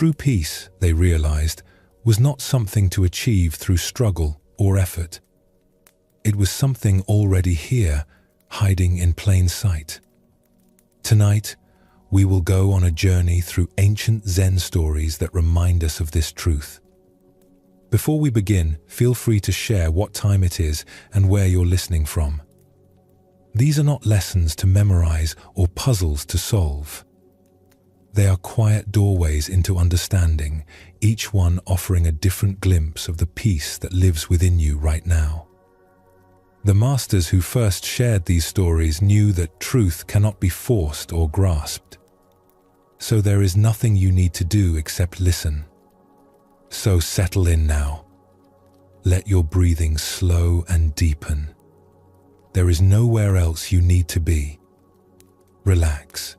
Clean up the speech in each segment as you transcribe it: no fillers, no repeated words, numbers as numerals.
True peace, they realized, was not something to achieve through struggle or effort. It was something already here, hiding in plain sight. Tonight, we will go on a journey through ancient Zen stories that remind us of this truth. Before we begin, feel free to share what time it is and where you're listening from. These are not lessons to memorize or puzzles to solve. They are quiet doorways into understanding, each one offering a different glimpse of the peace that lives within you right now. The masters who first shared these stories knew that truth cannot be forced or grasped. So there is nothing you need to do except listen. So settle in now. Let your breathing slow and deepen. There is nowhere else you need to be. Relax.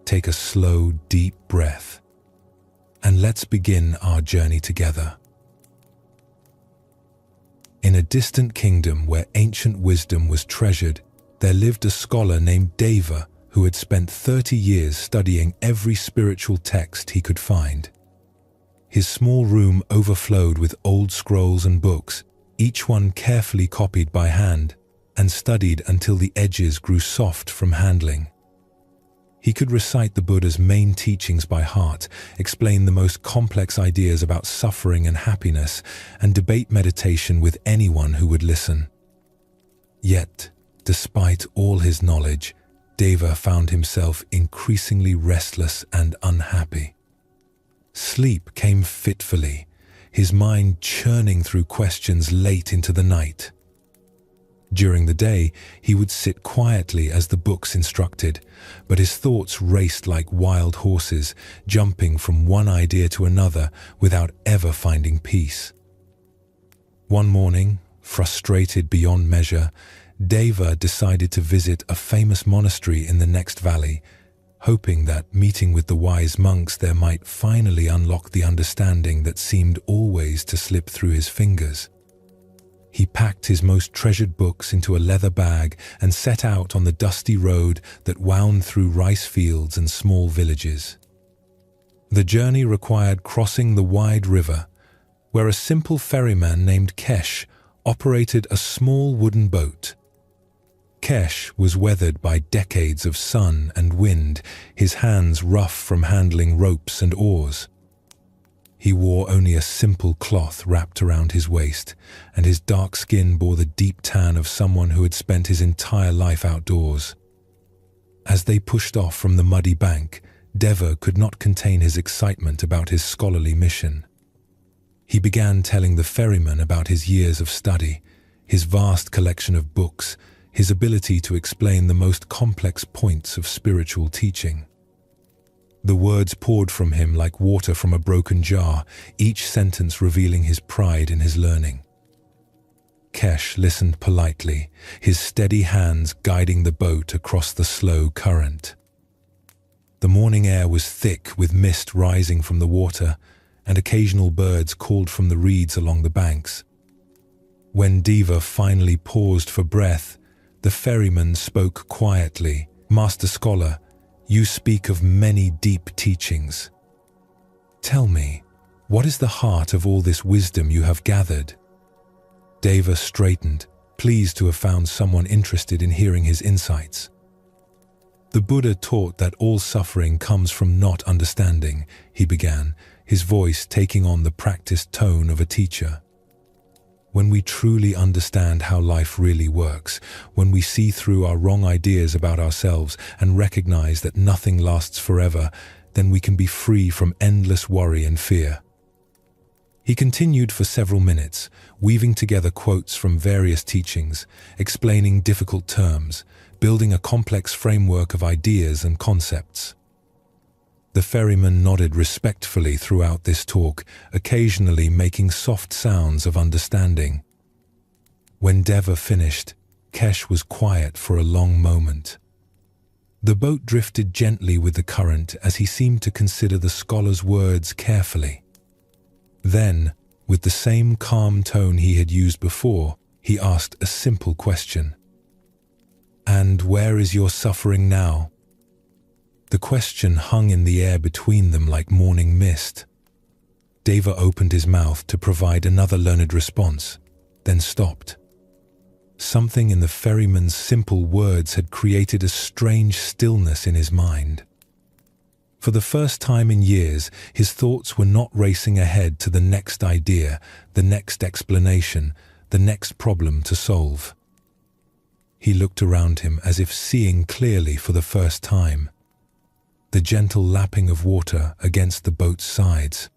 Take a slow, deep breath. And let's begin our journey together. In a distant kingdom where ancient wisdom was treasured, there lived a scholar named Deva who had spent 30 years studying every spiritual text he could find. His small room overflowed with old scrolls and books, each one carefully copied by hand and studied until the edges grew soft from handling. He could recite the Buddha's main teachings by heart, explain the most complex ideas about suffering and happiness, and debate meditation with anyone who would listen. Yet, despite all his knowledge, Deva found himself increasingly restless and unhappy. Sleep came fitfully, his mind churning through questions late into the night. During the day, he would sit quietly as the books instructed, but his thoughts raced like wild horses, jumping from one idea to another without ever finding peace. One morning, frustrated beyond measure, Deva decided to visit a famous monastery in the next valley, hoping that meeting with the wise monks there might finally unlock the understanding that seemed always to slip through his fingers. He packed his most treasured books into a leather bag and set out on the dusty road that wound through rice fields and small villages. The journey required crossing the wide river, where a simple ferryman named Kesh operated a small wooden boat. Kesh was weathered by decades of sun and wind, his hands rough from handling ropes and oars. He wore only a simple cloth wrapped around his waist, and his dark skin bore the deep tan of someone who had spent his entire life outdoors. As they pushed off from the muddy bank, Deva could not contain his excitement about his scholarly mission. He began telling the ferryman about his years of study, his vast collection of books, his ability to explain the most complex points of spiritual teaching. The words poured from him like water from a broken jar, each sentence revealing his pride in his learning. Kesh listened politely, his steady hands guiding the boat across the slow current. The morning air was thick with mist rising from the water, and occasional birds called from the reeds along the banks. When Deva finally paused for breath, the ferryman spoke quietly. "Master Scholar, you speak of many deep teachings. Tell me, what is the heart of all this wisdom you have gathered?" Deva straightened, pleased to have found someone interested in hearing his insights. "The Buddha taught that all suffering comes from not understanding," he began, his voice taking on the practiced tone of a teacher. When we truly understand how life really works, when we see through our wrong ideas about ourselves and recognize that nothing lasts forever, then we can be free from endless worry and fear. He continued for several minutes, weaving together quotes from various teachings, explaining difficult terms, building a complex framework of ideas and concepts. The ferryman nodded respectfully throughout this talk, occasionally making soft sounds of understanding. When Deva finished, Kesh was quiet for a long moment. The boat drifted gently with the current as he seemed to consider the scholar's words carefully. Then, with the same calm tone he had used before, he asked a simple question. "And where is your suffering now?" The question hung in the air between them like morning mist. Deva opened his mouth to provide another learned response, then stopped. Something in the ferryman's simple words had created a strange stillness in his mind. For the first time in years, his thoughts were not racing ahead to the next idea, the next explanation, the next problem to solve. He looked around him as if seeing clearly for the first time. The gentle lapping of water against the boat's sides.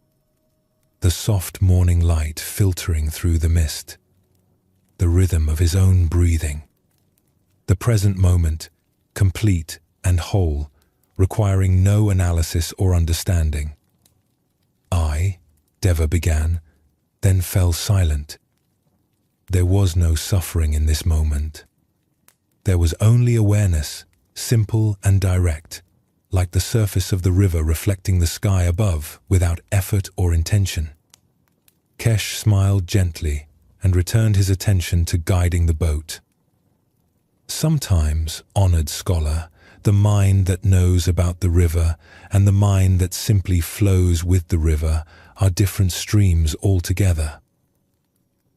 The soft morning light filtering through the mist. The rhythm of his own breathing. The present moment, complete and whole, requiring no analysis or understanding. Deva began, then fell silent. There was no suffering in this moment. There was only awareness, simple and direct, like the surface of the river reflecting the sky above without effort or intention. Kesh smiled gently and returned his attention to guiding the boat. Sometimes, honored scholar, the mind that knows about the river and the mind that simply flows with the river are different streams altogether.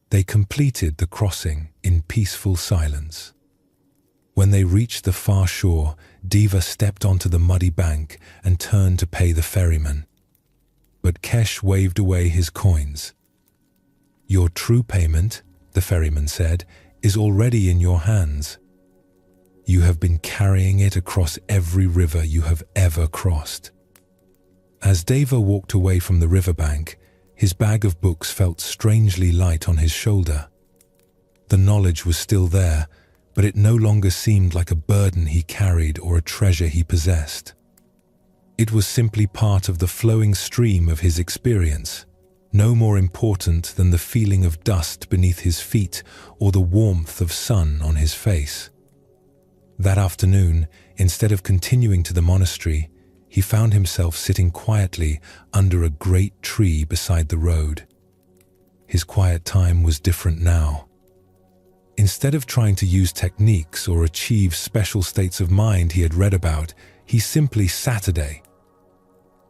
They completed the crossing in peaceful silence. When they reached the far shore, Deva stepped onto the muddy bank and turned to pay the ferryman. But Kesh waved away his coins. "Your true payment," the ferryman said, "is already in your hands. You have been carrying it across every river you have ever crossed." As Deva walked away from the riverbank, his bag of books felt strangely light on his shoulder. The knowledge was still there, but it no longer seemed like a burden he carried or a treasure he possessed. It was simply part of the flowing stream of his experience, no more important than the feeling of dust beneath his feet or the warmth of sun on his face. That afternoon, instead of continuing to the monastery, he found himself sitting quietly under a great tree beside the road. His quiet time was different now. Instead of trying to use techniques or achieve special states of mind he had read about, he simply sat.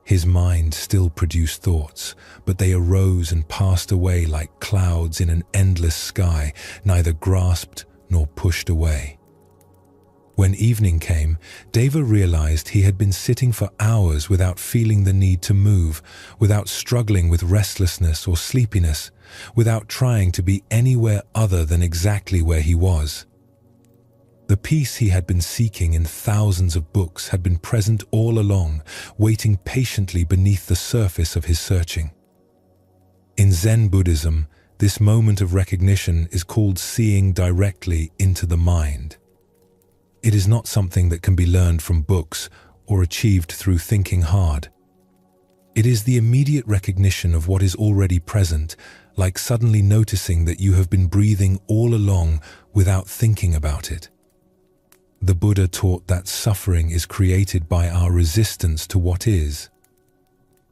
His mind still produced thoughts, but they arose and passed away like clouds in an endless sky, neither grasped nor pushed away. When evening came, Deva realized he had been sitting for hours without feeling the need to move, without struggling with restlessness or sleepiness, without trying to be anywhere other than exactly where he was. The peace he had been seeking in thousands of books had been present all along, waiting patiently beneath the surface of his searching. In Zen Buddhism, this moment of recognition is called seeing directly into the mind. It is not something that can be learned from books or achieved through thinking hard. It is the immediate recognition of what is already present, like suddenly noticing that you have been breathing all along without thinking about it. The Buddha taught that suffering is created by our resistance to what is.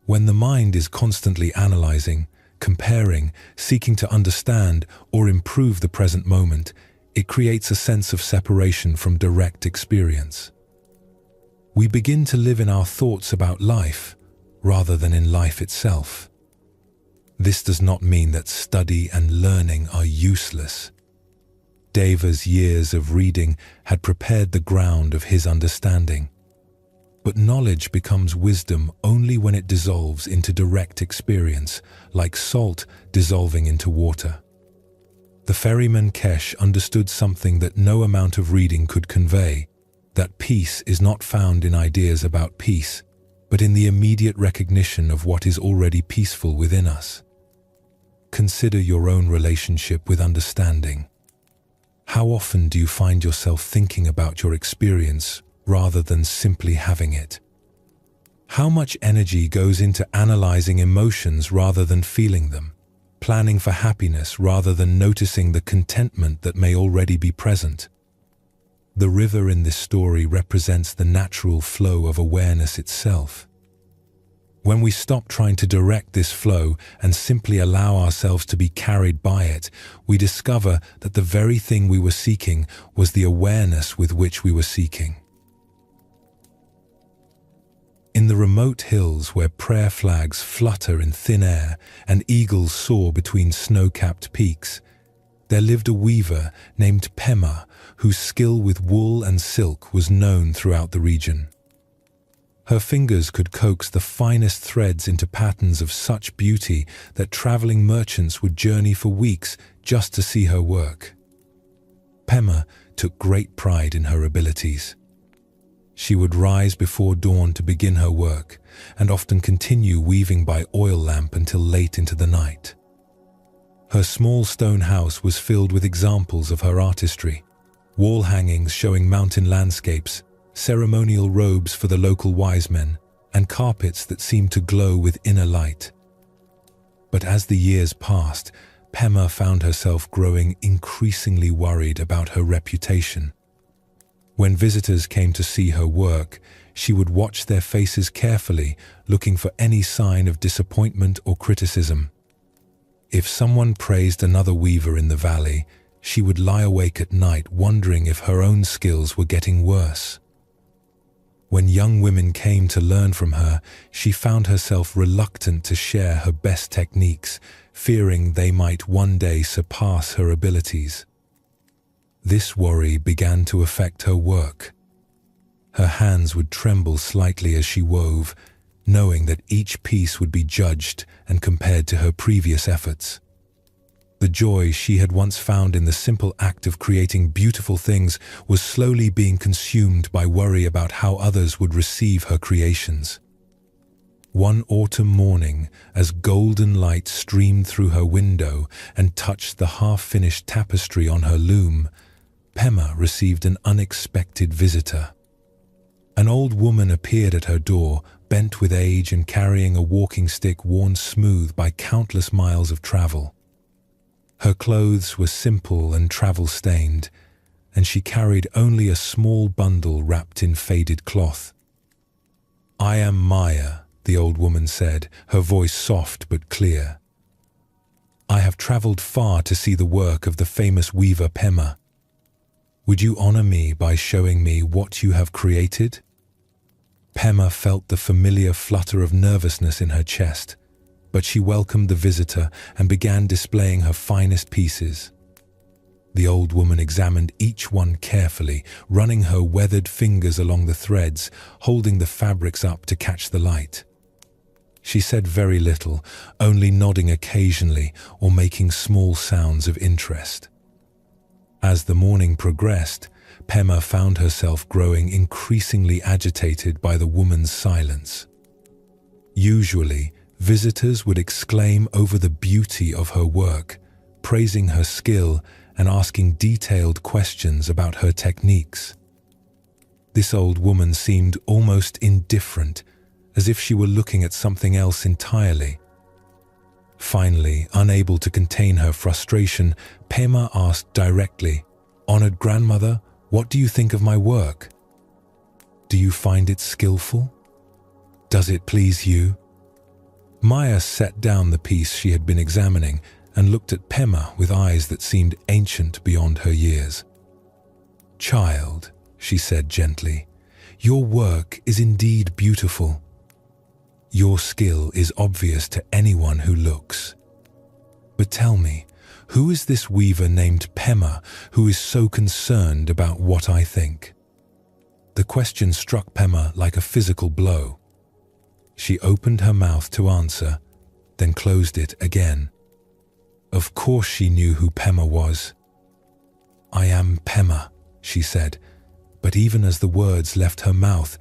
When the mind is constantly analyzing, comparing, seeking to understand or improve the present moment, it creates a sense of separation from direct experience. We begin to live in our thoughts about life, rather than in life itself. This does not mean that study and learning are useless. Deva's years of reading had prepared the ground of his understanding. But knowledge becomes wisdom only when it dissolves into direct experience, like salt dissolving into water. The ferryman Kesh understood something that no amount of reading could convey, that peace is not found in ideas about peace, but in the immediate recognition of what is already peaceful within us. Consider your own relationship with understanding. How often do you find yourself thinking about your experience rather than simply having it? How much energy goes into analyzing emotions rather than feeling them? Planning for happiness rather than noticing the contentment that may already be present? The river in this story represents the natural flow of awareness itself. When we stop trying to direct this flow and simply allow ourselves to be carried by it, we discover that the very thing we were seeking was the awareness with which we were seeking. In the remote hills where prayer flags flutter in thin air and eagles soar between snow-capped peaks, there lived a weaver named Pema, whose skill with wool and silk was known throughout the region. Her fingers could coax the finest threads into patterns of such beauty that traveling merchants would journey for weeks just to see her work. Pema took great pride in her abilities. She would rise before dawn to begin her work, and often continue weaving by oil lamp until late into the night. Her small stone house was filled with examples of her artistry: wall hangings showing mountain landscapes, ceremonial robes for the local wise men, and carpets that seemed to glow with inner light. But as the years passed, Pema found herself growing increasingly worried about her reputation. When visitors came to see her work, she would watch their faces carefully, looking for any sign of disappointment or criticism. If someone praised another weaver in the valley, she would lie awake at night wondering if her own skills were getting worse. When young women came to learn from her, she found herself reluctant to share her best techniques, fearing they might one day surpass her abilities. This worry began to affect her work. Her hands would tremble slightly as she wove, knowing that each piece would be judged and compared to her previous efforts. The joy she had once found in the simple act of creating beautiful things was slowly being consumed by worry about how others would receive her creations. One autumn morning, as golden light streamed through her window and touched the half-finished tapestry on her loom, Pema received an unexpected visitor. An old woman appeared at her door, bent with age and carrying a walking stick worn smooth by countless miles of travel. Her clothes were simple and travel-stained, and she carried only a small bundle wrapped in faded cloth. "I am Maya," the old woman said, her voice soft but clear. "I have traveled far to see the work of the famous weaver Pema. Would you honor me by showing me what you have created?" Pema felt the familiar flutter of nervousness in her chest, but she welcomed the visitor and began displaying her finest pieces. The old woman examined each one carefully, running her weathered fingers along the threads, holding the fabrics up to catch the light. She said very little, only nodding occasionally or making small sounds of interest. As the morning progressed, Pema found herself growing increasingly agitated by the woman's silence. Usually, visitors would exclaim over the beauty of her work, praising her skill and asking detailed questions about her techniques. This old woman seemed almost indifferent, as if she were looking at something else entirely. Finally, unable to contain her frustration, Pema asked directly, "Honored grandmother, what do you think of my work? Do you find it skillful? Does it please you?" Maya set down the piece she had been examining and looked at Pema with eyes that seemed ancient beyond her years. "Child," she said gently, "your work is indeed beautiful. Your skill is obvious to anyone who looks. But tell me, who is this weaver named Pema who is so concerned about what I think?" The question struck Pema like a physical blow. She opened her mouth to answer, then closed it again. Of course she knew who Pema was. "I am Pema," she said, but even as the words left her mouth,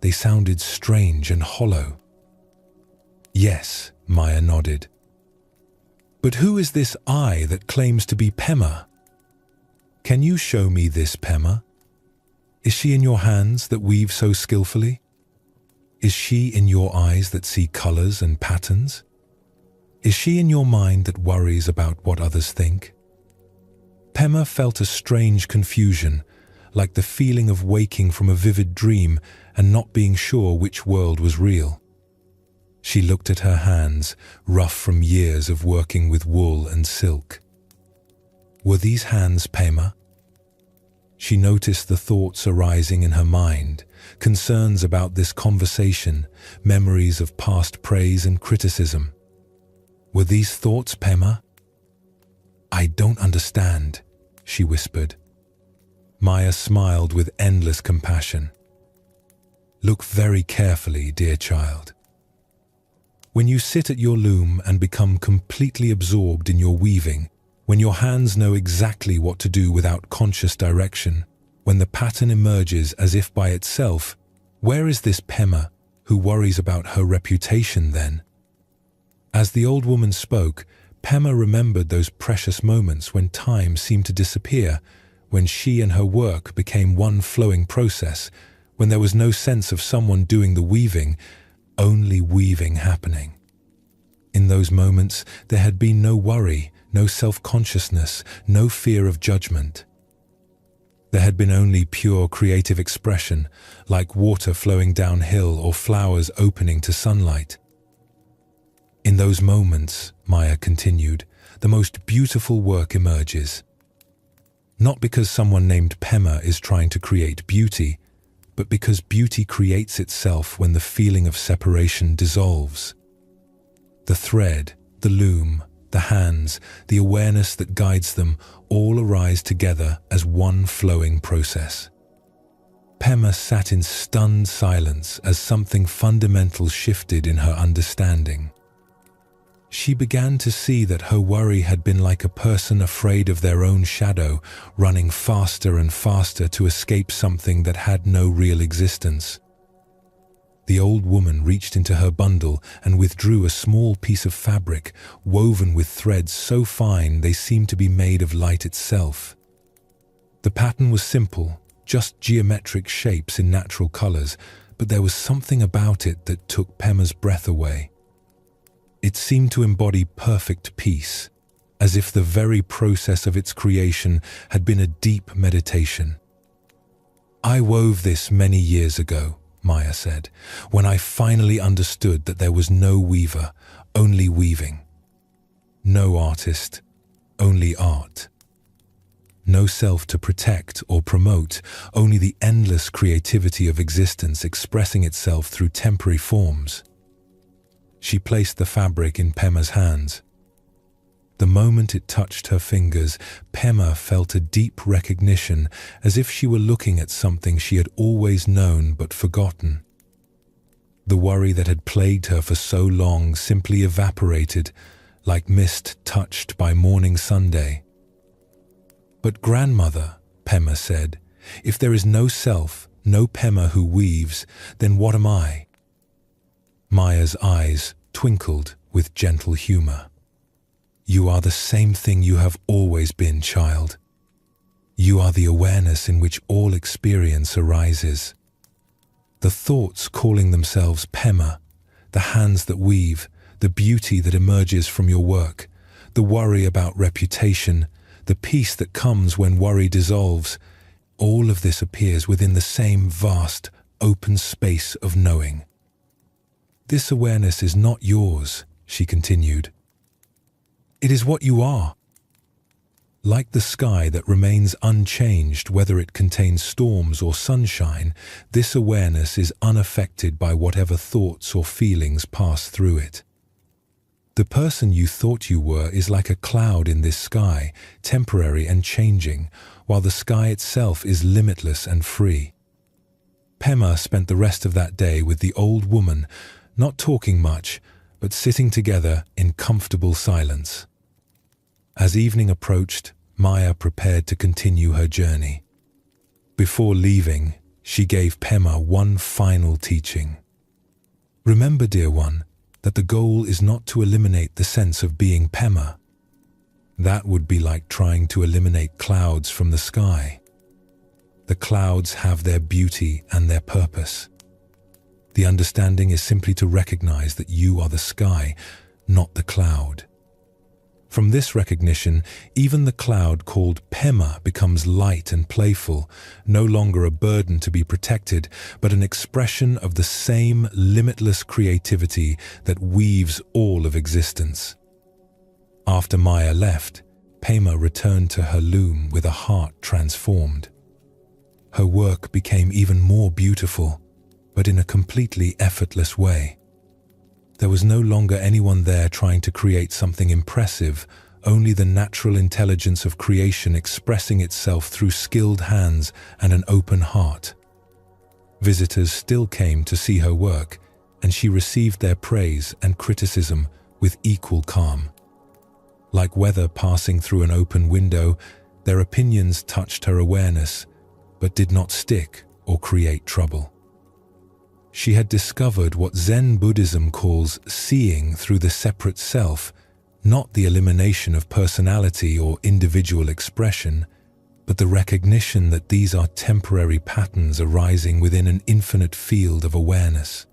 they sounded strange and hollow. "Yes," Maya nodded. "But who is this I that claims to be Pema? Can you show me this Pema? Is she in your hands that weave so skillfully? Is she in your eyes that see colors and patterns? Is she in your mind that worries about what others think?" Pema felt a strange confusion, like the feeling of waking from a vivid dream and not being sure which world was real. She looked at her hands, rough from years of working with wool and silk. Were these hands Pema? She noticed the thoughts arising in her mind, concerns about this conversation, memories of past praise and criticism. Were these thoughts Pema? "I don't understand," she whispered. Maya smiled with endless compassion. "Look very carefully, dear child. When you sit at your loom and become completely absorbed in your weaving, when your hands know exactly what to do without conscious direction, when the pattern emerges as if by itself, where is this Pema who worries about her reputation then?" As the old woman spoke, Pema remembered those precious moments when time seemed to disappear, when she and her work became one flowing process, when there was no sense of someone doing the weaving, only weaving happening. In those moments, there had been no worry, no self-consciousness, no fear of judgment. There had been only pure creative expression, like water flowing downhill or flowers opening to sunlight. In those moments, Maya continued, the most beautiful work emerges. Not because someone named Pema is trying to create beauty, but because beauty creates itself when the feeling of separation dissolves. The thread, the loom, the hands, the awareness that guides them all arise together as one flowing process. Pema sat in stunned silence as something fundamental shifted in her understanding. She began to see that her worry had been like a person afraid of their own shadow, running faster and faster to escape something that had no real existence. The old woman reached into her bundle and withdrew a small piece of fabric, woven with threads so fine they seemed to be made of light itself. The pattern was simple, just geometric shapes in natural colors, but there was something about it that took Pema's breath away. It seemed to embody perfect peace, as if the very process of its creation had been a deep meditation. "I wove this many years ago," Maya said, "when I finally understood that there was no weaver, only weaving. No artist, only art. No self to protect or promote, only the endless creativity of existence expressing itself through temporary forms." She placed the fabric in Pema's hands. The moment it touched her fingers, Pema felt a deep recognition, as if she were looking at something she had always known but forgotten. The worry that had plagued her for so long simply evaporated, like mist touched by morning Sunday. "But grandmother," Pema said, "if there is no self, no Pema who weaves, then what am I?" Maya's eyes twinkled with gentle humor. "You are the same thing you have always been, child. You are the awareness in which all experience arises. The thoughts calling themselves Pema, the hands that weave, the beauty that emerges from your work, the worry about reputation, the peace that comes when worry dissolves, all of this appears within the same vast, open space of knowing. This awareness is not yours," she continued. "It is what you are. Like the sky that remains unchanged whether it contains storms or sunshine, this awareness is unaffected by whatever thoughts or feelings pass through it. The person you thought you were is like a cloud in this sky, temporary and changing, while the sky itself is limitless and free." Pema spent the rest of that day with the old woman, not talking much, but sitting together in comfortable silence. As evening approached, Maya prepared to continue her journey. Before leaving, she gave Pema one final teaching. "Remember, dear one, that the goal is not to eliminate the sense of being Pema. That would be like trying to eliminate clouds from the sky. The clouds have their beauty and their purpose. The understanding is simply to recognize that you are the sky, not the cloud. From this recognition, even the cloud called Pema becomes light and playful, no longer a burden to be protected, but an expression of the same limitless creativity that weaves all of existence." After Maya left, Pema returned to her loom with a heart transformed. her work became even more beautiful, but in a completely effortless way. There was no longer anyone there trying to create something impressive, only the natural intelligence of creation expressing itself through skilled hands and an open heart. Visitors still came to see her work, and she received their praise and criticism with equal calm. Like weather passing through an open window, their opinions touched her awareness, but did not stick or create trouble. She had discovered what Zen Buddhism calls seeing through the separate self, not the elimination of personality or individual expression, but the recognition that these are temporary patterns arising within an infinite field of awareness.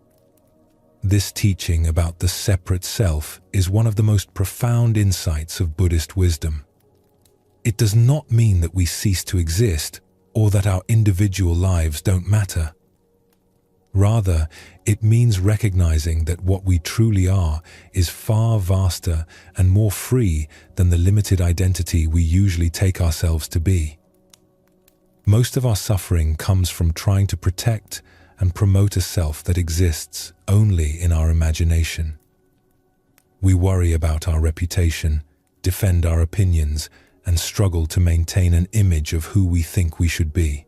This teaching about the separate self is one of the most profound insights of Buddhist wisdom. It does not mean that we cease to exist or that our individual lives don't matter. Rather, it means recognizing that what we truly are is far vaster and more free than the limited identity we usually take ourselves to be. Most of our suffering comes from trying to protect and promote a self that exists only in our imagination. We worry about our reputation, defend our opinions, and struggle to maintain an image of who we think we should be.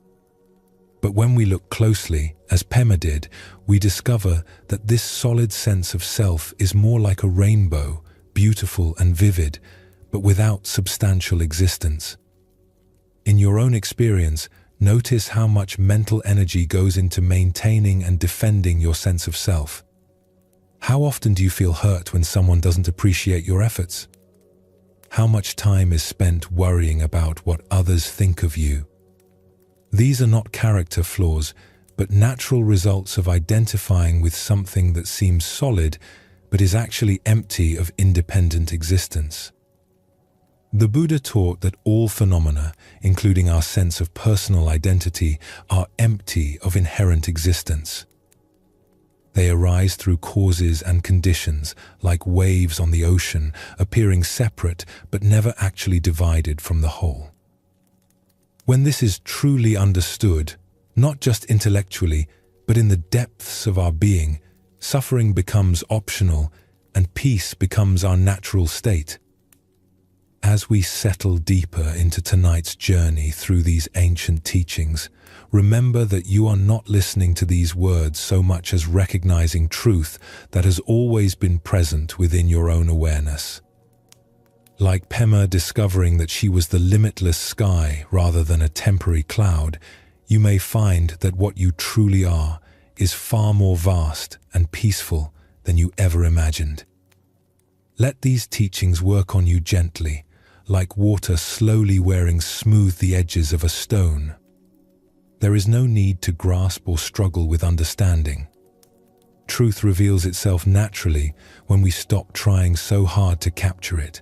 But when we look closely, as Pema did, we discover that this solid sense of self is more like a rainbow, beautiful and vivid, but without substantial existence. In your own experience, notice how much mental energy goes into maintaining and defending your sense of self. How often do you feel hurt when someone doesn't appreciate your efforts? How much time is spent worrying about what others think of you? These are not character flaws, but natural results of identifying with something that seems solid, but is actually empty of independent existence. The Buddha taught that all phenomena, including our sense of personal identity, are empty of inherent existence. They arise through causes and conditions, like waves on the ocean, appearing separate but never actually divided from the whole. When this is truly understood, not just intellectually, but in the depths of our being, suffering becomes optional and peace becomes our natural state. As we settle deeper into tonight's journey through these ancient teachings, remember that you are not listening to these words so much as recognizing truth that has always been present within your own awareness. Like Pema discovering that she was the limitless sky rather than a temporary cloud, you may find that what you truly are is far more vast and peaceful than you ever imagined. Let these teachings work on you gently, like water slowly wearing smooth the edges of a stone. There is no need to grasp or struggle with understanding. Truth reveals itself naturally when we stop trying so hard to capture it,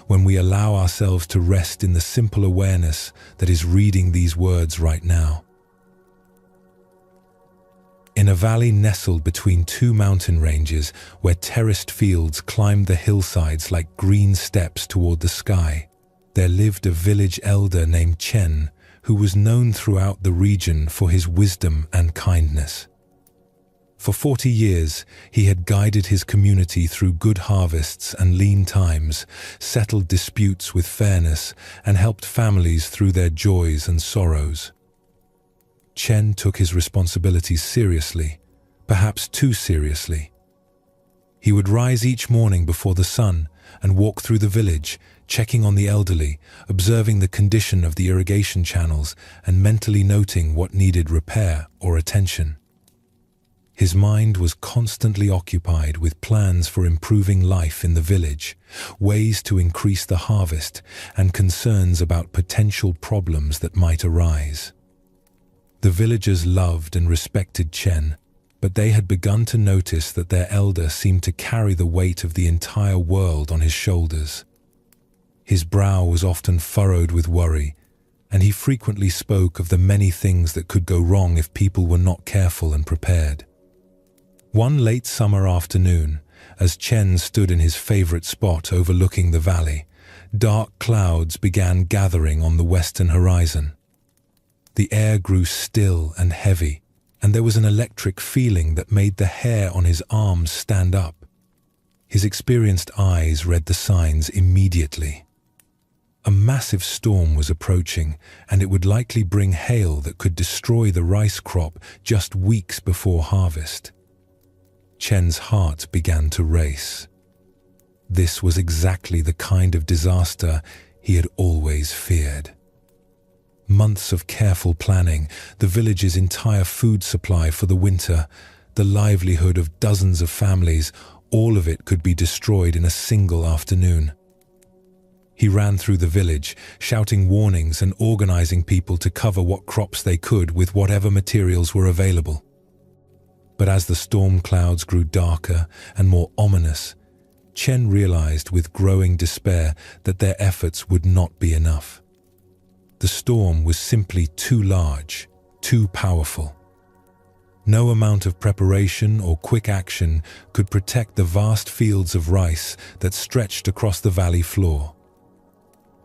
when we allow ourselves to rest in the simple awareness that is reading these words right now. In a valley nestled between two mountain ranges where terraced fields climbed the hillsides like green steps toward the sky, there lived a village elder named Chen, who was known throughout the region for his wisdom and kindness. For 40 years, he had guided his community through good harvests and lean times, settled disputes with fairness, and helped families through their joys and sorrows. Chen took his responsibilities seriously, perhaps too seriously. He would rise each morning before the sun and walk through the village, checking on the elderly, observing the condition of the irrigation channels, and mentally noting what needed repair or attention. His mind was constantly occupied with plans for improving life in the village, ways to increase the harvest, and concerns about potential problems that might arise. The villagers loved and respected Chen, but they had begun to notice that their elder seemed to carry the weight of the entire world on his shoulders. His brow was often furrowed with worry, and he frequently spoke of the many things that could go wrong if people were not careful and prepared. One late summer afternoon, as Chen stood in his favorite spot overlooking the valley, dark clouds began gathering on the western horizon. The air grew still and heavy, and there was an electric feeling that made the hair on his arms stand up. His experienced eyes read the signs immediately. A massive storm was approaching, and it would likely bring hail that could destroy the rice crop just weeks before harvest. Chen's heart began to race. This was exactly the kind of disaster he had always feared. Months of careful planning, the village's entire food supply for the winter, the livelihood of dozens of families, all of it could be destroyed in a single afternoon. He ran through the village, shouting warnings and organizing people to cover what crops they could with whatever materials were available. But as the storm clouds grew darker and more ominous, Chen realized with growing despair that their efforts would not be enough. The storm was simply too large, too powerful. No amount of preparation or quick action could protect the vast fields of rice that stretched across the valley floor.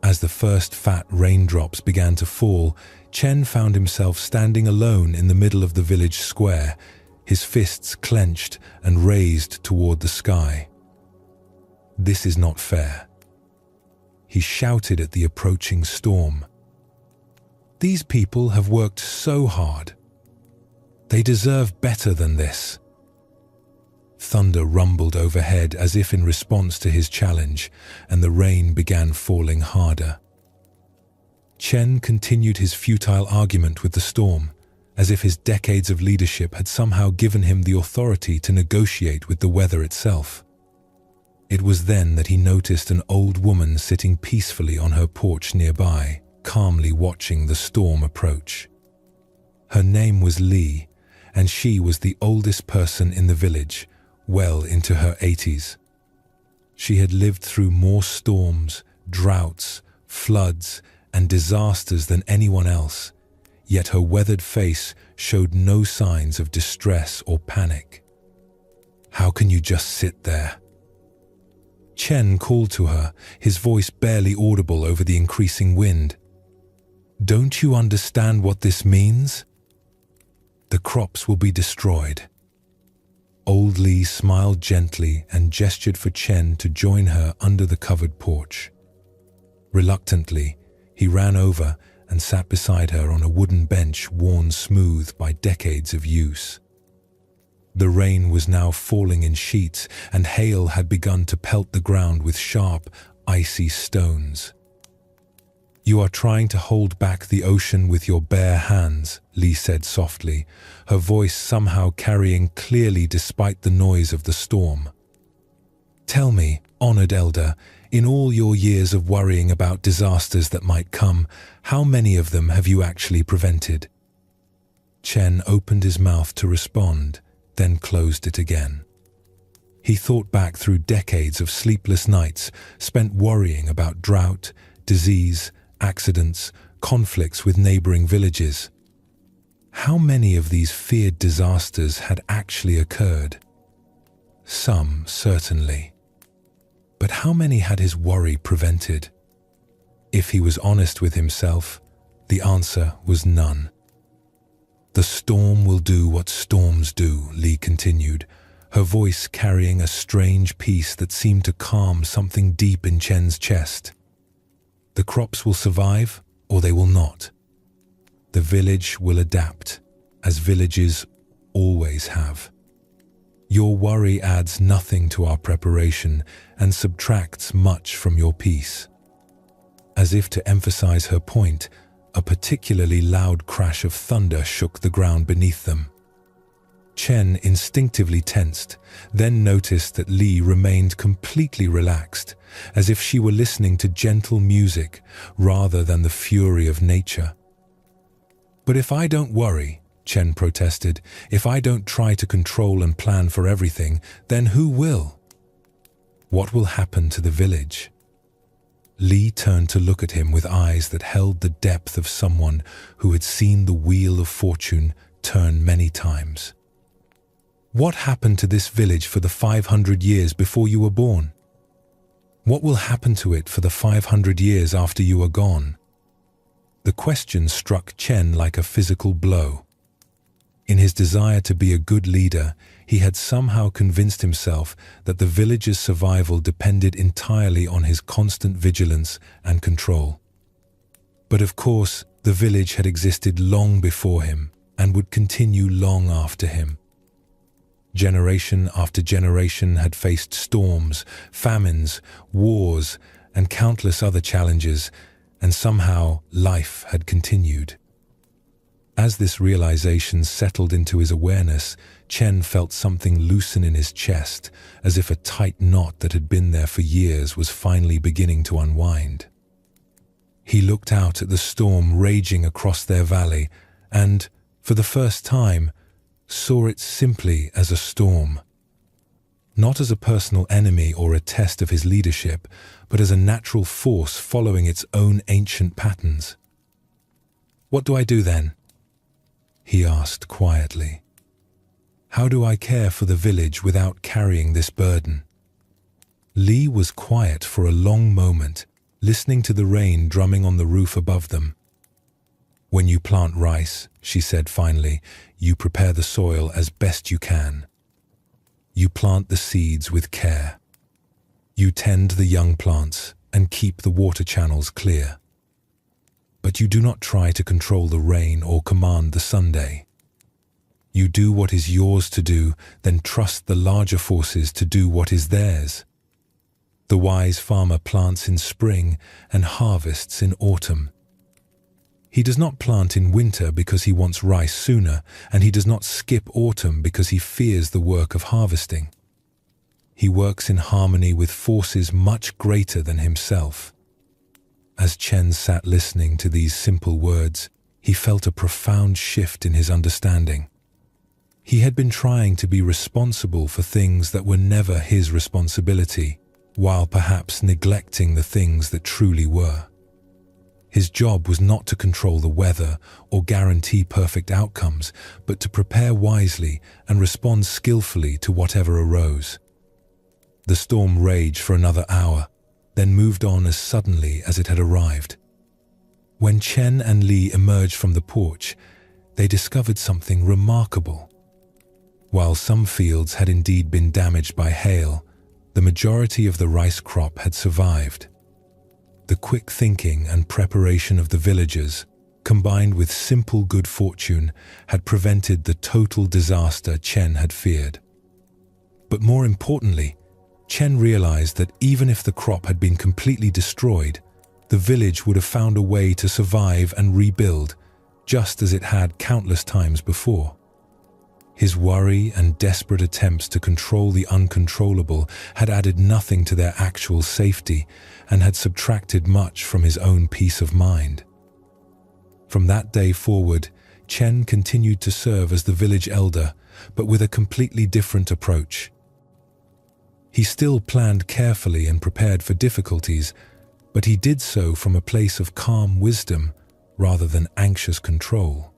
As the first fat raindrops began to fall, Chen found himself standing alone in the middle of the village square, his fists clenched and raised toward the sky. This is not fair. He shouted at the approaching storm. These people have worked so hard. They deserve better than this. Thunder rumbled overhead as if in response to his challenge, and the rain began falling harder. Chen continued his futile argument with the storm, as if his decades of leadership had somehow given him the authority to negotiate with the weather itself. It was then that he noticed an old woman sitting peacefully on her porch nearby, calmly watching the storm approach. Her name was Li, and she was the oldest person in the village, well into her 80s. She had lived through more storms, droughts, floods, and disasters than anyone else, yet her weathered face showed no signs of distress or panic. "How can you just sit there?" Chen called to her, his voice barely audible over the increasing wind. "Don't you understand what this means? The crops will be destroyed." Old Li smiled gently and gestured for Chen to join her under the covered porch. Reluctantly, he ran over and sat beside her on a wooden bench worn smooth by decades of use. The rain was now falling in sheets, and hail had begun to pelt the ground with sharp, icy stones. "You are trying to hold back the ocean with your bare hands," Li said softly, her voice somehow carrying clearly despite the noise of the storm. "Tell me, honored elder, in all your years of worrying about disasters that might come, how many of them have you actually prevented?" Chen opened his mouth to respond, then closed it again. He thought back through decades of sleepless nights spent worrying about drought, disease, accidents, conflicts with neighboring villages. How many of these feared disasters had actually occurred? Some, certainly. But how many had his worry prevented? If he was honest with himself, the answer was none. "The storm will do what storms do," Li continued, her voice carrying a strange peace that seemed to calm something deep in Chen's chest. "The crops will survive, or they will not. The village will adapt, as villages always have. Your worry adds nothing to our preparation and subtracts much from your peace." As if to emphasize her point, a particularly loud crash of thunder shook the ground beneath them. Chen instinctively tensed, then noticed that Li remained completely relaxed, as if she were listening to gentle music rather than the fury of nature. "But if I don't worry," Chen protested, "if I don't try to control and plan for everything, then who will? What will happen to the village?" Li turned to look at him with eyes that held the depth of someone who had seen the wheel of fortune turn many times. "What happened to this village for the 500 years before you were born? What will happen to it for the 500 years after you are gone?" The question struck Chen like a physical blow. In his desire to be a good leader, he had somehow convinced himself that the village's survival depended entirely on his constant vigilance and control. But of course, the village had existed long before him and would continue long after him. Generation after generation had faced storms, famines, wars, and countless other challenges, and somehow life had continued. As this realization settled into his awareness, Chen felt something loosen in his chest, as if a tight knot that had been there for years was finally beginning to unwind. He looked out at the storm raging across their valley and, for the first time, saw it simply as a storm. Not as a personal enemy or a test of his leadership, but as a natural force following its own ancient patterns. "What do I do then?" he asked quietly. "How do I care for the village without carrying this burden?" Li was quiet for a long moment, listening to the rain drumming on the roof above them. "When you plant rice," she said finally, "you prepare the soil as best you can. You plant the seeds with care. You tend the young plants and keep the water channels clear. But you do not try to control the rain or command the Sunday. You do what is yours to do, then trust the larger forces to do what is theirs. The wise farmer plants in spring and harvests in autumn. He does not plant in winter because he wants rice sooner, and he does not skip autumn because he fears the work of harvesting. He works in harmony with forces much greater than himself." As Chen sat listening to these simple words, he felt a profound shift in his understanding. He had been trying to be responsible for things that were never his responsibility, while perhaps neglecting the things that truly were. His job was not to control the weather or guarantee perfect outcomes, but to prepare wisely and respond skillfully to whatever arose. The storm raged for another hour, then moved on as suddenly as it had arrived. When Chen and Li emerged from the porch, they discovered something remarkable. While some fields had indeed been damaged by hail, the majority of the rice crop had survived. The quick thinking and preparation of the villagers, combined with simple good fortune, had prevented the total disaster Chen had feared. But more importantly, Chen realized that even if the crop had been completely destroyed, the village would have found a way to survive and rebuild, just as it had countless times before. His worry and desperate attempts to control the uncontrollable had added nothing to their actual safety and had subtracted much from his own peace of mind. From that day forward, Chen continued to serve as the village elder, but with a completely different approach. He still planned carefully and prepared for difficulties, but he did so from a place of calm wisdom rather than anxious control.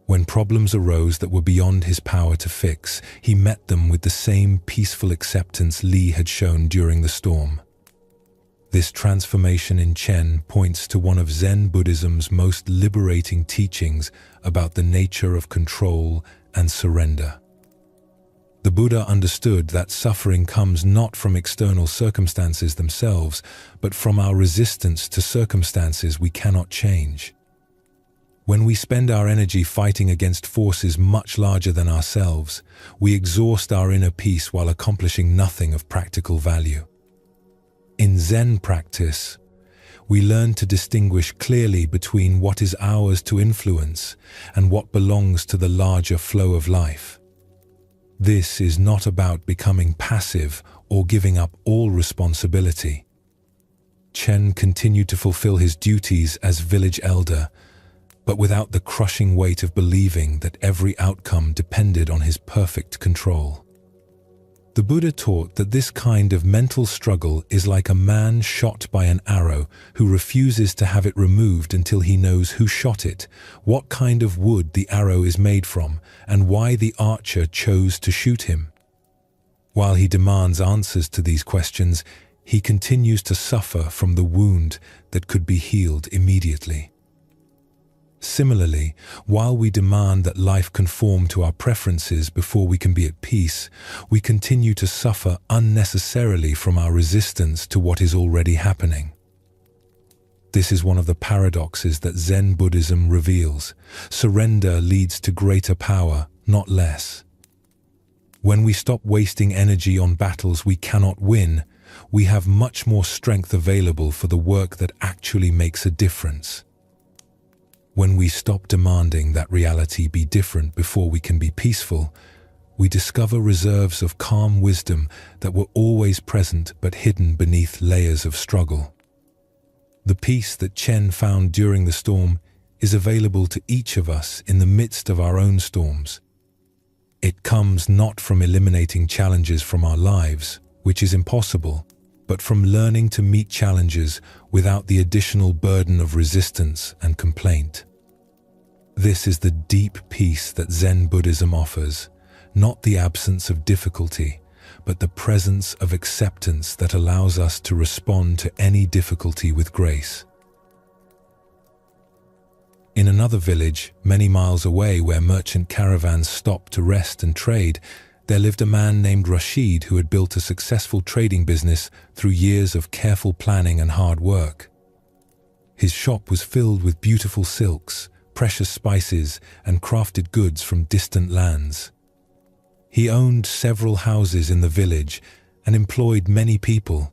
When problems arose that were beyond his power to fix, he met them with the same peaceful acceptance Li had shown during the storm. This transformation in Chen points to one of Zen Buddhism's most liberating teachings about the nature of control and surrender. The Buddha understood that suffering comes not from external circumstances themselves, but from our resistance to circumstances we cannot change. When we spend our energy fighting against forces much larger than ourselves, we exhaust our inner peace while accomplishing nothing of practical value. In Zen practice, we learn to distinguish clearly between what is ours to influence and what belongs to the larger flow of life. This is not about becoming passive or giving up all responsibility. Chen continued to fulfill his duties as village elder, but without the crushing weight of believing that every outcome depended on his perfect control. The Buddha taught that this kind of mental struggle is like a man shot by an arrow who refuses to have it removed until he knows who shot it, what kind of wood the arrow is made from, and why the archer chose to shoot him. While he demands answers to these questions, he continues to suffer from the wound that could be healed immediately. Similarly, while we demand that life conform to our preferences before we can be at peace, we continue to suffer unnecessarily from our resistance to what is already happening. This is one of the paradoxes that Zen Buddhism reveals. Surrender leads to greater power, not less. When we stop wasting energy on battles we cannot win, we have much more strength available for the work that actually makes a difference. When we stop demanding that reality be different before we can be peaceful, we discover reserves of calm wisdom that were always present but hidden beneath layers of struggle. The peace that Chen found during the storm is available to each of us in the midst of our own storms. It comes not from eliminating challenges from our lives, which is impossible, but from learning to meet challenges without the additional burden of resistance and complaint. This is the deep peace that Zen Buddhism offers, not the absence of difficulty, but the presence of acceptance that allows us to respond to any difficulty with grace. In another village, many miles away where merchant caravans stopped to rest and trade, there lived a man named Rashid who had built a successful trading business through years of careful planning and hard work. His shop was filled with beautiful silks, precious spices, and crafted goods from distant lands. He owned several houses in the village and employed many people.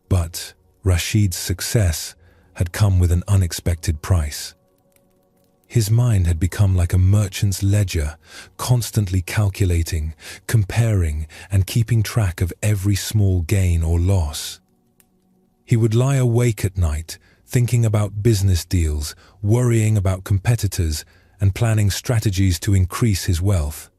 But Rashid's success had come with an unexpected price. His mind had become like a merchant's ledger, constantly calculating, comparing, and keeping track of every small gain or loss. He would lie awake at night, thinking about business deals, worrying about competitors, and planning strategies to increase his wealth.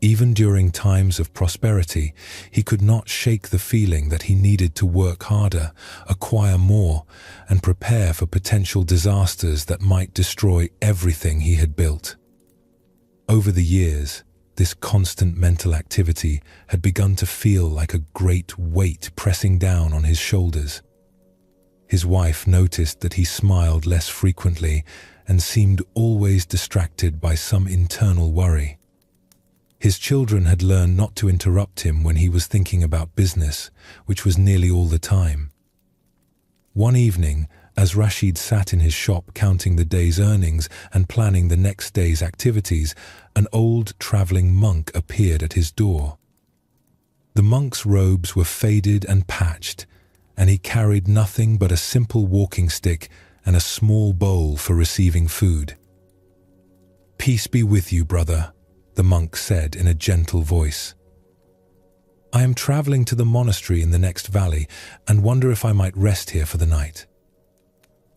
Even during times of prosperity, he could not shake the feeling that he needed to work harder, acquire more, and prepare for potential disasters that might destroy everything he had built. Over the years, this constant mental activity had begun to feel like a great weight pressing down on his shoulders. His wife noticed that he smiled less frequently and seemed always distracted by some internal worry. His children had learned not to interrupt him when he was thinking about business, which was nearly all the time. One evening, as Rashid sat in his shop counting the day's earnings and planning the next day's activities, an old traveling monk appeared at his door. The monk's robes were faded and patched, and he carried nothing but a simple walking stick and a small bowl for receiving food. "Peace be with you, brother," the monk said in a gentle voice. "I am traveling to the monastery in the next valley and wonder if I might rest here for the night.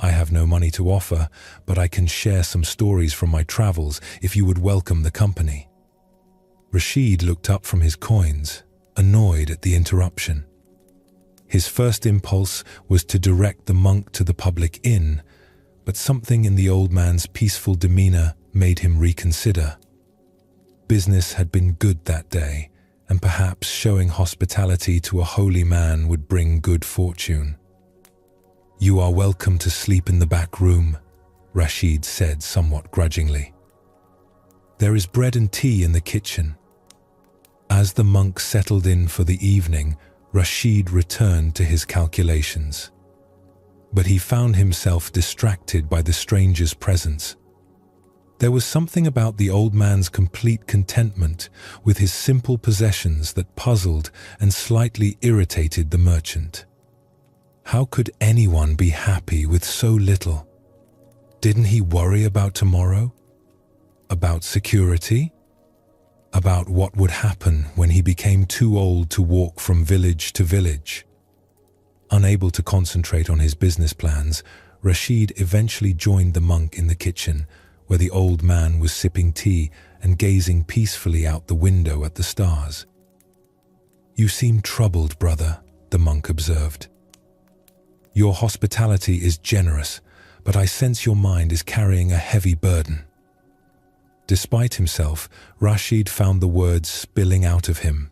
I have no money to offer, but I can share some stories from my travels if you would welcome the company." Rashid looked up from his coins, annoyed at the interruption. His first impulse was to direct the monk to the public inn, but something in the old man's peaceful demeanor made him reconsider. Business had been good that day, and perhaps showing hospitality to a holy man would bring good fortune. "You are welcome to sleep in the back room," Rashid said somewhat grudgingly. "There is bread and tea in the kitchen." As the monk settled in for the evening, Rashid returned to his calculations. But he found himself distracted by the stranger's presence. There was something about the old man's complete contentment with his simple possessions that puzzled and slightly irritated the merchant. How could anyone be happy with so little? Didn't he worry about tomorrow? About security? About what would happen when he became too old to walk from village to village? Unable to concentrate on his business plans, Rashid eventually joined the monk in the kitchen, where the old man was sipping tea and gazing peacefully out the window at the stars. "You seem troubled, brother," the monk observed. "Your hospitality is generous, but I sense your mind is carrying a heavy burden." Despite himself, Rashid found the words spilling out of him.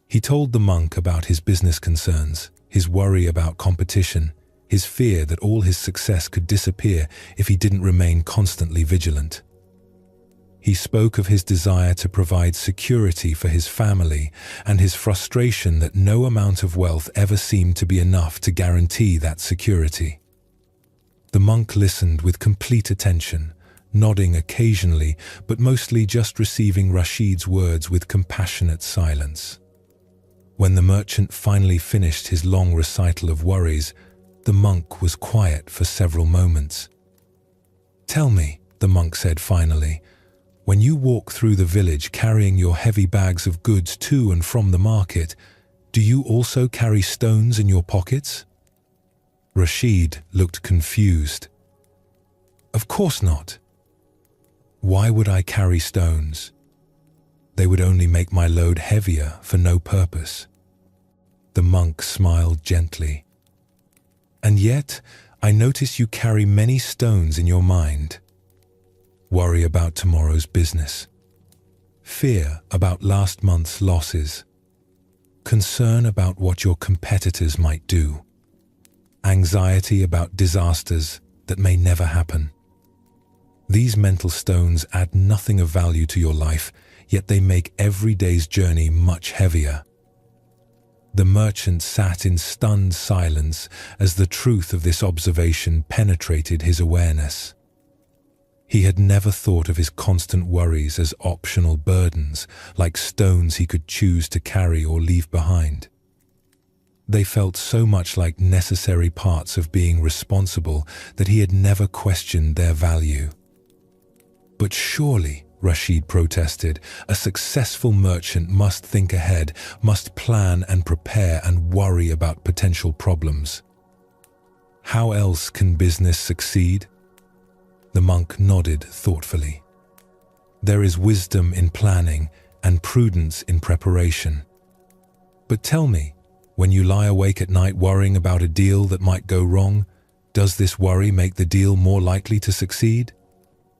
He told the monk about his business concerns, his worry about competition, his fear that all his success could disappear if he didn't remain constantly vigilant. He spoke of his desire to provide security for his family and his frustration that no amount of wealth ever seemed to be enough to guarantee that security. The monk listened with complete attention, nodding occasionally, but mostly just receiving Rashid's words with compassionate silence. When the merchant finally finished his long recital of worries, the monk was quiet for several moments. "Tell me," the monk said finally, "when you walk through the village carrying your heavy bags of goods to and from the market, do you also carry stones in your pockets?" Rashid looked confused. "Of course not. Why would I carry stones? They would only make my load heavier for no purpose." The monk smiled gently. "And yet, I notice you carry many stones in your mind. Worry about tomorrow's business, fear about last month's losses, concern about what your competitors might do, anxiety about disasters that may never happen. These mental stones add nothing of value to your life, yet they make every day's journey much heavier." The merchant sat in stunned silence as the truth of this observation penetrated his awareness. He had never thought of his constant worries as optional burdens, like stones he could choose to carry or leave behind. They felt so much like necessary parts of being responsible that he had never questioned their value. "But surely," Rashid protested, "a successful merchant must think ahead, must plan and prepare and worry about potential problems. How else can business succeed?" The monk nodded thoughtfully. "There is wisdom in planning and prudence in preparation. But tell me, when you lie awake at night worrying about a deal that might go wrong, does this worry make the deal more likely to succeed?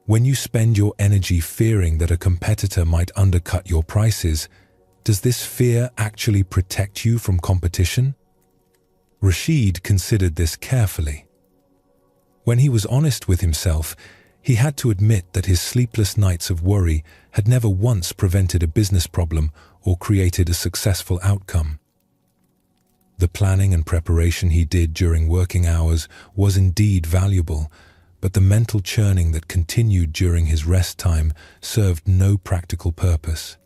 When you spend your energy fearing that a competitor might undercut your prices, does this fear actually protect you from competition?" Rashid considered this carefully. When he was honest with himself, he had to admit that his sleepless nights of worry had never once prevented a business problem or created a successful outcome. The planning and preparation he did during working hours was indeed valuable, but the mental churning that continued during his rest time served no practical purpose.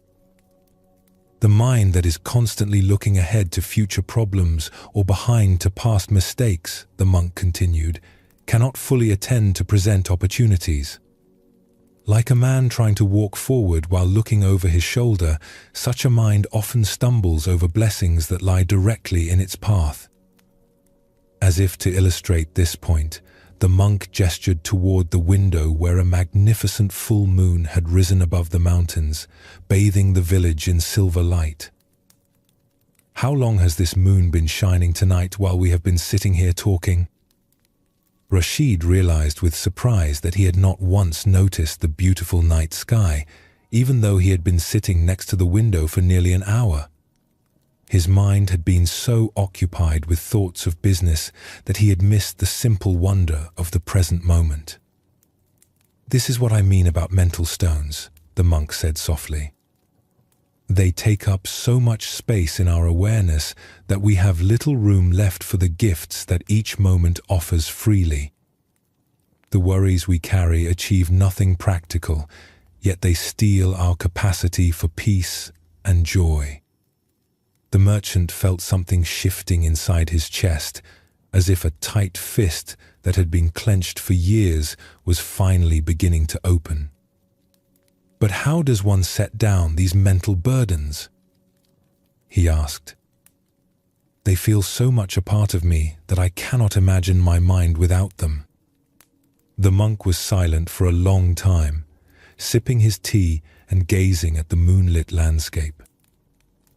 The mind that is constantly looking ahead to future problems or behind to past mistakes, the monk continued, cannot fully attend to present opportunities. Like a man trying to walk forward while looking over his shoulder, such a mind often stumbles over blessings that lie directly in its path. As if to illustrate this point, the monk gestured toward the window where a magnificent full moon had risen above the mountains, bathing the village in silver light. "How long has this moon been shining tonight while we have been sitting here talking?" Rashid realized with surprise that he had not once noticed the beautiful night sky, even though he had been sitting next to the window for nearly an hour. His mind had been so occupied with thoughts of business that he had missed the simple wonder of the present moment. "This is what I mean about mental stones," the monk said softly. "They take up so much space in our awareness that we have little room left for the gifts that each moment offers freely. The worries we carry achieve nothing practical, yet they steal our capacity for peace and joy." The merchant felt something shifting inside his chest, as if a tight fist that had been clenched for years was finally beginning to open. "But how does one set down these mental burdens?" he asked. "They feel so much a part of me that I cannot imagine my mind without them." The monk was silent for a long time, sipping his tea and gazing at the moonlit landscape.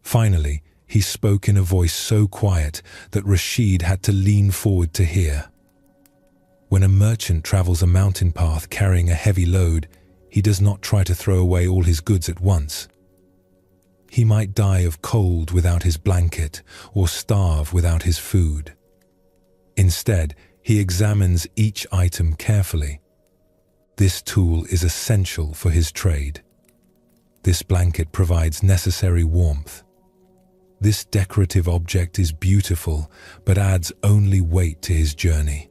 Finally, he spoke in a voice so quiet that Rashid had to lean forward to hear. "When a merchant travels a mountain path carrying a heavy load, he does not try to throw away all his goods at once. He might die of cold without his blanket or starve without his food. Instead, he examines each item carefully. This tool is essential for his trade. This blanket provides necessary warmth. This decorative object is beautiful, but adds only weight to his journey.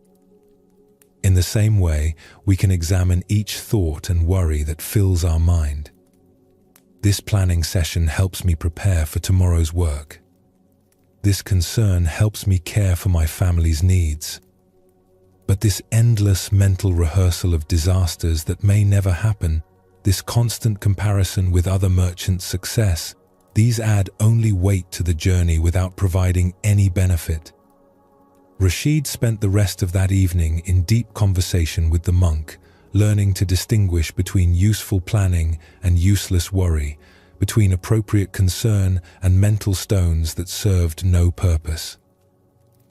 In the same way, we can examine each thought and worry that fills our mind. This planning session helps me prepare for tomorrow's work. This concern helps me care for my family's needs. But this endless mental rehearsal of disasters that may never happen, this constant comparison with other merchants' success, these add only weight to the journey without providing any benefit. Rashid spent the rest of that evening in deep conversation with the monk, learning to distinguish between useful planning and useless worry, between appropriate concern and mental stones that served no purpose.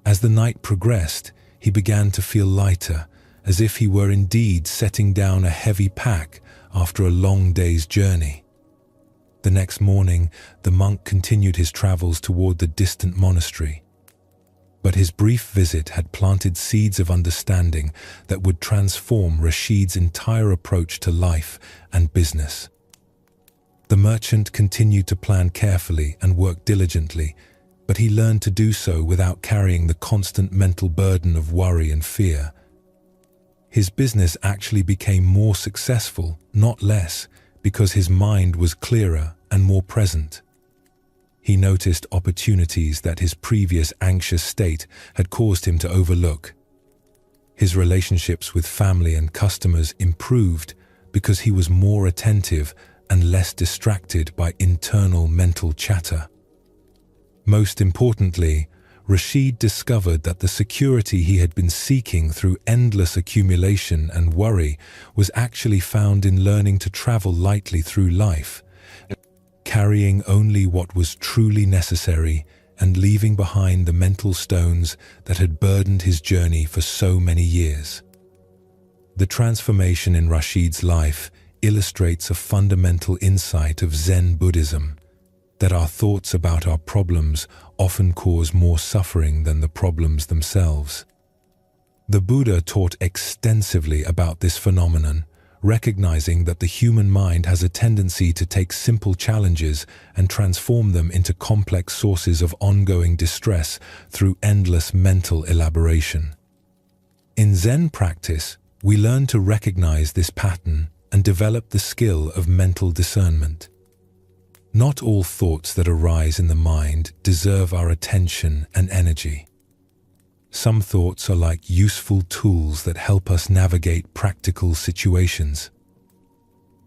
As the night progressed, he began to feel lighter, as if he were indeed setting down a heavy pack after a long day's journey. The next morning, the monk continued his travels toward the distant monastery. But his brief visit had planted seeds of understanding that would transform Rashid's entire approach to life and business. The merchant continued to plan carefully and work diligently, but he learned to do so without carrying the constant mental burden of worry and fear. His business actually became more successful, not less, because his mind was clearer and more present. He noticed opportunities that his previous anxious state had caused him to overlook. His relationships with family and customers improved because he was more attentive and less distracted by internal mental chatter. Most importantly, Rashid discovered that the security he had been seeking through endless accumulation and worry was actually found in learning to travel lightly through life, carrying only what was truly necessary and leaving behind the mental stones that had burdened his journey for so many years. The transformation in Rashid's life illustrates a fundamental insight of Zen Buddhism, that our thoughts about our problems often cause more suffering than the problems themselves. The Buddha taught extensively about this phenomenon, recognizing that the human mind has a tendency to take simple challenges and transform them into complex sources of ongoing distress through endless mental elaboration. In Zen practice, we learn to recognize this pattern and develop the skill of mental discernment. Not all thoughts that arise in the mind deserve our attention and energy. Some thoughts are like useful tools that help us navigate practical situations.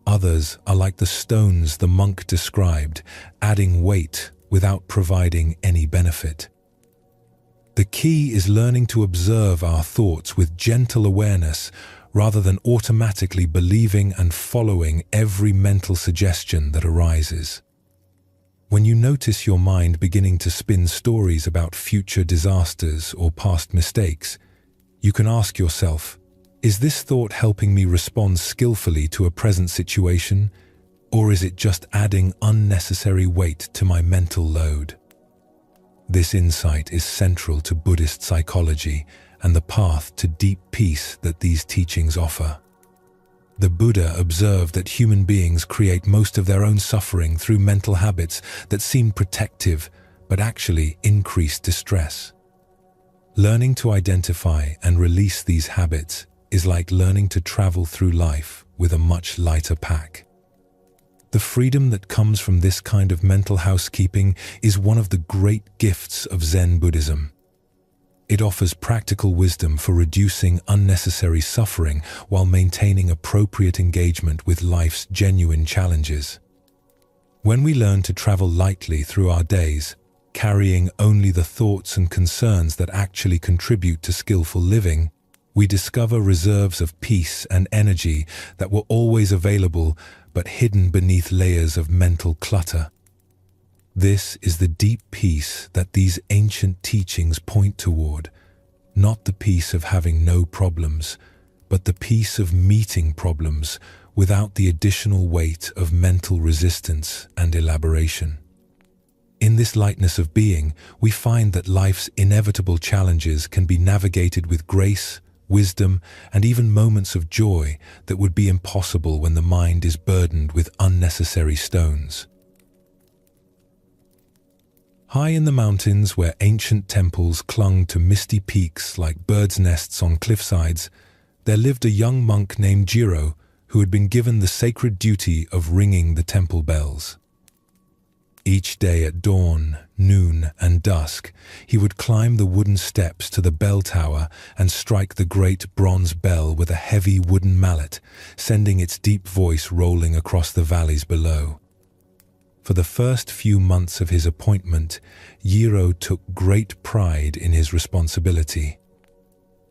Others are like the stones the monk described, adding weight without providing any benefit. The key is learning to observe our thoughts with gentle awareness rather than automatically believing and following every mental suggestion that arises. When you notice your mind beginning to spin stories about future disasters or past mistakes, you can ask yourself, is this thought helping me respond skillfully to a present situation, or is it just adding unnecessary weight to my mental load? This insight is central to Buddhist psychology and the path to deep peace that these teachings offer. The Buddha observed that human beings create most of their own suffering through mental habits that seem protective but actually increase distress. Learning to identify and release these habits is like learning to travel through life with a much lighter pack. The freedom that comes from this kind of mental housekeeping is one of the great gifts of Zen Buddhism. It offers practical wisdom for reducing unnecessary suffering while maintaining appropriate engagement with life's genuine challenges. When we learn to travel lightly through our days, carrying only the thoughts and concerns that actually contribute to skillful living, we discover reserves of peace and energy that were always available but hidden beneath layers of mental clutter. This is the deep peace that these ancient teachings point toward, not the peace of having no problems, but the peace of meeting problems without the additional weight of mental resistance and elaboration. In this lightness of being, we find that life's inevitable challenges can be navigated with grace, wisdom, and even moments of joy that would be impossible when the mind is burdened with unnecessary stones. High in the mountains, where ancient temples clung to misty peaks like birds' nests on cliffsides, there lived a young monk named Jiro, who had been given the sacred duty of ringing the temple bells. Each day at dawn, noon, and dusk, he would climb the wooden steps to the bell tower and strike the great bronze bell with a heavy wooden mallet, sending its deep voice rolling across the valleys below. For the first few months of his appointment, Jiro took great pride in his responsibility.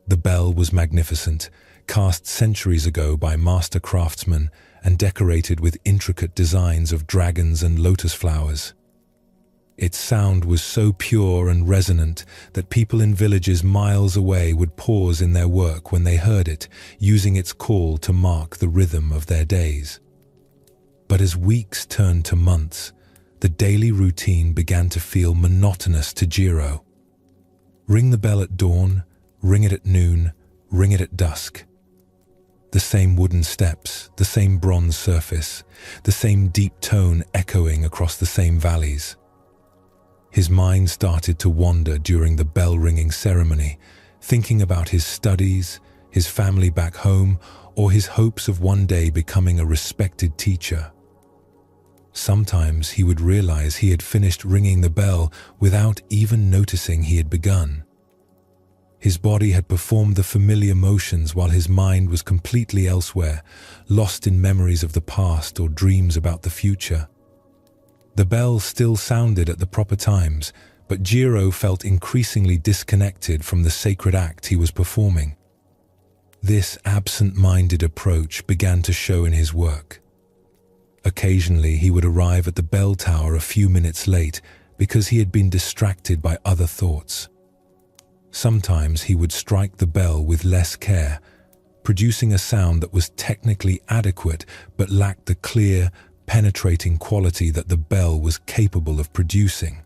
The bell was magnificent, cast centuries ago by master craftsmen and decorated with intricate designs of dragons and lotus flowers. Its sound was so pure and resonant that people in villages miles away would pause in their work when they heard it, using its call to mark the rhythm of their days. But as weeks turned to months, the daily routine began to feel monotonous to Jiro. Ring the bell at dawn, ring it at noon, ring it at dusk. The same wooden steps, the same bronze surface, the same deep tone echoing across the same valleys. His mind started to wander during the bell-ringing ceremony, thinking about his studies, his family back home, or his hopes of one day becoming a respected teacher. Sometimes he would realize he had finished ringing the bell without even noticing he had begun. His body had performed the familiar motions while his mind was completely elsewhere, lost in memories of the past or dreams about the future. The bell still sounded at the proper times, but Jiro felt increasingly disconnected from the sacred act he was performing. This absent-minded approach began to show in his work. Occasionally he would arrive at the bell tower a few minutes late because he had been distracted by other thoughts. Sometimes he would strike the bell with less care, producing a sound that was technically adequate but lacked the clear, penetrating quality that the bell was capable of producing.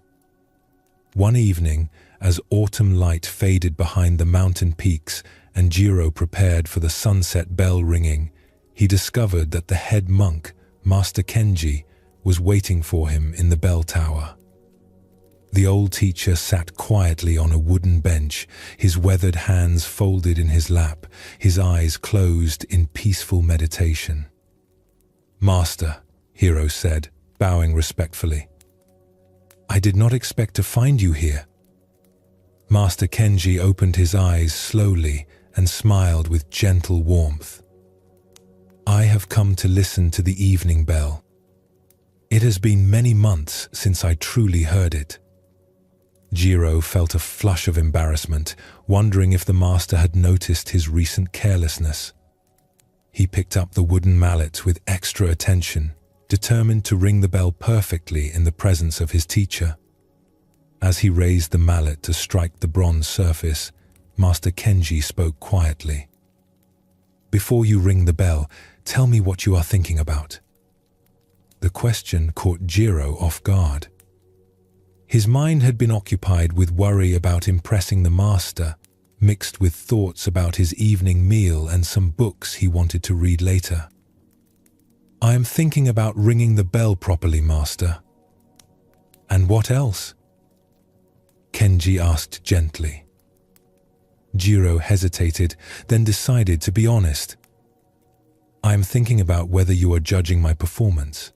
One evening, as autumn light faded behind the mountain peaks and Jiro prepared for the sunset bell ringing, he discovered that the head monk, Master Kenji, was waiting for him in the bell tower. The old teacher sat quietly on a wooden bench, his weathered hands folded in his lap, his eyes closed in peaceful meditation. "Master," Jiro said, bowing respectfully, "I did not expect to find you here." Master Kenji opened his eyes slowly and smiled with gentle warmth. "I have come to listen to the evening bell. It has been many months since I truly heard it." Jiro felt a flush of embarrassment, wondering if the master had noticed his recent carelessness. He picked up the wooden mallet with extra attention, determined to ring the bell perfectly in the presence of his teacher. As he raised the mallet to strike the bronze surface, Master Kenji spoke quietly. "Before you ring the bell, tell me what you are thinking about." The question caught Jiro off guard. His mind had been occupied with worry about impressing the master, mixed with thoughts about his evening meal and some books he wanted to read later. "I am thinking about ringing the bell properly, master." "And what else?" Kenji asked gently. Jiro hesitated, then decided to be honest. "I am thinking about whether you are judging my performance.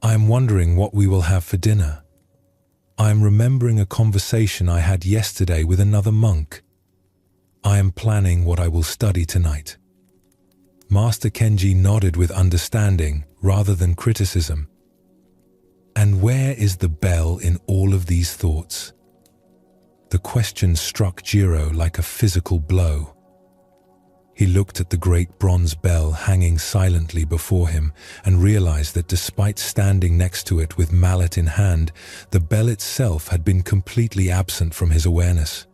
I am wondering what we will have for dinner. I am remembering a conversation I had yesterday with another monk. I am planning what I will study tonight." Master Kenji nodded with understanding rather than criticism. "And where is the bell in all of these thoughts?" The question struck Jiro like a physical blow. He looked at the great bronze bell hanging silently before him and realized that despite standing next to it with mallet in hand, the bell itself had been completely absent from his awareness.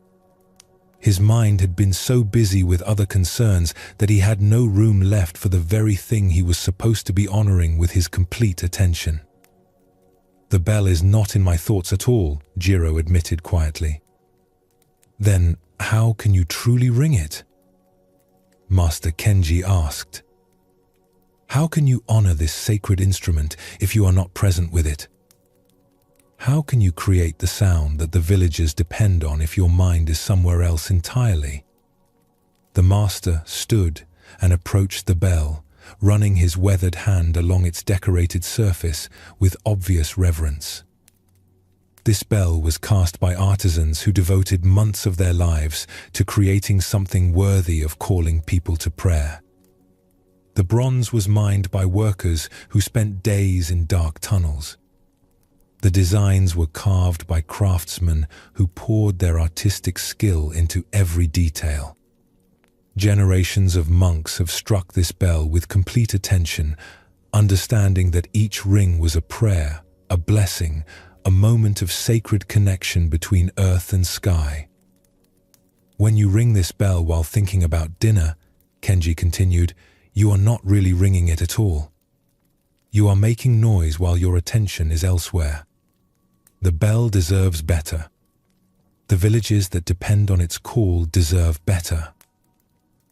His mind had been so busy with other concerns that he had no room left for the very thing he was supposed to be honoring with his complete attention. "The bell is not in my thoughts at all," Jiro admitted quietly. "Then how can you truly ring it?" Master Kenji asked. "How can you honor this sacred instrument if you are not present with it? How can you create the sound that the villagers depend on if your mind is somewhere else entirely?" The master stood and approached the bell, running his weathered hand along its decorated surface with obvious reverence. This bell was cast by artisans who devoted months of their lives to creating something worthy of calling people to prayer. The bronze was mined by workers who spent days in dark tunnels. The designs were carved by craftsmen who poured their artistic skill into every detail. Generations of monks have struck this bell with complete attention, understanding that each ring was a prayer, a blessing, a moment of sacred connection between earth and sky. "When you ring this bell while thinking about dinner," Kenji continued, "you are not really ringing it at all. You are making noise while your attention is elsewhere. The bell deserves better. The villages that depend on its call deserve better.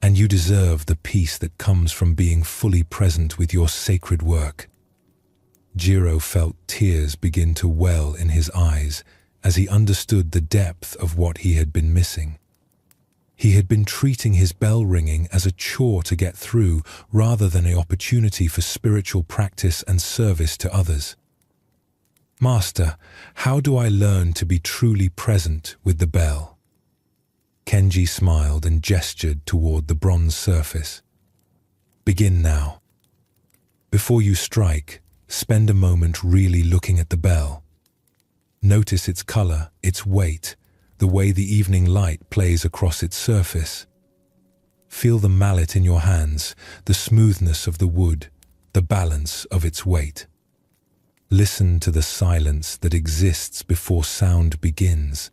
And you deserve the peace that comes from being fully present with your sacred work." Jiro felt tears begin to well in his eyes as he understood the depth of what he had been missing. He had been treating his bell ringing as a chore to get through rather than an opportunity for spiritual practice and service to others. "Master, how do I learn to be truly present with the bell?" Kenji smiled and gestured toward the bronze surface. "Begin now. Before you strike, spend a moment really looking at the bell. Notice its color, its weight, the way the evening light plays across its surface. Feel the mallet in your hands, the smoothness of the wood, the balance of its weight. Listen to the silence that exists before sound begins."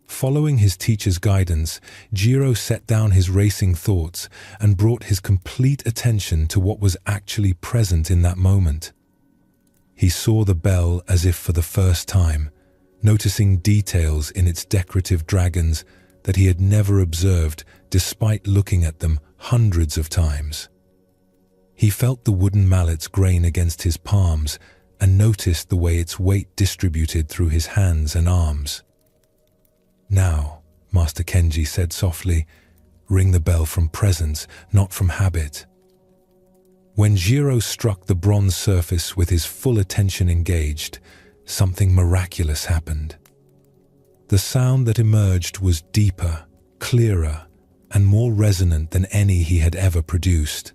Following his teacher's guidance, Jiro set down his racing thoughts and brought his complete attention to what was actually present in that moment. He saw the bell as if for the first time, noticing details in its decorative dragons that he had never observed despite looking at them hundreds of times. He felt the wooden mallets grain against his palms and noticed the way its weight distributed through his hands and arms. "Now," Master Kenji said softly, "ring the bell from presence, not from habit." When Jiro struck the bronze surface with his full attention engaged, something miraculous happened. The sound that emerged was deeper, clearer, and more resonant than any he had ever produced.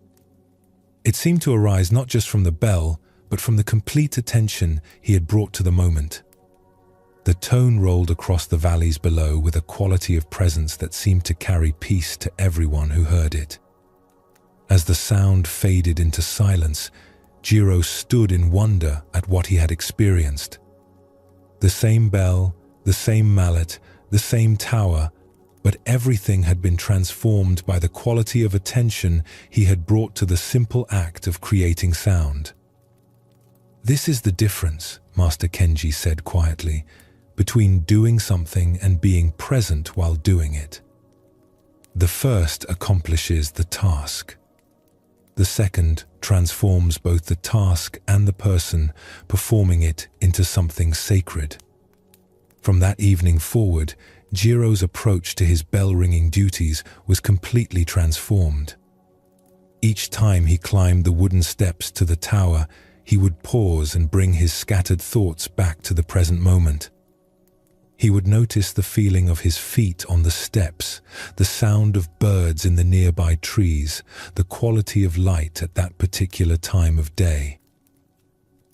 It seemed to arise not just from the bell, but from the complete attention he had brought to the moment. The tone rolled across the valleys below with a quality of presence that seemed to carry peace to everyone who heard it. As the sound faded into silence, Jiro stood in wonder at what he had experienced. The same bell, the same mallet, the same tower, but everything had been transformed by the quality of attention he had brought to the simple act of creating sound. "This is the difference," Master Kenji said quietly, "between doing something and being present while doing it. The first accomplishes the task. The second transforms both the task and the person performing it into something sacred." From that evening forward, Jiro's approach to his bell-ringing duties was completely transformed. Each time he climbed the wooden steps to the tower, he would pause and bring his scattered thoughts back to the present moment. He would notice the feeling of his feet on the steps, the sound of birds in the nearby trees, the quality of light at that particular time of day.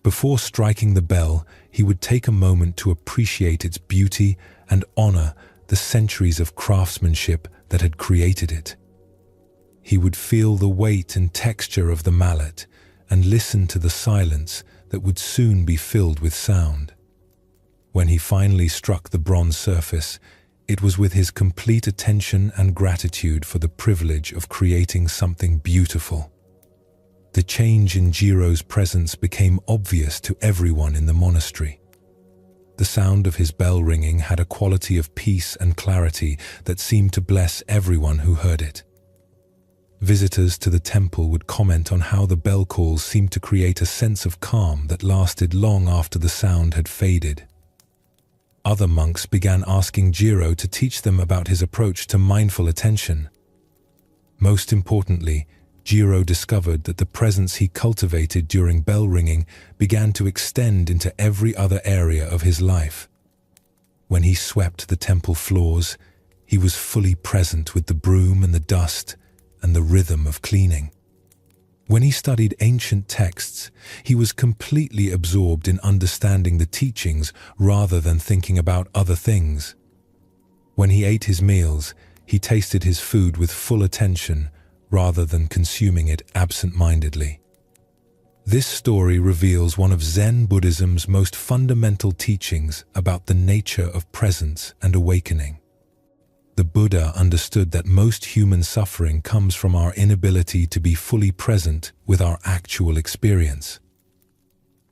Before striking the bell, he would take a moment to appreciate its beauty and honor the centuries of craftsmanship that had created it. He would feel the weight and texture of the mallet and listen to the silence that would soon be filled with sound. When he finally struck the bronze surface, it was with his complete attention and gratitude for the privilege of creating something beautiful. The change in Jiro's presence became obvious to everyone in the monastery. The sound of his bell ringing had a quality of peace and clarity that seemed to bless everyone who heard it. Visitors to the temple would comment on how the bell calls seemed to create a sense of calm that lasted long after the sound had faded. Other monks began asking Jiro to teach them about his approach to mindful attention. Most importantly, Jiro discovered that the presence he cultivated during bell ringing began to extend into every other area of his life. When he swept the temple floors, he was fully present with the broom and the dust and the rhythm of cleaning. When he studied ancient texts, he was completely absorbed in understanding the teachings rather than thinking about other things. When he ate his meals, he tasted his food with full attention rather than consuming it absent-mindedly. This story reveals one of Zen Buddhism's most fundamental teachings about the nature of presence and awakening. The Buddha understood that most human suffering comes from our inability to be fully present with our actual experience.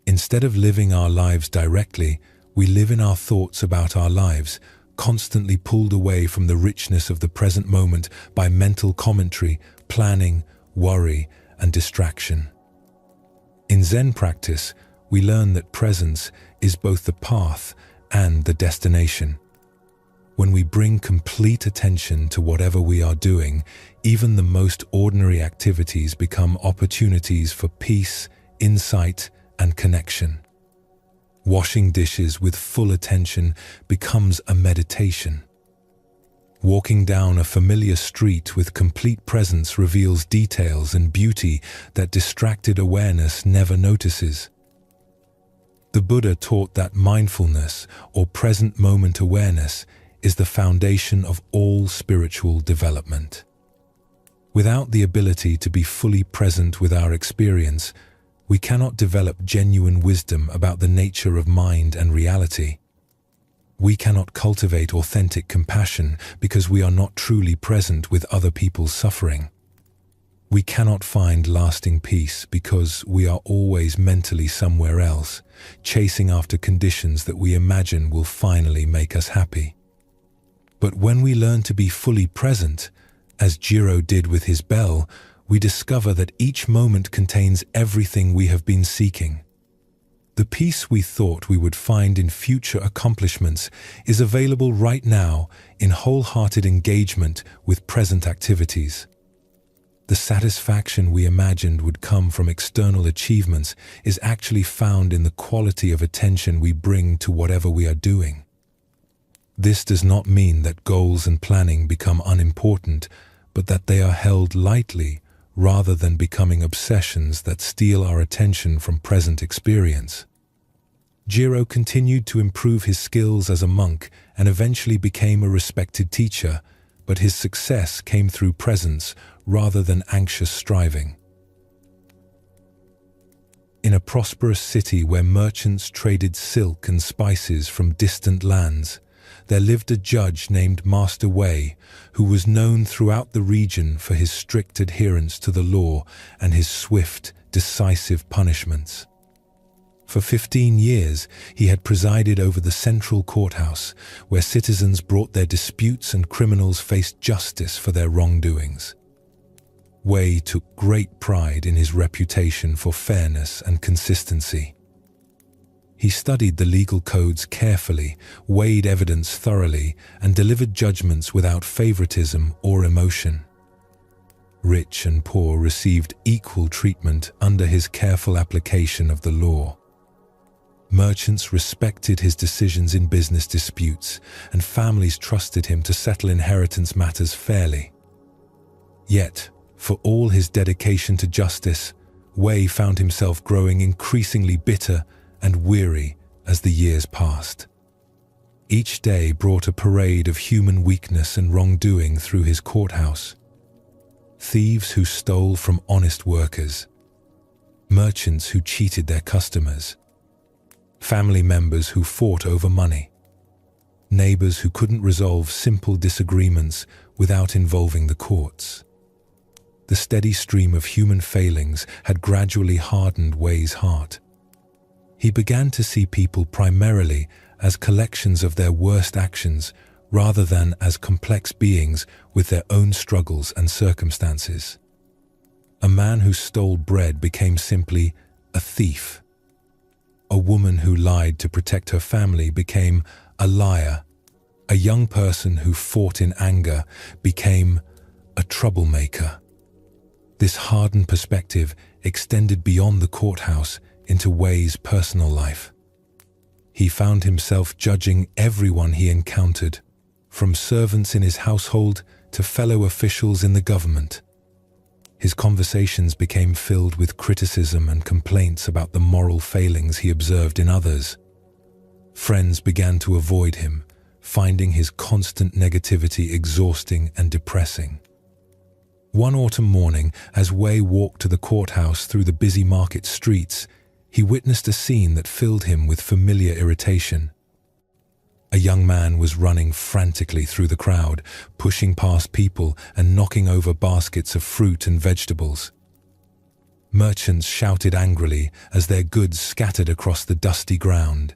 Instead of living our lives directly, we live in our thoughts about our lives, constantly pulled away from the richness of the present moment by mental commentary, planning, worry, and distraction. In Zen practice, we learn that presence is both the path and the destination. When we bring complete attention to whatever we are doing, even the most ordinary activities become opportunities for peace, insight, and connection. Washing dishes with full attention becomes a meditation. Walking down a familiar street with complete presence reveals details and beauty that distracted awareness never notices. The Buddha taught that mindfulness, or present moment awareness, is the foundation of all spiritual development. Without the ability to be fully present with our experience, we cannot develop genuine wisdom about the nature of mind and reality. We cannot cultivate authentic compassion because we are not truly present with other people's suffering. We cannot find lasting peace because we are always mentally somewhere else, chasing after conditions that we imagine will finally make us happy. But when we learn to be fully present, as Jiro did with his bell, we discover that each moment contains everything we have been seeking. The peace we thought we would find in future accomplishments is available right now in wholehearted engagement with present activities. The satisfaction we imagined would come from external achievements is actually found in the quality of attention we bring to whatever we are doing. This does not mean that goals and planning become unimportant, but that they are held lightly rather than becoming obsessions that steal our attention from present experience. Jiro continued to improve his skills as a monk and eventually became a respected teacher, but his success came through presence rather than anxious striving. In a prosperous city where merchants traded silk and spices from distant lands, there lived a judge named Master Wei, who was known throughout the region for his strict adherence to the law and his swift, decisive punishments. For 15 years, he had presided over the central courthouse, where citizens brought their disputes and criminals faced justice for their wrongdoings. Wei took great pride in his reputation for fairness and consistency. He studied the legal codes carefully, weighed evidence thoroughly, and delivered judgments without favoritism or emotion. Rich and poor received equal treatment under his careful application of the law. Merchants respected his decisions in business disputes, and families trusted him to settle inheritance matters fairly. Yet, for all his dedication to justice, Wei found himself growing increasingly bitter and weary as the years passed. Each day brought a parade of human weakness and wrongdoing through his courthouse. Thieves who stole from honest workers, merchants who cheated their customers, family members who fought over money, neighbors who couldn't resolve simple disagreements without involving the courts. the steady stream of human failings had gradually hardened Wei's heart. He began to see people primarily as collections of their worst actions rather than as complex beings with their own struggles and circumstances. A man who stole bread became simply a thief. A woman who lied to protect her family became a liar. A young person who fought in anger became a troublemaker. This hardened perspective extended beyond the courthouse into Wei's personal life. He found himself judging everyone he encountered, from servants in his household to fellow officials in the government. His conversations became filled with criticism and complaints about the moral failings he observed in others. Friends began to avoid him, finding his constant negativity exhausting and depressing. One autumn morning, as Wei walked to the courthouse through the busy market streets, he witnessed a scene that filled him with familiar irritation. A young man was running frantically through the crowd, pushing past people and knocking over baskets of fruit and vegetables. Merchants shouted angrily as their goods scattered across the dusty ground.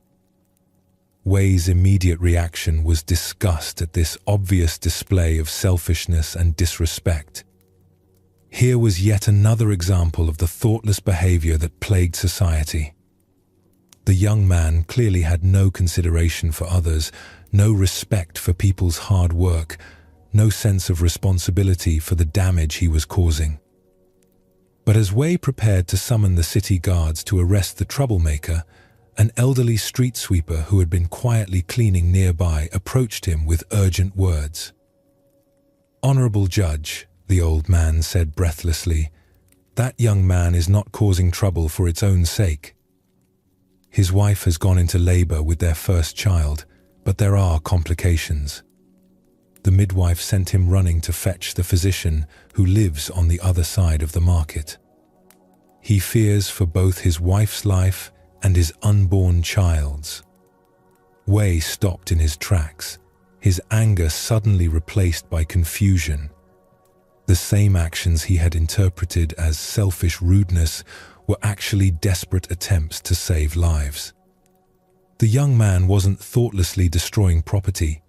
Wei's immediate reaction was disgust at this obvious display of selfishness and disrespect. Here was yet another example of the thoughtless behavior that plagued society. The young man clearly had no consideration for others, no respect for people's hard work, no sense of responsibility for the damage he was causing. But as Wei prepared to summon the city guards to arrest the troublemaker, an elderly street sweeper who had been quietly cleaning nearby approached him with urgent words. "Honorable Judge," the old man said breathlessly, "that young man is not causing trouble for its own sake. His wife has gone into labor with their first child, but there are complications." The midwife sent him running to fetch the physician who lives on the other side of the market. He fears for both his wife's life and his unborn child's. Wei stopped in his tracks, his anger suddenly replaced by confusion. The same actions he had interpreted as selfish rudeness were actually desperate attempts to save lives. The young man wasn't thoughtlessly destroying property.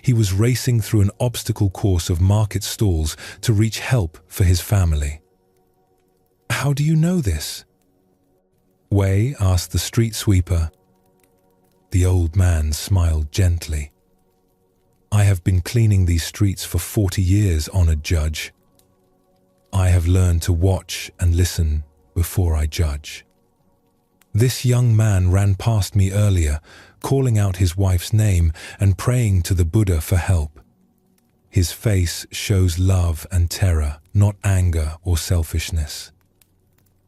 He was racing through an obstacle course of market stalls to reach help for his family. "How do you know this?" Wei asked the street sweeper. The old man smiled gently. "I have been cleaning these streets for 40 years, honored judge. I have learned to watch and listen before I judge. This young man ran past me earlier, calling out his wife's name and praying to the Buddha for help. His face shows love and terror, not anger or selfishness."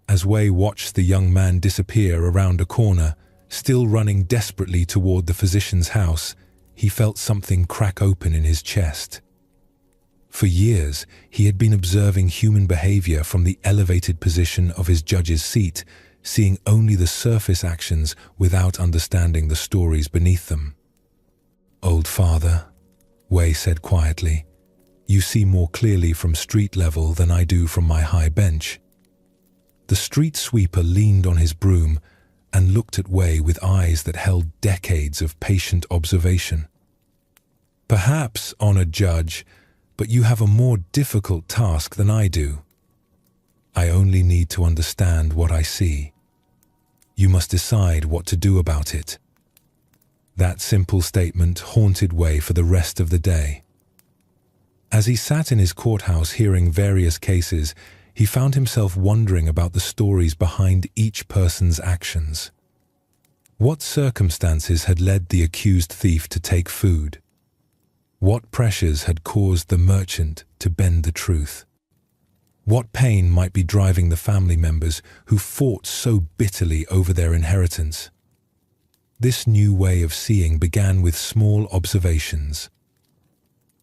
As Wei watched the young man disappear around a corner, still running desperately toward the physician's house, he felt something crack open in his chest. For years, he had been observing human behavior from the elevated position of his judge's seat, seeing only the surface actions without understanding the stories beneath them. "Old father," Wei said quietly, "you see more clearly from street level than I do from my high bench." The street sweeper leaned on his broom and looked at Wei with eyes that held decades of patient observation. "Perhaps, honored judge, but you have a more difficult task than I do. I only need to understand what I see. You must decide what to do about it." That simple statement haunted Wei for the rest of the day. As he sat in his courthouse hearing various cases, he found himself wondering about the stories behind each person's actions. What circumstances had led the accused thief to take food? What pressures had caused the merchant to bend the truth? What pain might be driving the family members who fought so bitterly over their inheritance? This new way of seeing began with small observations.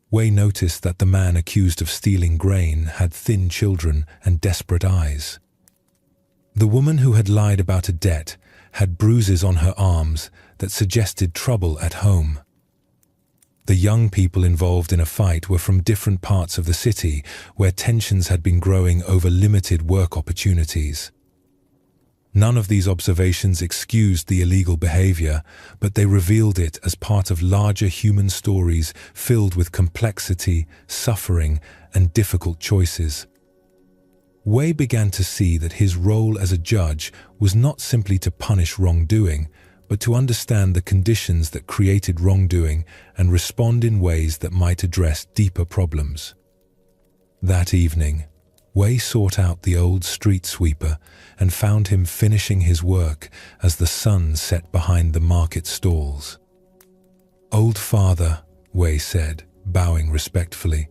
Wei noticed that the man accused of stealing grain had thin children and desperate eyes. The woman who had lied about a debt had bruises on her arms that suggested trouble at home. The young people involved in a fight were from different parts of the city where tensions had been growing over limited work opportunities. None of these observations excused the illegal behavior, but they revealed it as part of larger human stories filled with complexity, suffering, and difficult choices. Wei began to see that his role as a judge was not simply to punish wrongdoing, but to understand the conditions that created wrongdoing and respond in ways that might address deeper problems. That evening, Wei sought out the old street sweeper and found him finishing his work as the sun set behind the market stalls. "Old father," Wei said, bowing respectfully,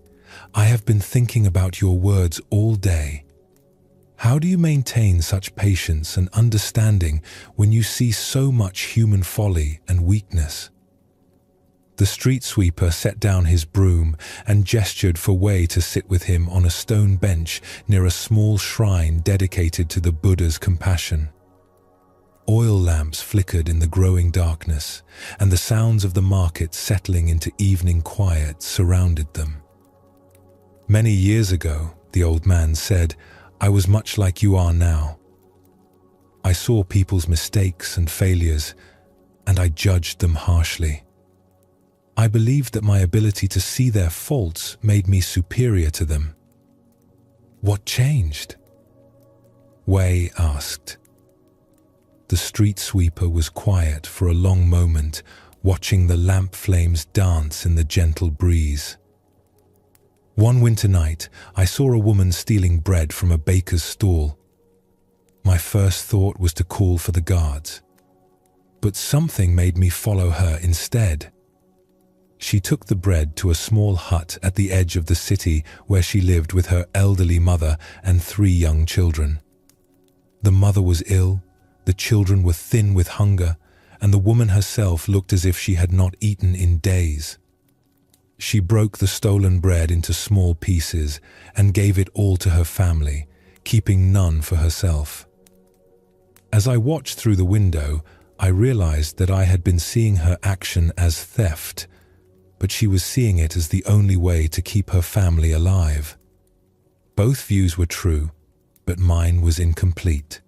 "I have been thinking about your words all day. How do you maintain such patience and understanding when you see so much human folly and weakness?" The street sweeper set down his broom and gestured for Wei to sit with him on a stone bench near a small shrine dedicated to the Buddha's compassion. Oil lamps flickered in the growing darkness, and the sounds of the market settling into evening quiet surrounded them. "Many years ago," the old man said, "I was much like you are now. I saw people's mistakes and failures, and I judged them harshly. I believed that my ability to see their faults made me superior to them. What changed?" Wei asked. The street sweeper was quiet for a long moment, watching the lamp flames dance in the gentle breeze. "One winter night, I saw a woman stealing bread from a baker's stall. My first thought was to call for the guards, but something made me follow her instead. She took the bread to a small hut at the edge of the city where she lived with her elderly mother and 3 young children. The mother was ill, the children were thin with hunger, and the woman herself looked as if she had not eaten in days. She broke the stolen bread into small pieces and gave it all to her family, keeping none for herself. As I watched through the window, I realized that I had been seeing her action as theft, but she was seeing it as the only way to keep her family alive. Both views were true, but mine was incomplete.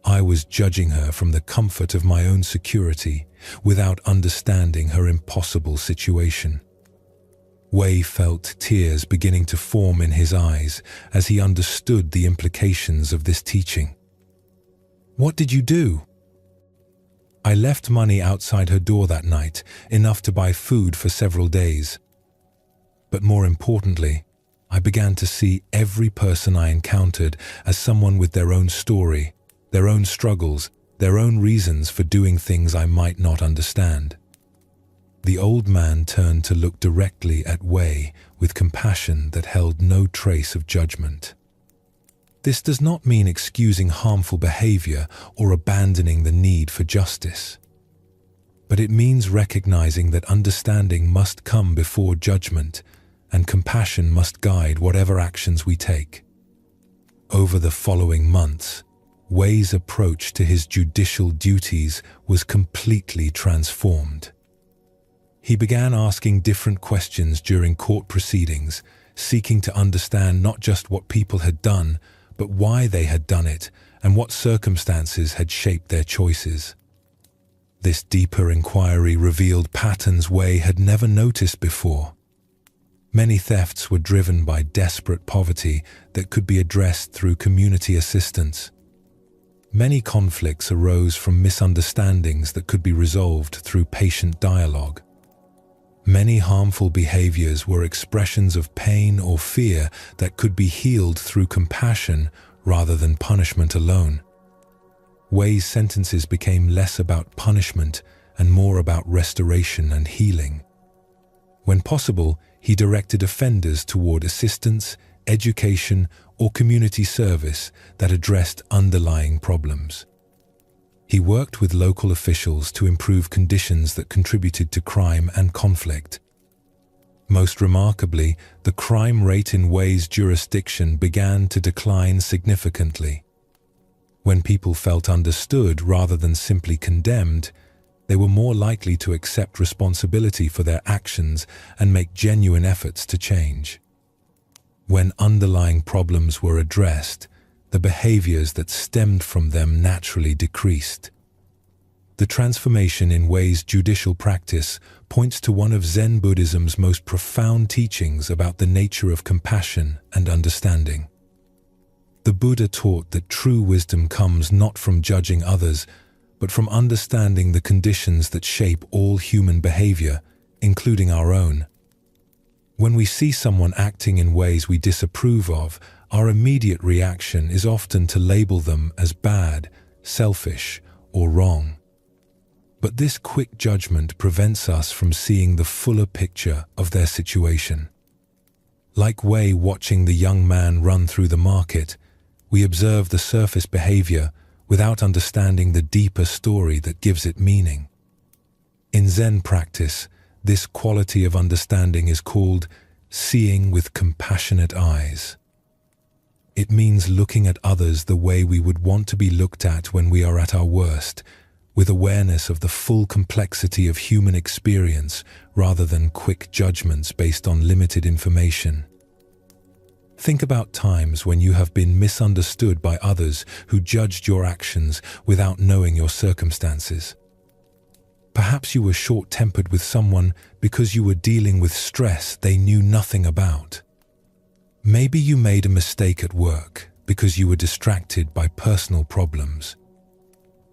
I was judging her from the comfort of my own security, without understanding her impossible situation." Wei felt tears beginning to form in his eyes as he understood the implications of this teaching. "What did you do?" "I left money outside her door that night, enough to buy food for several days. But more importantly, I began to see every person I encountered as someone with their own story, their own struggles, their own reasons for doing things I might not understand." The old man turned to look directly at Wei with compassion that held no trace of judgment. This does not mean excusing harmful behavior or abandoning the need for justice. But it means recognizing that understanding must come before judgment, and compassion must guide whatever actions we take. Over the following months, Wei's approach to his judicial duties was completely transformed. He began asking different questions during court proceedings, seeking to understand not just what people had done, but why they had done it and what circumstances had shaped their choices. This deeper inquiry revealed patterns Wei had never noticed before. Many thefts were driven by desperate poverty that could be addressed through community assistance. Many conflicts arose from misunderstandings that could be resolved through patient dialogue. Many harmful behaviors were expressions of pain or fear that could be healed through compassion rather than punishment alone. Wei's sentences became less about punishment and more about restoration and healing. When possible, he directed offenders toward assistance, education, or community service that addressed underlying problems. He worked with local officials to improve conditions that contributed to crime and conflict. Most remarkably, the crime rate in Wei's jurisdiction began to decline significantly. When people felt understood rather than simply condemned, they were more likely to accept responsibility for their actions and make genuine efforts to change. When underlying problems were addressed, the behaviors that stemmed from them naturally decreased. The transformation in Wei's judicial practice points to one of Zen Buddhism's most profound teachings about the nature of compassion and understanding. The Buddha taught that true wisdom comes not from judging others, but from understanding the conditions that shape all human behavior, including our own. When we see someone acting in ways we disapprove of, our immediate reaction is often to label them as bad, selfish, or wrong. But this quick judgment prevents us from seeing the fuller picture of their situation. Like Wei watching the young man run through the market, we observe the surface behavior without understanding the deeper story that gives it meaning. In Zen practice, this quality of understanding is called seeing with compassionate eyes. It means looking at others the way we would want to be looked at when we are at our worst, with awareness of the full complexity of human experience rather than quick judgments based on limited information. Think about times when you have been misunderstood by others who judged your actions without knowing your circumstances. Perhaps you were short-tempered with someone because you were dealing with stress they knew nothing about. Maybe you made a mistake at work because you were distracted by personal problems.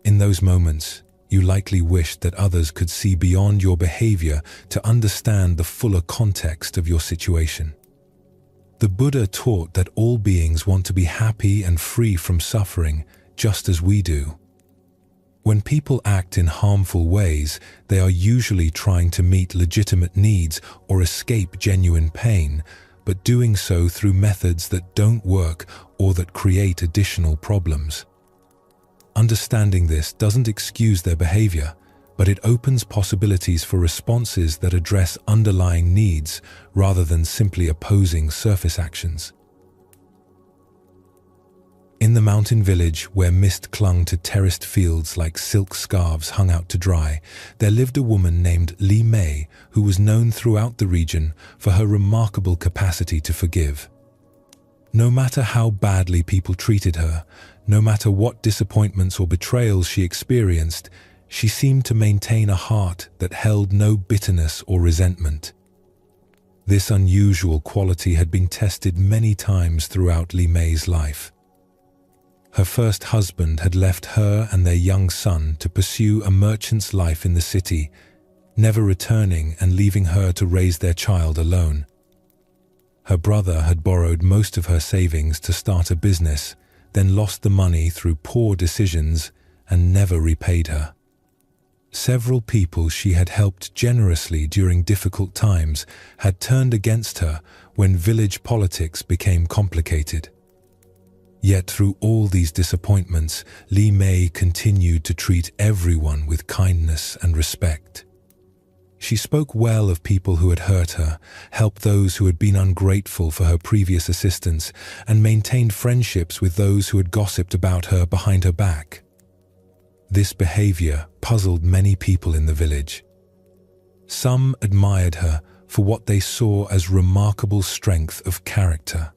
In those moments, you likely wished that others could see beyond your behavior to understand the fuller context of your situation. The Buddha taught that all beings want to be happy and free from suffering, just as we do. When people act in harmful ways, they are usually trying to meet legitimate needs or escape genuine pain, but doing so through methods that don't work or that create additional problems. Understanding this doesn't excuse their behavior, but it opens possibilities for responses that address underlying needs rather than simply opposing surface actions. In the mountain village where mist clung to terraced fields like silk scarves hung out to dry, there lived a woman named Li Mei who was known throughout the region for her remarkable capacity to forgive. No matter how badly people treated her, no matter what disappointments or betrayals she experienced, she seemed to maintain a heart that held no bitterness or resentment. This unusual quality had been tested many times throughout Li Mei's life. Her first husband had left her and their young son to pursue a merchant's life in the city, never returning and leaving her to raise their child alone. Her brother had borrowed most of her savings to start a business, then lost the money through poor decisions and never repaid her. Several people she had helped generously during difficult times had turned against her when village politics became complicated. Yet through all these disappointments, Li Mei continued to treat everyone with kindness and respect. She spoke well of people who had hurt her, helped those who had been ungrateful for her previous assistance, and maintained friendships with those who had gossiped about her behind her back. This behavior puzzled many people in the village. Some admired her for what they saw as remarkable strength of character.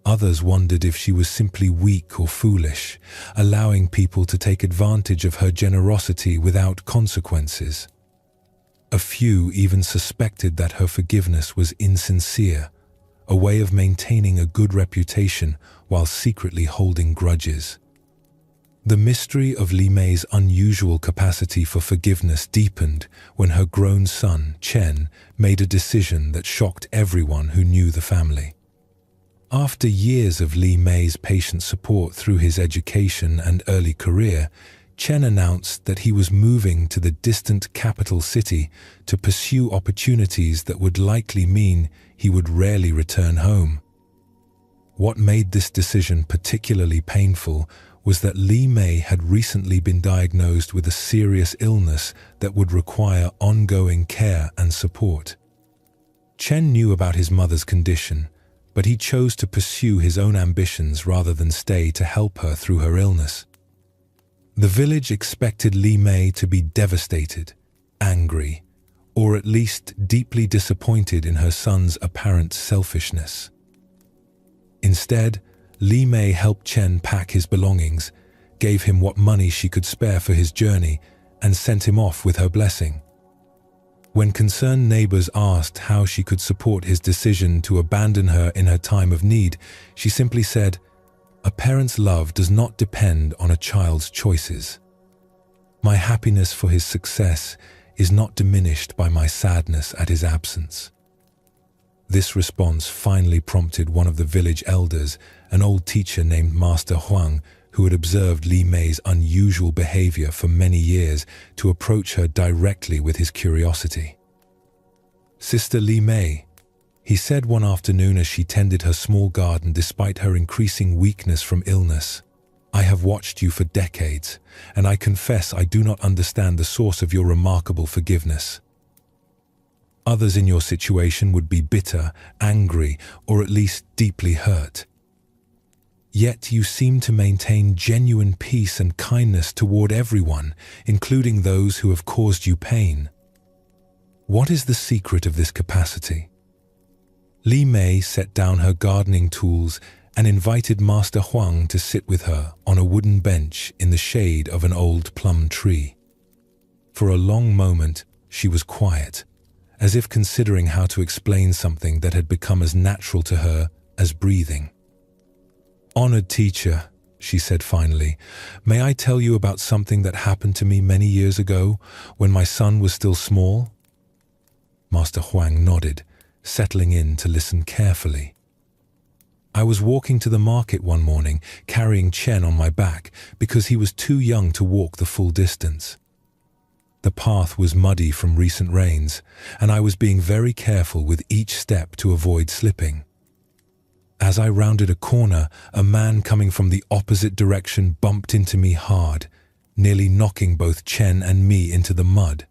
Others wondered if she was simply weak or foolish, allowing people to take advantage of her generosity without consequences. A few even suspected that her forgiveness was insincere, a way of maintaining a good reputation while secretly holding grudges. The mystery of Li Mei's unusual capacity for forgiveness deepened when her grown son, Chen, made a decision that shocked everyone who knew the family. After years of Li Mei's patient support through his education and early career, Chen announced that he was moving to the distant capital city to pursue opportunities that would likely mean he would rarely return home. What made this decision particularly painful was that Li Mei had recently been diagnosed with a serious illness that would require ongoing care and support. Chen knew about his mother's condition, but he chose to pursue his own ambitions rather than stay to help her through her illness. The village expected Li Mei to be devastated, angry, or at least deeply disappointed in her son's apparent selfishness. Instead, Li Mei helped Chen pack his belongings, gave him what money she could spare for his journey, and sent him off with her blessing. When concerned neighbors asked how she could support his decision to abandon her in her time of need, she simply said, "A parent's love does not depend on a child's choices. My happiness for his success is not diminished by my sadness at his absence." This response finally prompted one of the village elders, an old teacher named Master Huang, who had observed Li Mei's unusual behavior for many years, to approach her directly with his curiosity. "Sister Li Mei," he said one afternoon as she tended her small garden despite her increasing weakness from illness, "I have watched you for decades, and I confess I do not understand the source of your remarkable forgiveness. Others in your situation would be bitter, angry, or at least deeply hurt. Yet you seem to maintain genuine peace and kindness toward everyone, including those who have caused you pain. What is the secret of this capacity?" Li Mei set down her gardening tools and invited Master Huang to sit with her on a wooden bench in the shade of an old plum tree. For a long moment, she was quiet, as if considering how to explain something that had become as natural to her as breathing. "Honored teacher," she said finally, "may I tell you about something that happened to me many years ago when my son was still small?" Master Huang nodded, settling in to listen carefully. "I was walking to the market one morning, carrying Chen on my back because he was too young to walk the full distance. The path was muddy from recent rains, and I was being very careful with each step to avoid slipping. As I rounded a corner, a man coming from the opposite direction bumped into me hard, nearly knocking both Chen and me into the mud.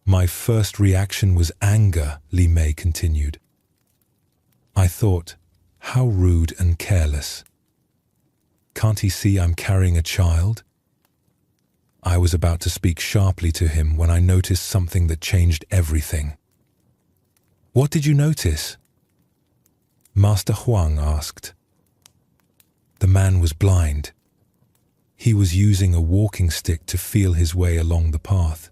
My first reaction was anger," Li Mei continued. "I thought, how rude and careless. Can't he see I'm carrying a child?" I was about to speak sharply to him when I noticed something that changed everything. "What did you notice?" Master Huang asked. The man was blind. He was using a walking stick to feel his way along the path,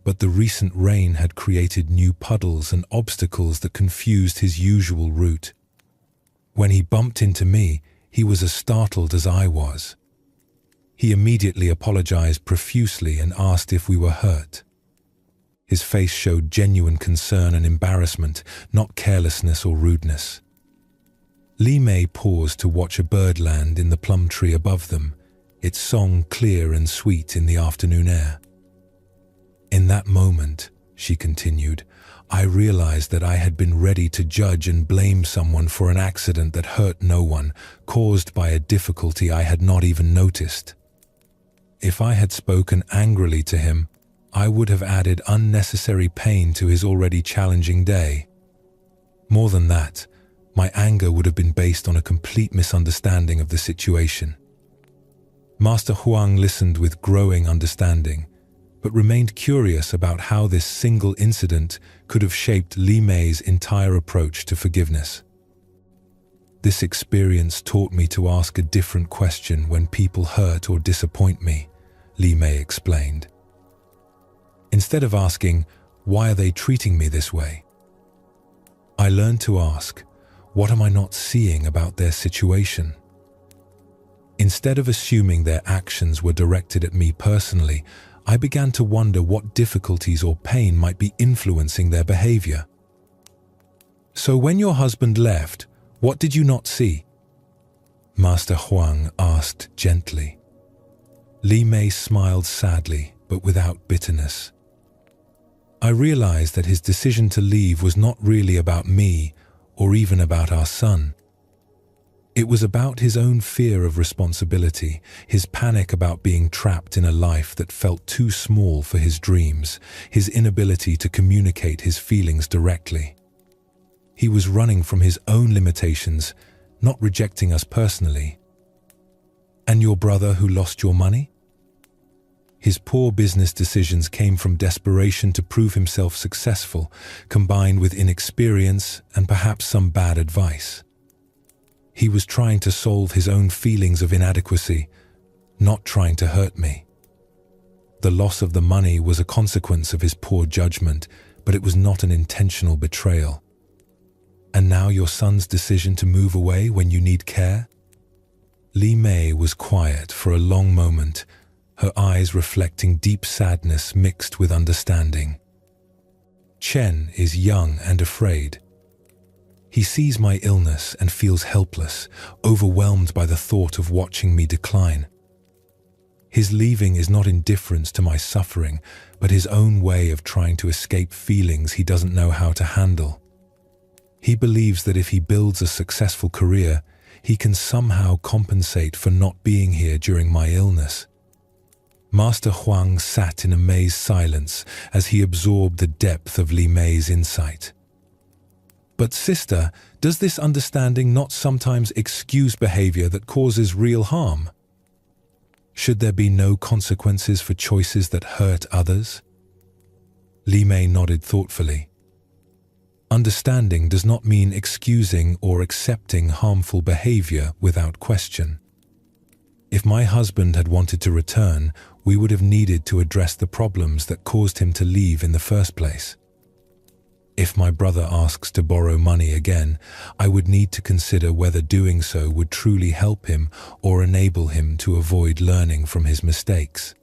but the recent rain had created new puddles and obstacles that confused his usual route. When he bumped into me, he was as startled as I was. He immediately apologized profusely and asked if we were hurt. His face showed genuine concern and embarrassment, not carelessness or rudeness. Li Mei paused to watch a bird land in the plum tree above them, its song clear and sweet in the afternoon air. "In that moment," she continued, "I realized that I had been ready to judge and blame someone for an accident that hurt no one, caused by a difficulty I had not even noticed. If I had spoken angrily to him, I would have added unnecessary pain to his already challenging day. More than that, my anger would have been based on a complete misunderstanding of the situation." Master Huang listened with growing understanding, but remained curious about how this single incident could have shaped Li Mei's entire approach to forgiveness. "This experience taught me to ask a different question when people hurt or disappoint me," Li Mei explained. "Instead of asking, 'Why are they treating me this way?' I learned to ask, 'What am I not seeing about their situation?' Instead of assuming their actions were directed at me personally, I began to wonder what difficulties or pain might be influencing their behavior." "So when your husband left, what did you not see?" Master Huang asked gently. Li Mei smiled sadly, but without bitterness. "I realized that his decision to leave was not really about me, or even about our son. It was about his own fear of responsibility, his panic about being trapped in a life that felt too small for his dreams, his inability to communicate his feelings directly. He was running from his own limitations, not rejecting us personally." "And your brother who lost your money?" His poor business decisions came from desperation to prove himself successful, combined with inexperience and perhaps some bad advice. He was trying to solve his own feelings of inadequacy, not trying to hurt me. The loss of the money was a consequence of his poor judgment, but it was not an intentional betrayal. And now your son's decision to move away when you need care? Li Mei was quiet for a long moment, her eyes reflecting deep sadness mixed with understanding. Chen is young and afraid. He sees my illness and feels helpless, overwhelmed by the thought of watching me decline. His leaving is not indifference to my suffering, but his own way of trying to escape feelings he doesn't know how to handle. He believes that if he builds a successful career, he can somehow compensate for not being here during my illness. Master Huang sat in amazed silence as he absorbed the depth of Li Mei's insight. But sister, does this understanding not sometimes excuse behavior that causes real harm? Should there be no consequences for choices that hurt others? Li Mei nodded thoughtfully. Understanding does not mean excusing or accepting harmful behavior without question. If my husband had wanted to return, we would have needed to address the problems that caused him to leave in the first place. If my brother asks to borrow money again, I would need to consider whether doing so would truly help him or enable him to avoid learning from his mistakes.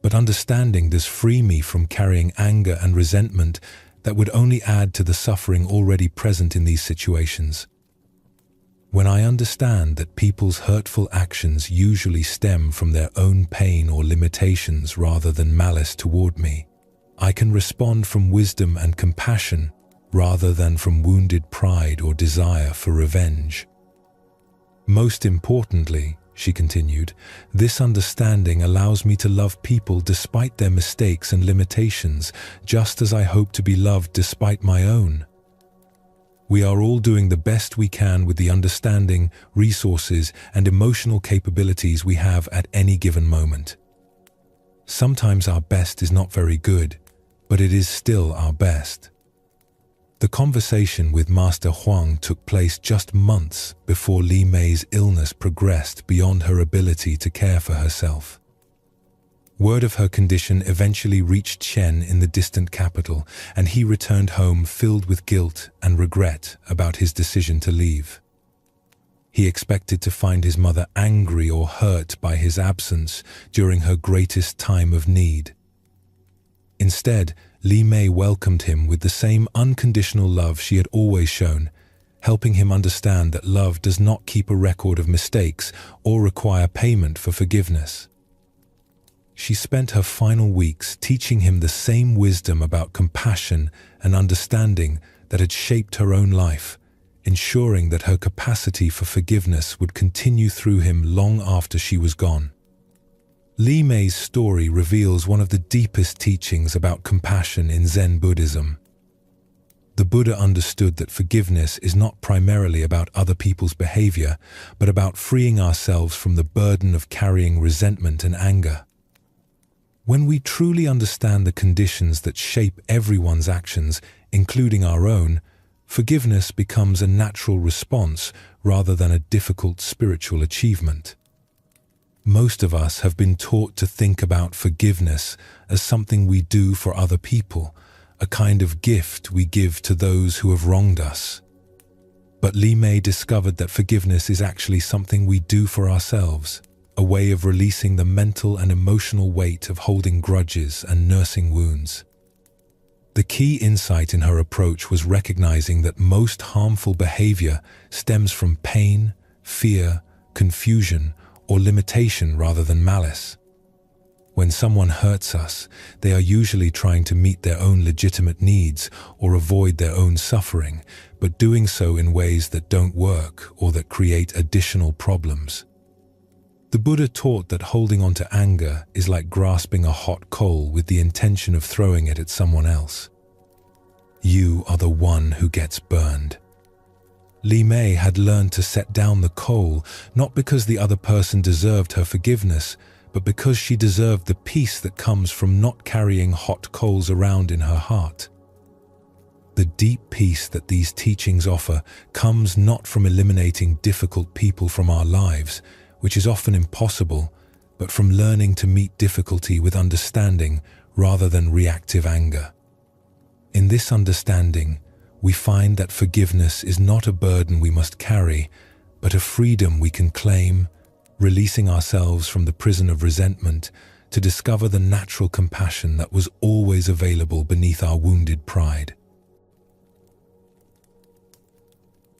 But understanding does free me from carrying anger and resentment that would only add to the suffering already present in these situations. When I understand that people's hurtful actions usually stem from their own pain or limitations rather than malice toward me, I can respond from wisdom and compassion rather than from wounded pride or desire for revenge. Most importantly, she continued, this understanding allows me to love people despite their mistakes and limitations, just as I hope to be loved despite my own. We are all doing the best we can with the understanding, resources, and emotional capabilities we have at any given moment. Sometimes our best is not very good, but it is still our best. The conversation with Master Huang took place just months before Li Mei's illness progressed beyond her ability to care for herself. Word of her condition eventually reached Chen in the distant capital, and he returned home filled with guilt and regret about his decision to leave. He expected to find his mother angry or hurt by his absence during her greatest time of need. Instead, Li Mei welcomed him with the same unconditional love she had always shown, helping him understand that love does not keep a record of mistakes or require payment for forgiveness. She spent her final weeks teaching him the same wisdom about compassion and understanding that had shaped her own life, ensuring that her capacity for forgiveness would continue through him long after she was gone. Li Mei's story reveals one of the deepest teachings about compassion in Zen Buddhism. The Buddha understood that forgiveness is not primarily about other people's behavior, but about freeing ourselves from the burden of carrying resentment and anger. When we truly understand the conditions that shape everyone's actions, including our own, forgiveness becomes a natural response rather than a difficult spiritual achievement. Most of us have been taught to think about forgiveness as something we do for other people, a kind of gift we give to those who have wronged us. But Li Mei discovered that forgiveness is actually something we do for ourselves, a way of releasing the mental and emotional weight of holding grudges and nursing wounds. The key insight in her approach was recognizing that most harmful behavior stems from pain, fear, confusion, or limitation rather than malice. When someone hurts us, they are usually trying to meet their own legitimate needs or avoid their own suffering, but doing so in ways that don't work or that create additional problems. The Buddha taught that holding on to anger is like grasping a hot coal with the intention of throwing it at someone else. You are the one who gets burned. Li Mei had learned to set down the coal, not because the other person deserved her forgiveness, but because she deserved the peace that comes from not carrying hot coals around in her heart. The deep peace that these teachings offer comes not from eliminating difficult people from our lives, which is often impossible, but from learning to meet difficulty with understanding rather than reactive anger. In this understanding, we find that forgiveness is not a burden we must carry, but a freedom we can claim, releasing ourselves from the prison of resentment to discover the natural compassion that was always available beneath our wounded pride.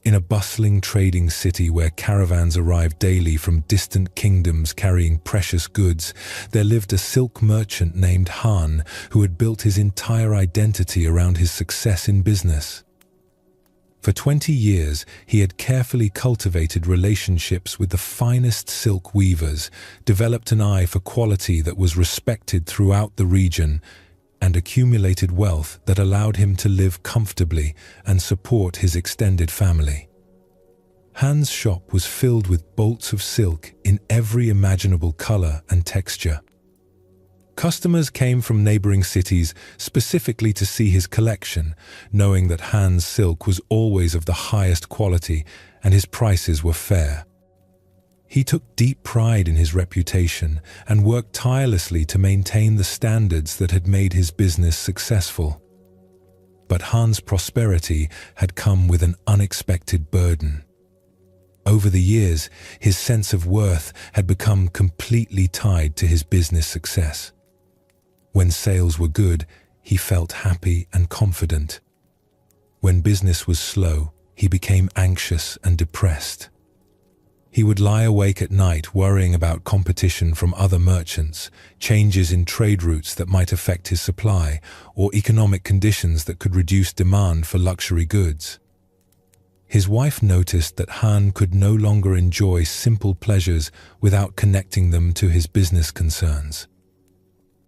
In a bustling trading city where caravans arrived daily from distant kingdoms carrying precious goods, there lived a silk merchant named Han who had built his entire identity around his success in business. For 20 years, he had carefully cultivated relationships with the finest silk weavers, developed an eye for quality that was respected throughout the region, and accumulated wealth that allowed him to live comfortably and support his extended family. Han's shop was filled with bolts of silk in every imaginable color and texture. Customers came from neighboring cities specifically to see his collection, knowing that Han's silk was always of the highest quality and his prices were fair. He took deep pride in his reputation and worked tirelessly to maintain the standards that had made his business successful. But Han's prosperity had come with an unexpected burden. Over the years, his sense of worth had become completely tied to his business success. When sales were good, he felt happy and confident. When business was slow, he became anxious and depressed. He would lie awake at night worrying about competition from other merchants, changes in trade routes that might affect his supply, or economic conditions that could reduce demand for luxury goods. His wife noticed that Han could no longer enjoy simple pleasures without connecting them to his business concerns.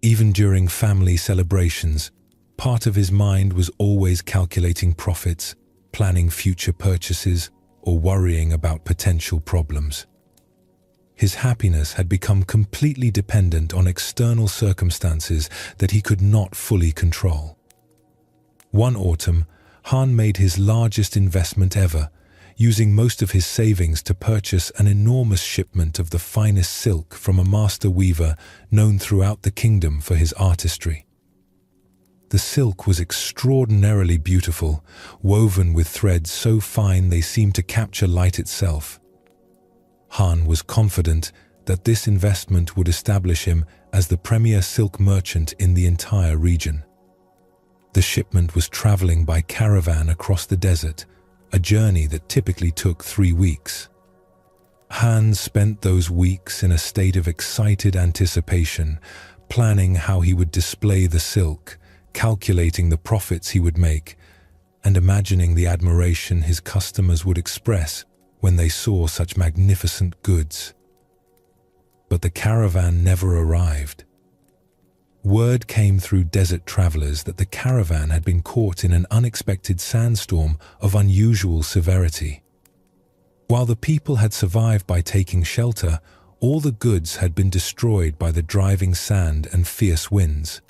Even during family celebrations, part of his mind was always calculating profits, planning future purchases, or worrying about potential problems. His happiness had become completely dependent on external circumstances that he could not fully control. One autumn, Han made his largest investment ever, using most of his savings to purchase an enormous shipment of the finest silk from a master weaver known throughout the kingdom for his artistry. The silk was extraordinarily beautiful, woven with threads so fine they seemed to capture light itself. Han was confident that this investment would establish him as the premier silk merchant in the entire region. The shipment was traveling by caravan across the desert, a journey that typically took 3 weeks. Han spent those weeks in a state of excited anticipation, planning how he would display the silk, calculating the profits he would make, and imagining the admiration his customers would express when they saw such magnificent goods. But the caravan never arrived. Word came through desert travelers that the caravan had been caught in an unexpected sandstorm of unusual severity. While the people had survived by taking shelter, all the goods had been destroyed by the driving sand and fierce winds.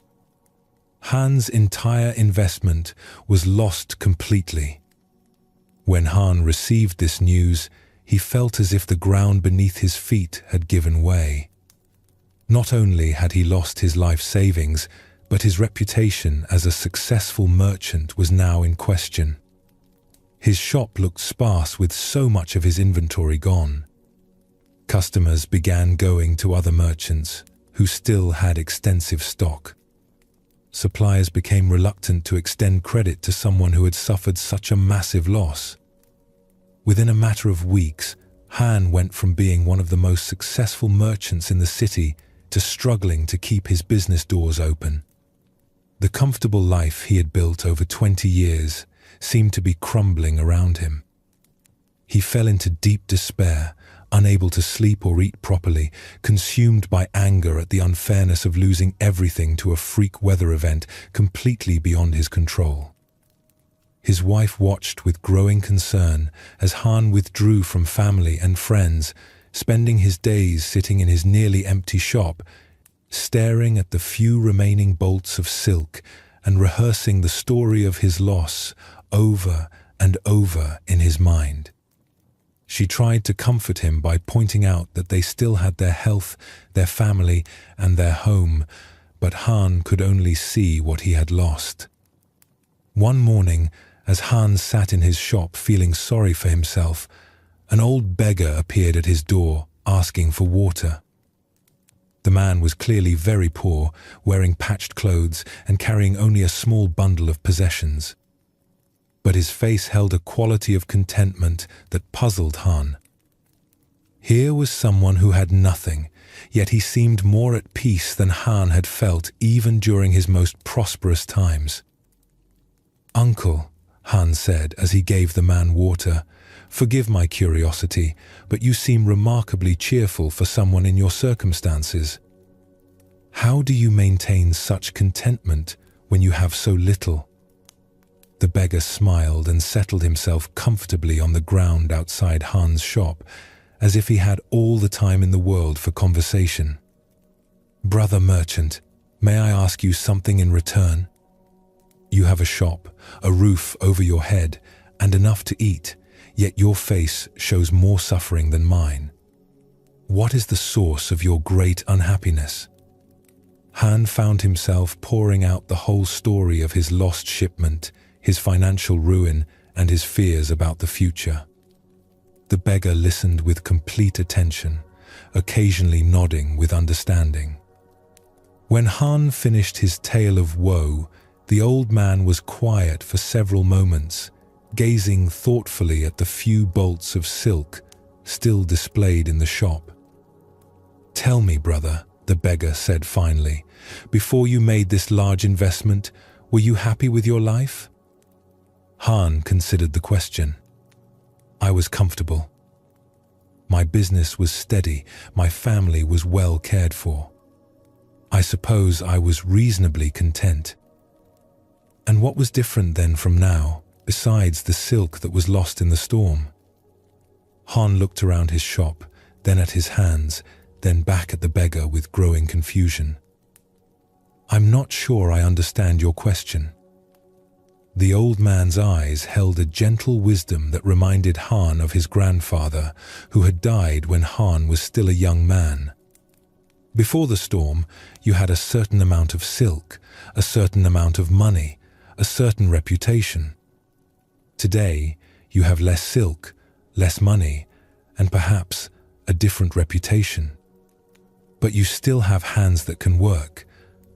Han's entire investment was lost completely. When Han received this news, he felt as if the ground beneath his feet had given way. Not only had he lost his life savings, but his reputation as a successful merchant was now in question. His shop looked sparse with so much of his inventory gone. Customers began going to other merchants who still had extensive stock. Suppliers became reluctant to extend credit to someone who had suffered such a massive loss. Within a matter of weeks, Han went from being one of the most successful merchants in the city to struggling to keep his business doors open. The comfortable life he had built over 20 years seemed to be crumbling around him. He fell into deep despair, unable to sleep or eat properly, consumed by anger at the unfairness of losing everything to a freak weather event completely beyond his control. His wife watched with growing concern as Han withdrew from family and friends, spending his days sitting in his nearly empty shop, staring at the few remaining bolts of silk and rehearsing the story of his loss over and over in his mind. She tried to comfort him by pointing out that they still had their health, their family, and their home, but Han could only see what he had lost. One morning, as Han sat in his shop feeling sorry for himself, an old beggar appeared at his door, asking for water. The man was clearly very poor, wearing patched clothes and carrying only a small bundle of possessions. But his face held a quality of contentment that puzzled Han. Here was someone who had nothing, yet he seemed more at peace than Han had felt even during his most prosperous times. "Uncle," Han said as he gave the man water, "forgive my curiosity, but you seem remarkably cheerful for someone in your circumstances. How do you maintain such contentment when you have so little?" The beggar smiled and settled himself comfortably on the ground outside Han's shop, as if he had all the time in the world for conversation. "Brother merchant, may I ask you something in return? You have a shop, a roof over your head, and enough to eat, yet your face shows more suffering than mine. What is the source of your great unhappiness?" Han found himself pouring out the whole story of his lost shipment, his financial ruin, and his fears about the future. The beggar listened with complete attention, occasionally nodding with understanding. When Han finished his tale of woe, the old man was quiet for several moments, gazing thoughtfully at the few bolts of silk still displayed in the shop. "Tell me, brother," the beggar said finally, "before you made this large investment, were you happy with your life?" Han considered the question. "I was comfortable. My business was steady, my family was well cared for. I suppose I was reasonably content. And what was different then from now, besides the silk that was lost in the storm?" Han looked around his shop, then at his hands, then back at the beggar with growing confusion. "I'm not sure I understand your question." The old man's eyes held a gentle wisdom that reminded Han of his grandfather, who had died when Han was still a young man. "Before the storm, you had a certain amount of silk, a certain amount of money, a certain reputation. Today, you have less silk, less money, and perhaps a different reputation. But you still have hands that can work,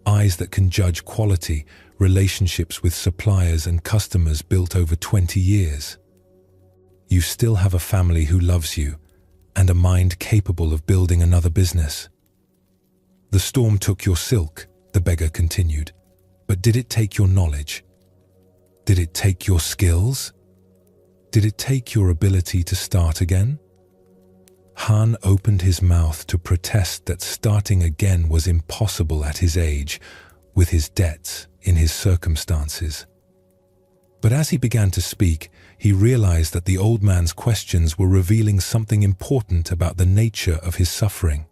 eyes that can judge quality, relationships with suppliers and customers built over 20 years. You still have a family who loves you, and a mind capable of building another business. The storm took your silk," the beggar continued, "but did it take your knowledge? Did it take your skills? Did it take your ability to start again?" Han opened his mouth to protest that starting again was impossible at his age, with his debts, in his circumstances. But as he began to speak, he realized that the old man's questions were revealing something important about the nature of his suffering.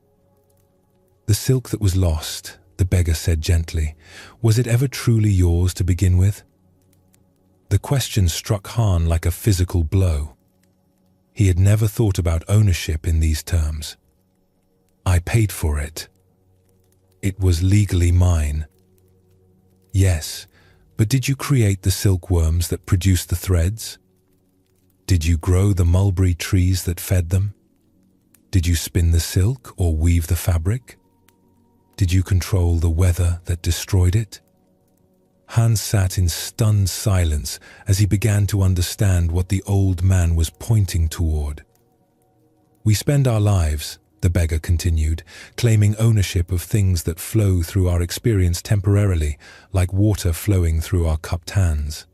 "The silk that was lost," the beggar said gently, "was it ever truly yours to begin with?" The question struck Han like a physical blow. He had never thought about ownership in these terms. "I paid for it. It was legally mine." "Yes, but did you create the silkworms that produced the threads? Did you grow the mulberry trees that fed them? Did you spin the silk or weave the fabric? Did you control the weather that destroyed it?" Han sat in stunned silence as he began to understand what the old man was pointing toward. "We spend our lives," the beggar continued, "claiming ownership of things that flow through our experience temporarily, like water flowing through our cupped hands.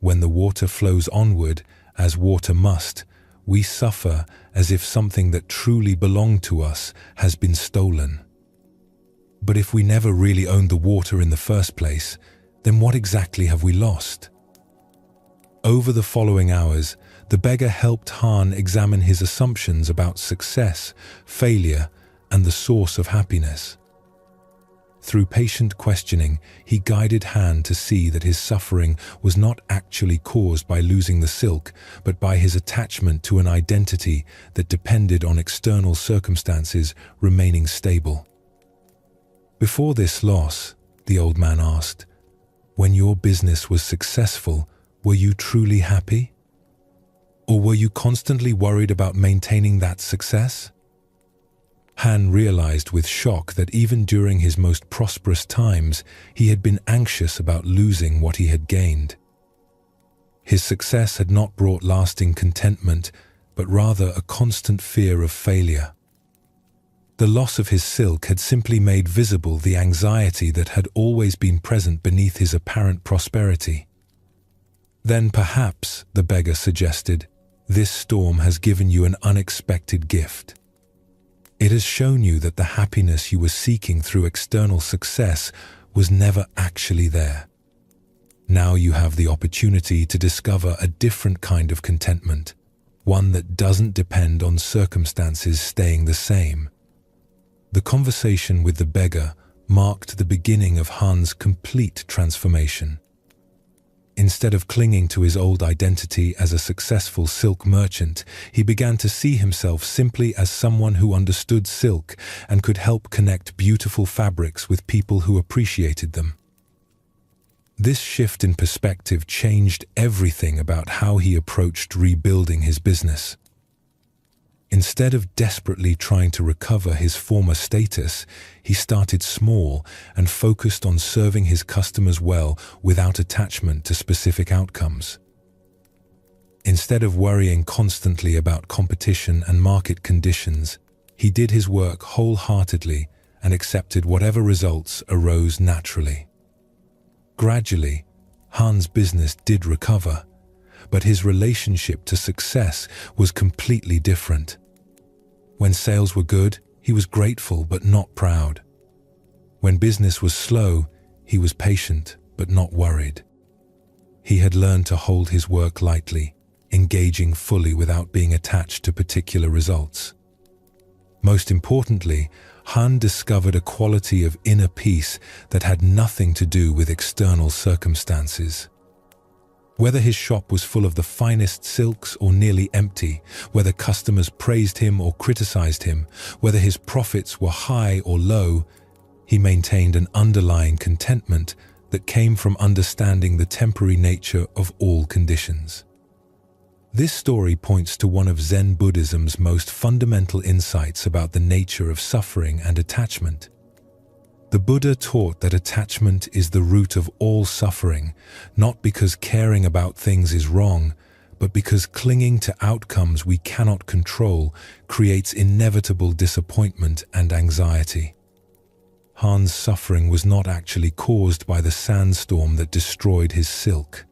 When the water flows onward, as water must, we suffer as if something that truly belonged to us has been stolen. But if we never really owned the water in the first place, then what exactly have we lost?" Over the following hours, the beggar helped Han examine his assumptions about success, failure, and the source of happiness. Through patient questioning, he guided Han to see that his suffering was not actually caused by losing the silk, but by his attachment to an identity that depended on external circumstances remaining stable. Before this loss, the old man asked, when your business was successful, were you truly happy? Or were you constantly worried about maintaining that success? Han realized with shock that even during his most prosperous times, he had been anxious about losing what he had gained. His success had not brought lasting contentment, but rather a constant fear of failure. The loss of his silk had simply made visible the anxiety that had always been present beneath his apparent prosperity. Then perhaps, the beggar suggested, this storm has given you an unexpected gift. It has shown you that the happiness you were seeking through external success was never actually there. Now you have the opportunity to discover a different kind of contentment, one that doesn't depend on circumstances staying the same. The conversation with the beggar marked the beginning of Han's complete transformation. Instead of clinging to his old identity as a successful silk merchant, he began to see himself simply as someone who understood silk and could help connect beautiful fabrics with people who appreciated them. This shift in perspective changed everything about how he approached rebuilding his business. Instead of desperately trying to recover his former status, he started small and focused on serving his customers well without attachment to specific outcomes. Instead of worrying constantly about competition and market conditions, he did his work wholeheartedly and accepted whatever results arose naturally. Gradually, Han's business did recover, but his relationship to success was completely different. When sales were good, he was grateful but not proud. When business was slow, he was patient but not worried. He had learned to hold his work lightly, engaging fully without being attached to particular results. Most importantly, Han discovered a quality of inner peace that had nothing to do with external circumstances. Whether his shop was full of the finest silks or nearly empty, whether customers praised him or criticized him, whether his profits were high or low, he maintained an underlying contentment that came from understanding the temporary nature of all conditions. This story points to one of Zen Buddhism's most fundamental insights about the nature of suffering and attachment. The Buddha taught that attachment is the root of all suffering, not because caring about things is wrong, but because clinging to outcomes we cannot control creates inevitable disappointment and anxiety. Han's suffering was not actually caused by the sandstorm that destroyed his silk.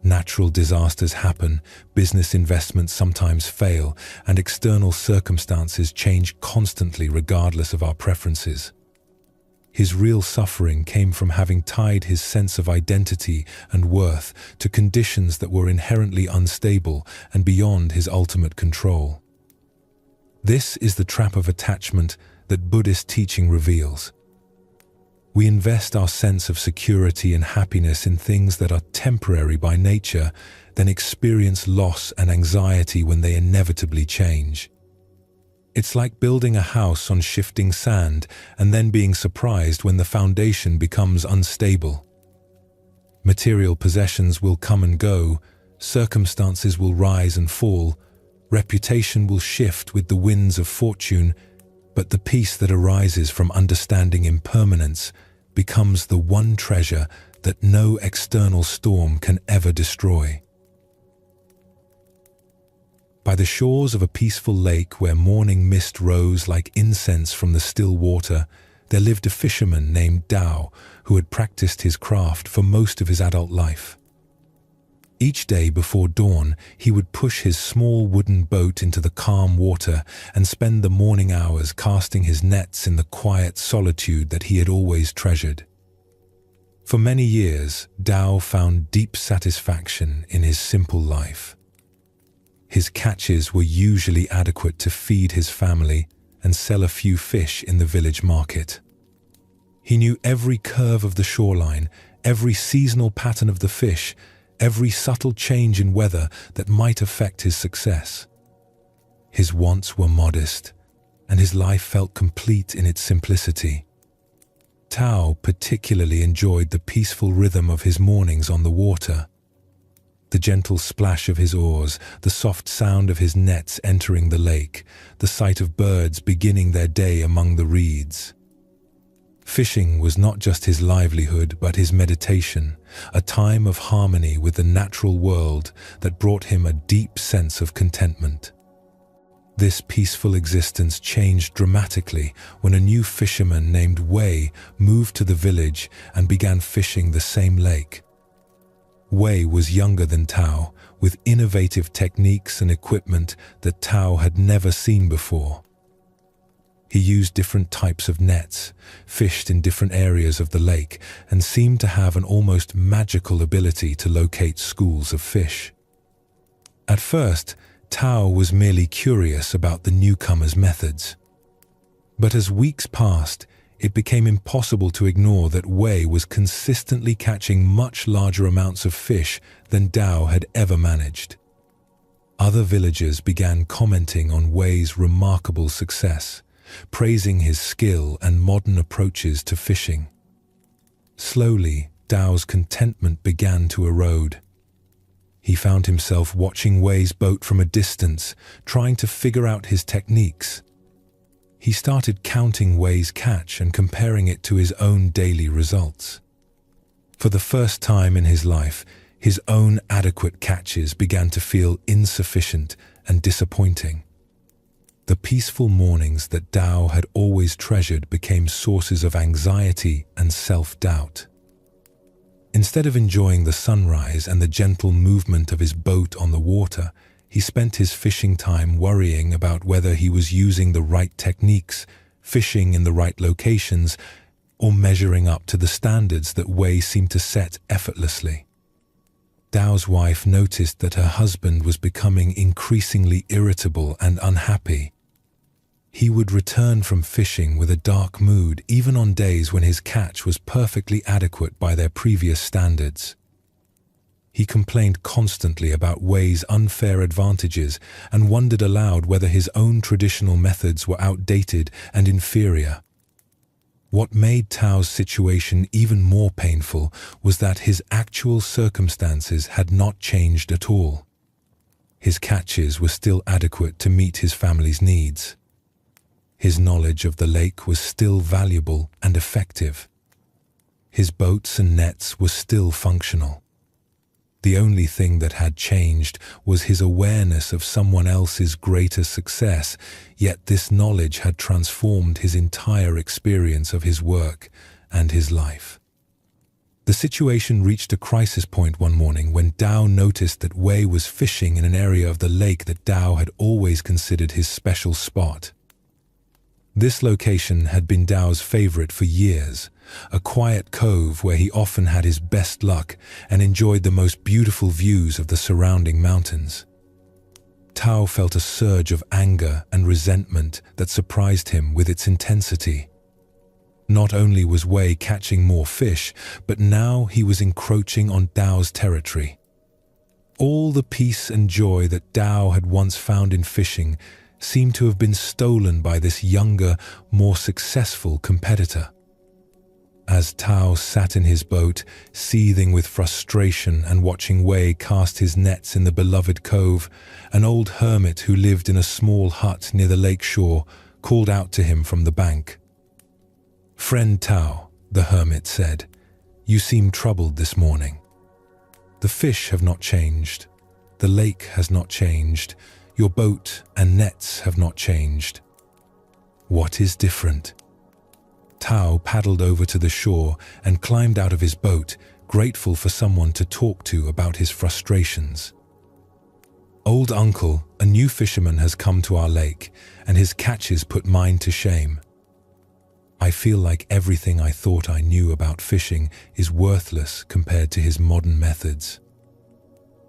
Natural disasters happen, business investments sometimes fail, and external circumstances change constantly regardless of our preferences. His real suffering came from having tied his sense of identity and worth to conditions that were inherently unstable and beyond his ultimate control. This is the trap of attachment that Buddhist teaching reveals. We invest our sense of security and happiness in things that are temporary by nature, then experience loss and anxiety when they inevitably change. It's like building a house on shifting sand and then being surprised when the foundation becomes unstable. Material possessions will come and go, circumstances will rise and fall, reputation will shift with the winds of fortune, but the peace that arises from understanding impermanence becomes the one treasure that no external storm can ever destroy. By the shores of a peaceful lake where morning mist rose like incense from the still water, there lived a fisherman named Tao who had practiced his craft for most of his adult life. Each day before dawn, he would push his small wooden boat into the calm water and spend the morning hours casting his nets in the quiet solitude that he had always treasured. For many years, Tao found deep satisfaction in his simple life. His catches were usually adequate to feed his family and sell a few fish in the village market. He knew every curve of the shoreline, every seasonal pattern of the fish, every subtle change in weather that might affect his success. His wants were modest, and his life felt complete in its simplicity. Tao particularly enjoyed the peaceful rhythm of his mornings on the water. The gentle splash of his oars, the soft sound of his nets entering the lake, the sight of birds beginning their day among the reeds. Fishing was not just his livelihood but his meditation, a time of harmony with the natural world that brought him a deep sense of contentment. This peaceful existence changed dramatically when a new fisherman named Wei moved to the village and began fishing the same lake. Wei was younger than Tao, with innovative techniques and equipment that Tao had never seen before. He used different types of nets, fished in different areas of the lake, and seemed to have an almost magical ability to locate schools of fish. At first, Tao was merely curious about the newcomer's methods. But as weeks passed, it became impossible to ignore that Wei was consistently catching much larger amounts of fish than Tao had ever managed. Other villagers began commenting on Wei's remarkable success, praising his skill and modern approaches to fishing. Slowly, Tao's contentment began to erode. He found himself watching Wei's boat from a distance, trying to figure out his techniques. He started counting Wei's catch and comparing it to his own daily results. For the first time in his life, his own adequate catches began to feel insufficient and disappointing. The peaceful mornings that Tao had always treasured became sources of anxiety and self-doubt. Instead of enjoying the sunrise and the gentle movement of his boat on the water, he spent his fishing time worrying about whether he was using the right techniques, fishing in the right locations, or measuring up to the standards that Wei seemed to set effortlessly. Tao's wife noticed that her husband was becoming increasingly irritable and unhappy. He would return from fishing with a dark mood even on days when his catch was perfectly adequate by their previous standards. He complained constantly about Wei's unfair advantages and wondered aloud whether his own traditional methods were outdated and inferior. What made Tao's situation even more painful was that his actual circumstances had not changed at all. His catches were still adequate to meet his family's needs. His knowledge of the lake was still valuable and effective. His boats and nets were still functional. The only thing that had changed was his awareness of someone else's greater success, yet this knowledge had transformed his entire experience of his work and his life. The situation reached a crisis point one morning when Tao noticed that Wei was fishing in an area of the lake that Tao had always considered his special spot. This location had been Tao's favorite for years, a quiet cove where he often had his best luck and enjoyed the most beautiful views of the surrounding mountains. Tao felt a surge of anger and resentment that surprised him with its intensity. Not only was Wei catching more fish, but now he was encroaching on Tao's territory. All the peace and joy that Tao had once found in fishing seemed to have been stolen by this younger, more successful competitor. As Tao sat in his boat, seething with frustration and watching Wei cast his nets in the beloved cove, an old hermit who lived in a small hut near the lake shore called out to him from the bank. "Friend Tao," the hermit said, "you seem troubled this morning. The fish have not changed. The lake has not changed. Your boat and nets have not changed. What is different?" Tao paddled over to the shore and climbed out of his boat, grateful for someone to talk to about his frustrations. "Old uncle, a new fisherman has come to our lake, and his catches put mine to shame." I feel like everything I thought I knew about fishing is worthless compared to his modern methods.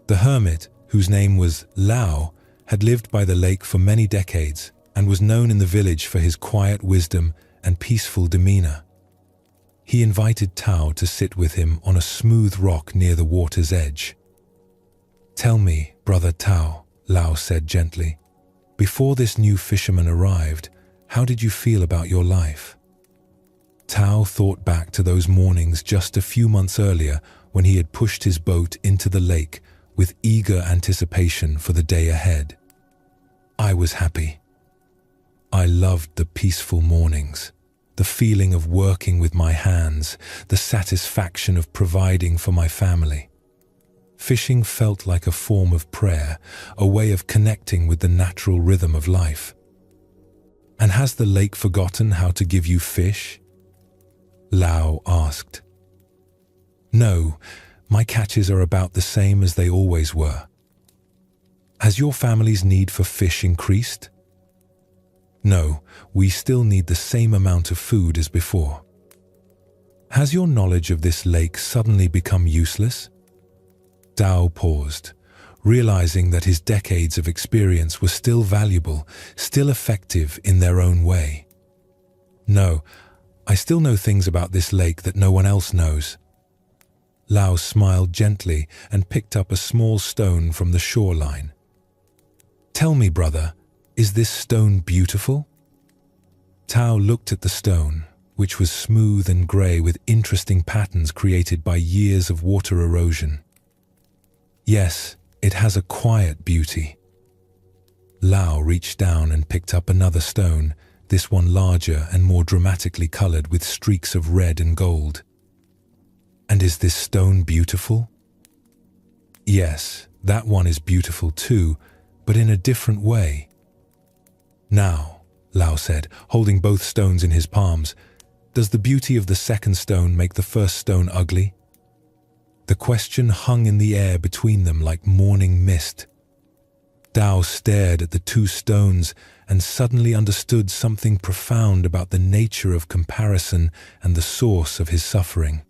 The hermit, whose name was Lao, had lived by the lake for many decades and was known in the village for his quiet wisdom and peaceful demeanor. He invited Tao to sit with him on a smooth rock near the water's edge. "Tell me, brother Tao," Lao said gently, "before this new fisherman arrived, how did you feel about your life?" Tao thought back to those mornings just a few months earlier when he had pushed his boat into the lake with eager anticipation for the day ahead. "I was happy. I loved the peaceful mornings, the feeling of working with my hands, the satisfaction of providing for my family. Fishing felt like a form of prayer, a way of connecting with the natural rhythm of life." "And has the lake forgotten how to give you fish?" Lao asked. "No, my catches are about the same as they always were." "Has your family's need for fish increased?" "No, we still need the same amount of food as before." "Has your knowledge of this lake suddenly become useless?" Tao paused, realizing that his decades of experience were still valuable, still effective in their own way. "No, I still know things about this lake that no one else knows." Lao smiled gently and picked up a small stone from the shoreline. "Tell me, brother, is this stone beautiful?" Tao looked at the stone, which was smooth and grey with interesting patterns created by years of water erosion. "Yes, it has a quiet beauty." Lao reached down and picked up another stone, this one larger and more dramatically colored with streaks of red and gold. "And is this stone beautiful?" "Yes, that one is beautiful too, but in a different way." "Now," Lao said, holding both stones in his palms, "does the beauty of the second stone make the first stone ugly?" The question hung in the air between them like morning mist. Tao stared at the two stones and suddenly understood something profound about the nature of comparison and the source of his suffering.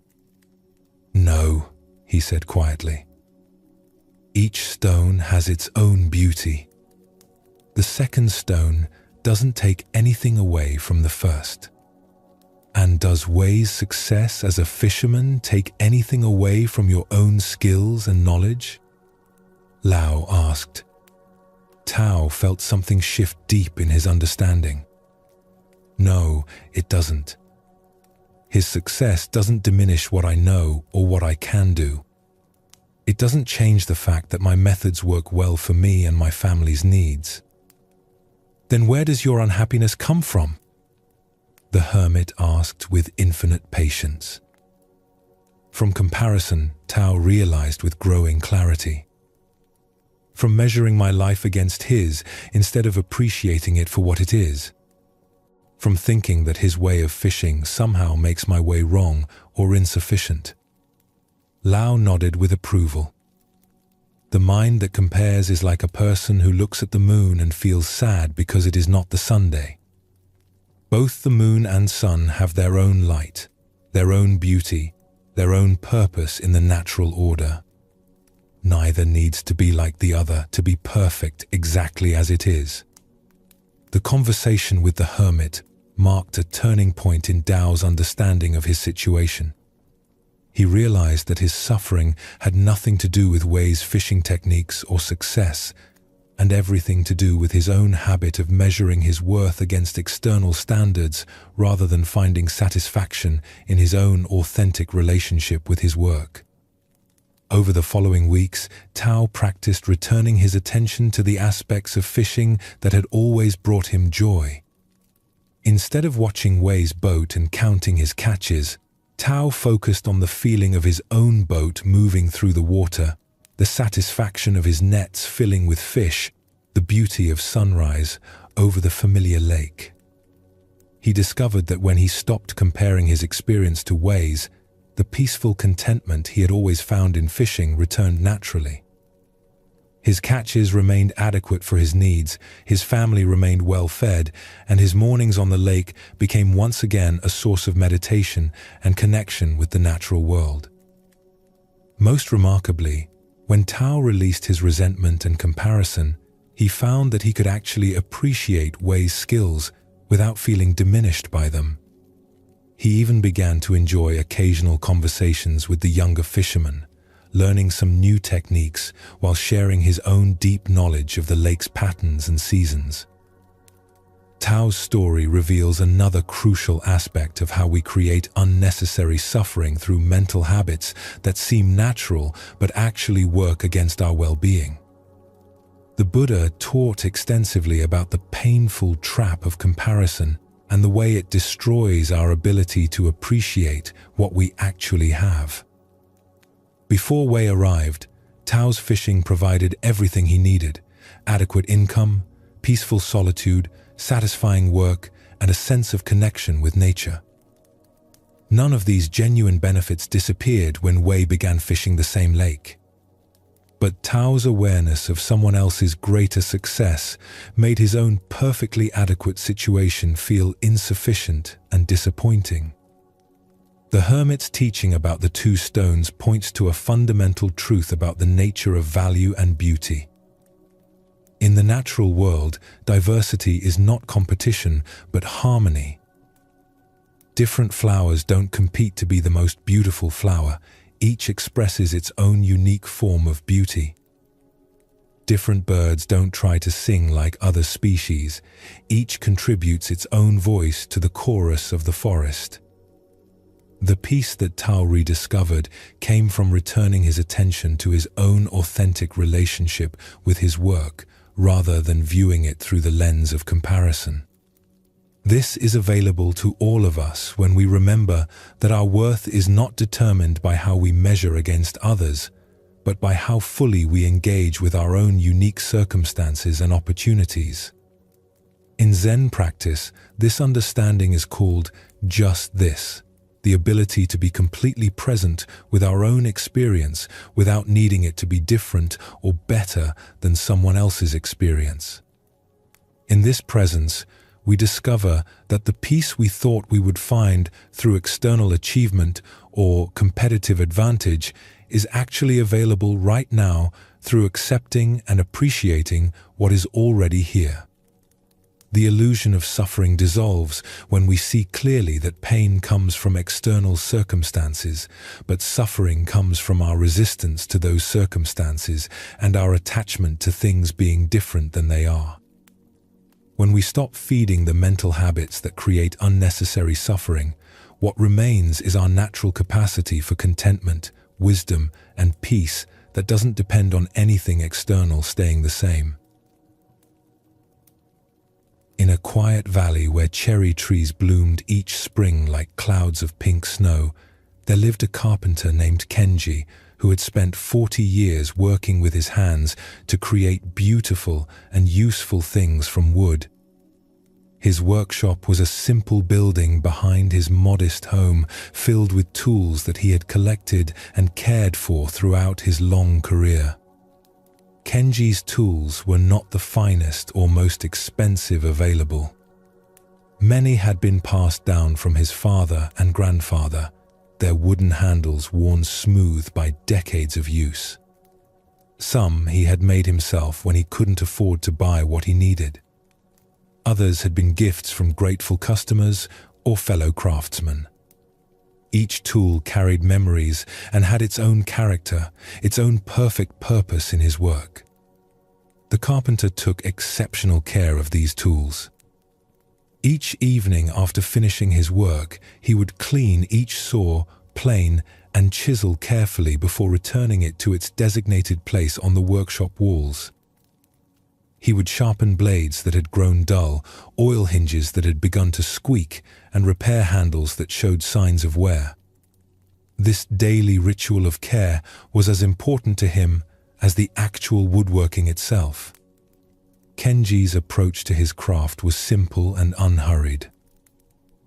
"No," he said quietly. "Each stone has its own beauty. The second stone doesn't take anything away from the first." "And does Wei's success as a fisherman take anything away from your own skills and knowledge?" Lao asked. Tao felt something shift deep in his understanding. "No, it doesn't. His success doesn't diminish what I know or what I can do. It doesn't change the fact that my methods work well for me and my family's needs." "Then where does your unhappiness come from?" the hermit asked with infinite patience. From comparison, Tao realized with growing clarity. From measuring my life against his instead of appreciating it for what it is. From thinking that his way of fishing somehow makes my way wrong or insufficient. Lao nodded with approval. "The mind that compares is like a person who looks at the moon and feels sad because it is not the Sunday. Both the moon and sun have their own light, their own beauty, their own purpose in the natural order. Neither needs to be like the other to be perfect exactly as it is." The conversation with the hermit marked a turning point in Tao's understanding of his situation. He realized that his suffering had nothing to do with Wei's fishing techniques or success, and everything to do with his own habit of measuring his worth against external standards rather than finding satisfaction in his own authentic relationship with his work. Over the following weeks, Tao practiced returning his attention to the aspects of fishing that had always brought him joy. Instead of watching Wei's boat and counting his catches, Tao focused on the feeling of his own boat moving through the water, the satisfaction of his nets filling with fish, the beauty of sunrise over the familiar lake. He discovered that when he stopped comparing his experience to Wei's, the peaceful contentment he had always found in fishing returned naturally. His catches remained adequate for his needs, his family remained well-fed, and his mornings on the lake became once again a source of meditation and connection with the natural world. Most remarkably, when Tao released his resentment and comparison, he found that he could actually appreciate Wei's skills without feeling diminished by them. He even began to enjoy occasional conversations with the younger fishermen, learning some new techniques while sharing his own deep knowledge of the lake's patterns and seasons. Tao's story reveals another crucial aspect of how we create unnecessary suffering through mental habits that seem natural but actually work against our well-being. The Buddha taught extensively about the painful trap of comparison and the way it destroys our ability to appreciate what we actually have. Before Wei arrived, Tao's fishing provided everything he needed: adequate income, peaceful solitude, satisfying work, and a sense of connection with nature. None of these genuine benefits disappeared when Wei began fishing the same lake. But Tao's awareness of someone else's greater success made his own perfectly adequate situation feel insufficient and disappointing. The hermit's teaching about the two stones points to a fundamental truth about the nature of value and beauty. In the natural world, diversity is not competition, but harmony. Different flowers don't compete to be the most beautiful flower. Each expresses its own unique form of beauty. Different birds don't try to sing like other species. Each contributes its own voice to the chorus of the forest. The peace that Tao rediscovered came from returning his attention to his own authentic relationship with his work, rather than viewing it through the lens of comparison. This is available to all of us when we remember that our worth is not determined by how we measure against others, but by how fully we engage with our own unique circumstances and opportunities. In Zen practice, this understanding is called just this: the ability to be completely present with our own experience without needing it to be different or better than someone else's experience. In this presence, we discover that the peace we thought we would find through external achievement or competitive advantage is actually available right now through accepting and appreciating what is already here. The illusion of suffering dissolves when we see clearly that pain comes from external circumstances, but suffering comes from our resistance to those circumstances and our attachment to things being different than they are. When we stop feeding the mental habits that create unnecessary suffering, what remains is our natural capacity for contentment, wisdom, and peace that doesn't depend on anything external staying the same. In a quiet valley where cherry trees bloomed each spring like clouds of pink snow, there lived a carpenter named Kenji who had spent 40 years working with his hands to create beautiful and useful things from wood. His workshop was a simple building behind his modest home, filled with tools that he had collected and cared for throughout his long career. Kenji's tools were not the finest or most expensive available. Many had been passed down from his father and grandfather, their wooden handles worn smooth by decades of use. Some he had made himself when he couldn't afford to buy what he needed. Others had been gifts from grateful customers or fellow craftsmen. Each tool carried memories and had its own character, its own perfect purpose in his work. The carpenter took exceptional care of these tools. Each evening after finishing his work, he would clean each saw, plane, and chisel carefully before returning it to its designated place on the workshop walls. He would sharpen blades that had grown dull, oil hinges that had begun to squeak, and repair handles that showed signs of wear. This daily ritual of care was as important to him as the actual woodworking itself. Kenji's approach to his craft was simple and unhurried.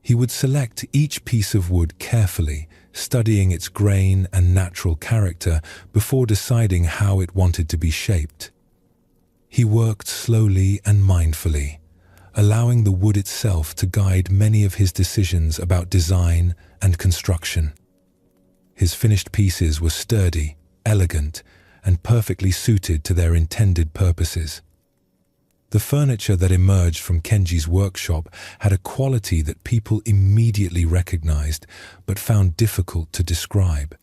He would select each piece of wood carefully, studying its grain and natural character before deciding how it wanted to be shaped. He worked slowly and mindfully, allowing the wood itself to guide many of his decisions about design and construction. His finished pieces were sturdy, elegant, and perfectly suited to their intended purposes. The furniture that emerged from Kenji's workshop had a quality that people immediately recognized but found difficult to describe.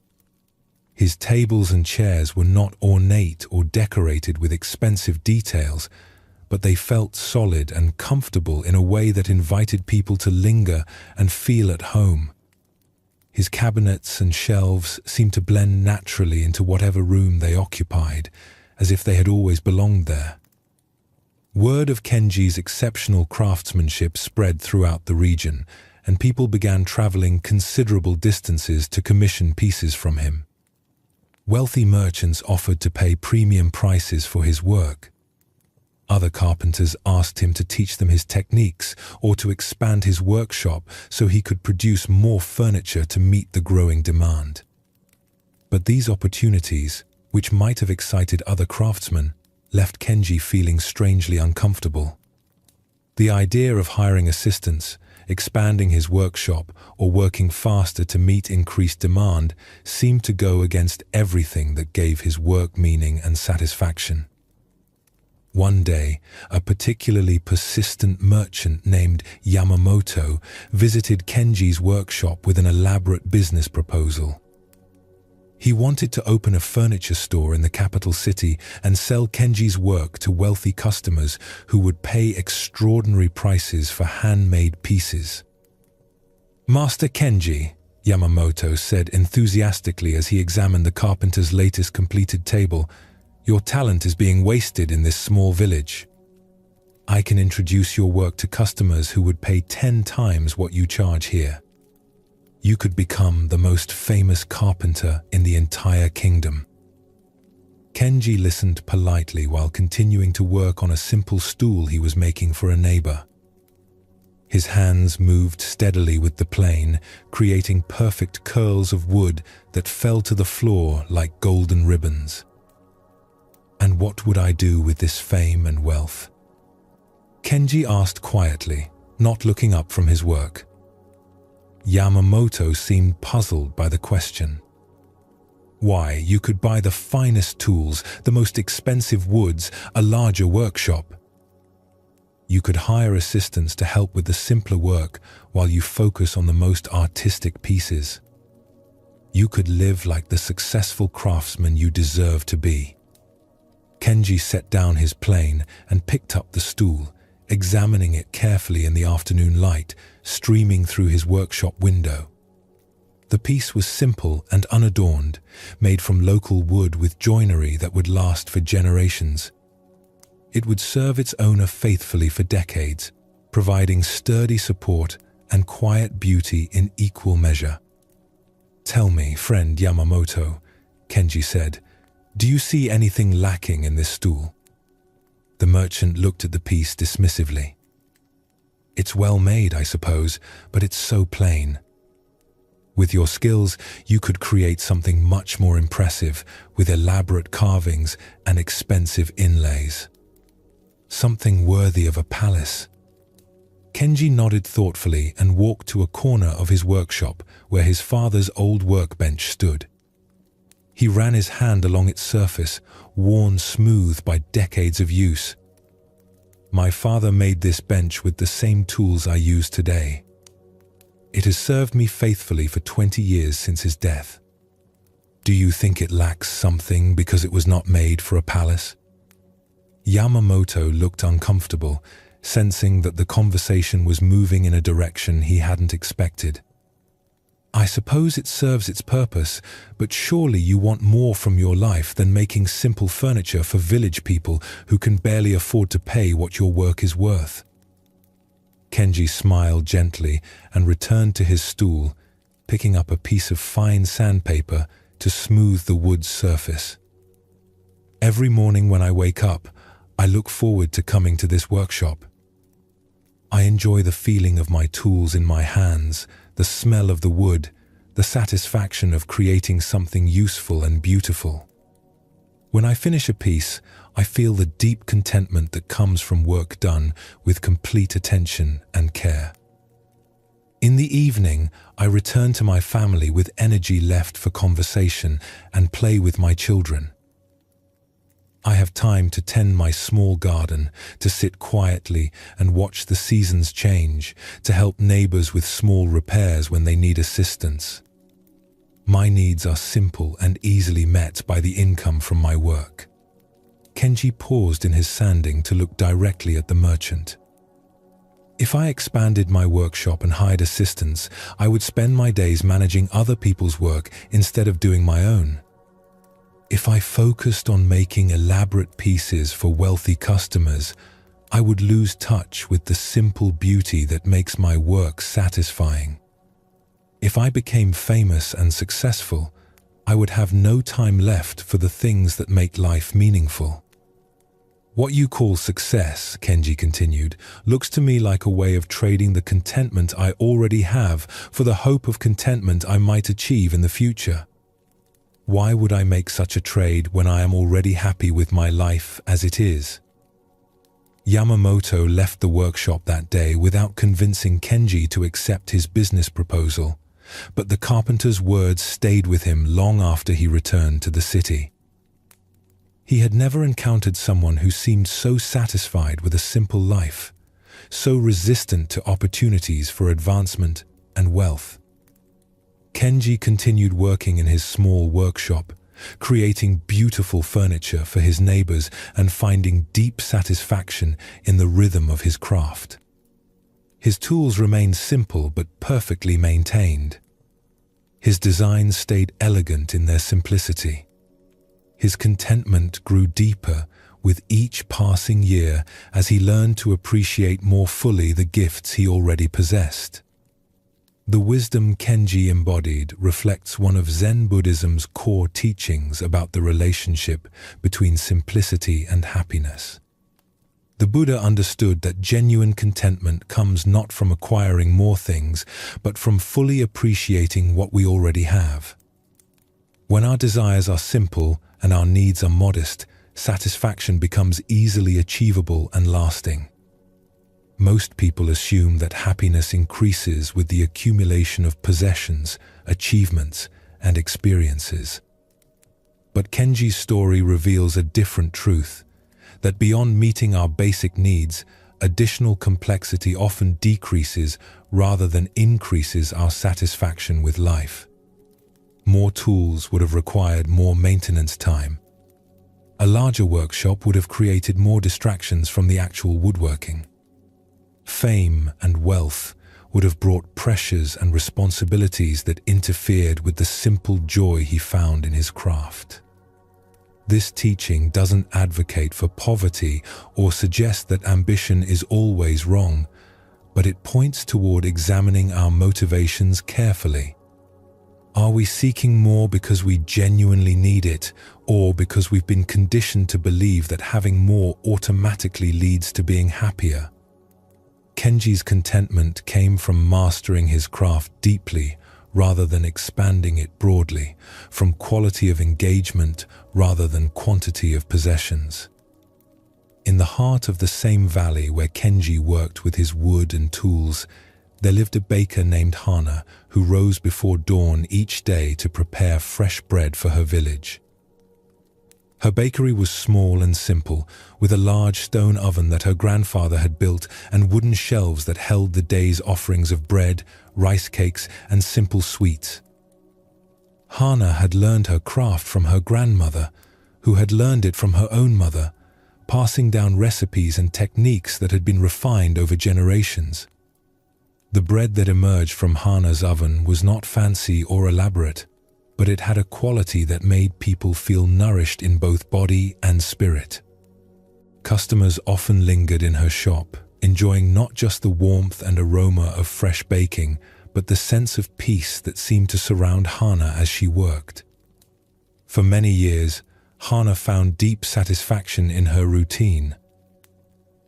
His tables and chairs were not ornate or decorated with expensive details, but they felt solid and comfortable in a way that invited people to linger and feel at home. His cabinets and shelves seemed to blend naturally into whatever room they occupied, as if they had always belonged there. Word of Kenji's exceptional craftsmanship spread throughout the region, and people began traveling considerable distances to commission pieces from him. Wealthy merchants offered to pay premium prices for his work. Other carpenters asked him to teach them his techniques or to expand his workshop so he could produce more furniture to meet the growing demand. But these opportunities, which might have excited other craftsmen, left Kenji feeling strangely uncomfortable. The idea of hiring assistants, expanding his workshop, or working faster to meet increased demand seemed to go against everything that gave his work meaning and satisfaction. One day, a particularly persistent merchant named Yamamoto visited Kenji's workshop with an elaborate business proposal. He wanted to open a furniture store in the capital city and sell Kenji's work to wealthy customers who would pay extraordinary prices for handmade pieces. "Master Kenji," Yamamoto said enthusiastically as he examined the carpenter's latest completed table, "your talent is being wasted in this small village. I can introduce your work to customers who would pay 10 times what you charge here. You could become the most famous carpenter in the entire kingdom." Kenji listened politely while continuing to work on a simple stool he was making for a neighbor. His hands moved steadily with the plane, creating perfect curls of wood that fell to the floor like golden ribbons. "And what would I do with this fame and wealth?" Kenji asked quietly, not looking up from his work. Yamamoto seemed puzzled by the question. "Why, you could buy the finest tools, the most expensive woods, a larger workshop. You could hire assistants to help with the simpler work while you focus on the most artistic pieces. You could live like the successful craftsman you deserve to be." Kenji set down his plane and picked up the stool, examining it carefully in the afternoon light streaming through his workshop window. The piece was simple and unadorned, made from local wood with joinery that would last for generations. It would serve its owner faithfully for decades, providing sturdy support and quiet beauty in equal measure. "Tell me, friend Yamamoto," Kenji said, "do you see anything lacking in this stool?" The merchant looked at the piece dismissively. "It's well made, I suppose, but it's so plain. With your skills, you could create something much more impressive with elaborate carvings and expensive inlays. Something worthy of a palace." Kenji nodded thoughtfully and walked to a corner of his workshop where his father's old workbench stood. He ran his hand along its surface, worn smooth by decades of use. "My father made this bench with the same tools I use today. It has served me faithfully for 20 years since his death. Do you think it lacks something because it was not made for a palace?" Yamamoto looked uncomfortable, sensing that the conversation was moving in a direction he hadn't expected. "I suppose it serves its purpose, but surely you want more from your life than making simple furniture for village people who can barely afford to pay what your work is worth." Kenji smiled gently and returned to his stool, picking up a piece of fine sandpaper to smooth the wood's surface. "Every morning when I wake up, I look forward to coming to this workshop. I enjoy the feeling of my tools in my hands, the smell of the wood, the satisfaction of creating something useful and beautiful. When I finish a piece, I feel the deep contentment that comes from work done with complete attention and care. In the evening, I return to my family with energy left for conversation and play with my children. I have time to tend my small garden, to sit quietly and watch the seasons change, to help neighbors with small repairs when they need assistance. My needs are simple and easily met by the income from my work. Kenji paused in his sanding to look directly at the merchant. If I expanded my workshop and hired assistants, I would spend my days managing other people's work instead of doing my own. If I focused on making elaborate pieces for wealthy customers, I would lose touch with the simple beauty that makes my work satisfying. If I became famous and successful, I would have no time left for the things that make life meaningful. What you call success, Kenji continued, looks to me like a way of trading the contentment I already have for the hope of contentment I might achieve in the future. Why would I make such a trade when I am already happy with my life as it is? Yamamoto left the workshop that day without convincing Kenji to accept his business proposal, but the carpenter's words stayed with him long after he returned to the city. He had never encountered someone who seemed so satisfied with a simple life, so resistant to opportunities for advancement and wealth. Kenji continued working in his small workshop, creating beautiful furniture for his neighbors and finding deep satisfaction in the rhythm of his craft. His tools remained simple but perfectly maintained. His designs stayed elegant in their simplicity. His contentment grew deeper with each passing year as he learned to appreciate more fully the gifts he already possessed. The wisdom Kenji embodied reflects one of Zen Buddhism's core teachings about the relationship between simplicity and happiness. The Buddha understood that genuine contentment comes not from acquiring more things, but from fully appreciating what we already have. When our desires are simple and our needs are modest, satisfaction becomes easily achievable and lasting. Most people assume that happiness increases with the accumulation of possessions, achievements, and experiences. But Kenji's story reveals a different truth, that beyond meeting our basic needs, additional complexity often decreases rather than increases our satisfaction with life. More tools would have required more maintenance time. A larger workshop would have created more distractions from the actual woodworking. Fame and wealth would have brought pressures and responsibilities that interfered with the simple joy he found in his craft. This teaching doesn't advocate for poverty or suggest that ambition is always wrong, but it points toward examining our motivations carefully. Are we seeking more because we genuinely need it, or because we've been conditioned to believe that having more automatically leads to being happier? Kenji's contentment came from mastering his craft deeply rather than expanding it broadly, from quality of engagement rather than quantity of possessions. In the heart of the same valley where Kenji worked with his wood and tools, there lived a baker named Hana who rose before dawn each day to prepare fresh bread for her village. Her bakery was small and simple, with a large stone oven that her grandfather had built and wooden shelves that held the day's offerings of bread, rice cakes, and simple sweets. Hana had learned her craft from her grandmother, who had learned it from her own mother, passing down recipes and techniques that had been refined over generations. The bread that emerged from Hana's oven was not fancy or elaborate, but it had a quality that made people feel nourished in both body and spirit. Customers often lingered in her shop, enjoying not just the warmth and aroma of fresh baking, but the sense of peace that seemed to surround Hana as she worked. For many years, Hana found deep satisfaction in her routine.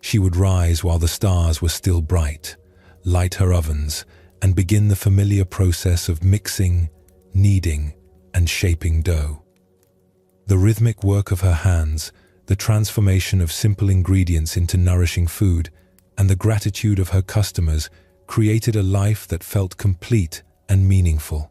She would rise while the stars were still bright, light her ovens, and begin the familiar process of mixing, kneading, and shaping dough. The rhythmic work of her hands, the The transformation of simple ingredients into nourishing food, and the gratitude of her customers created a life that felt complete and meaningful.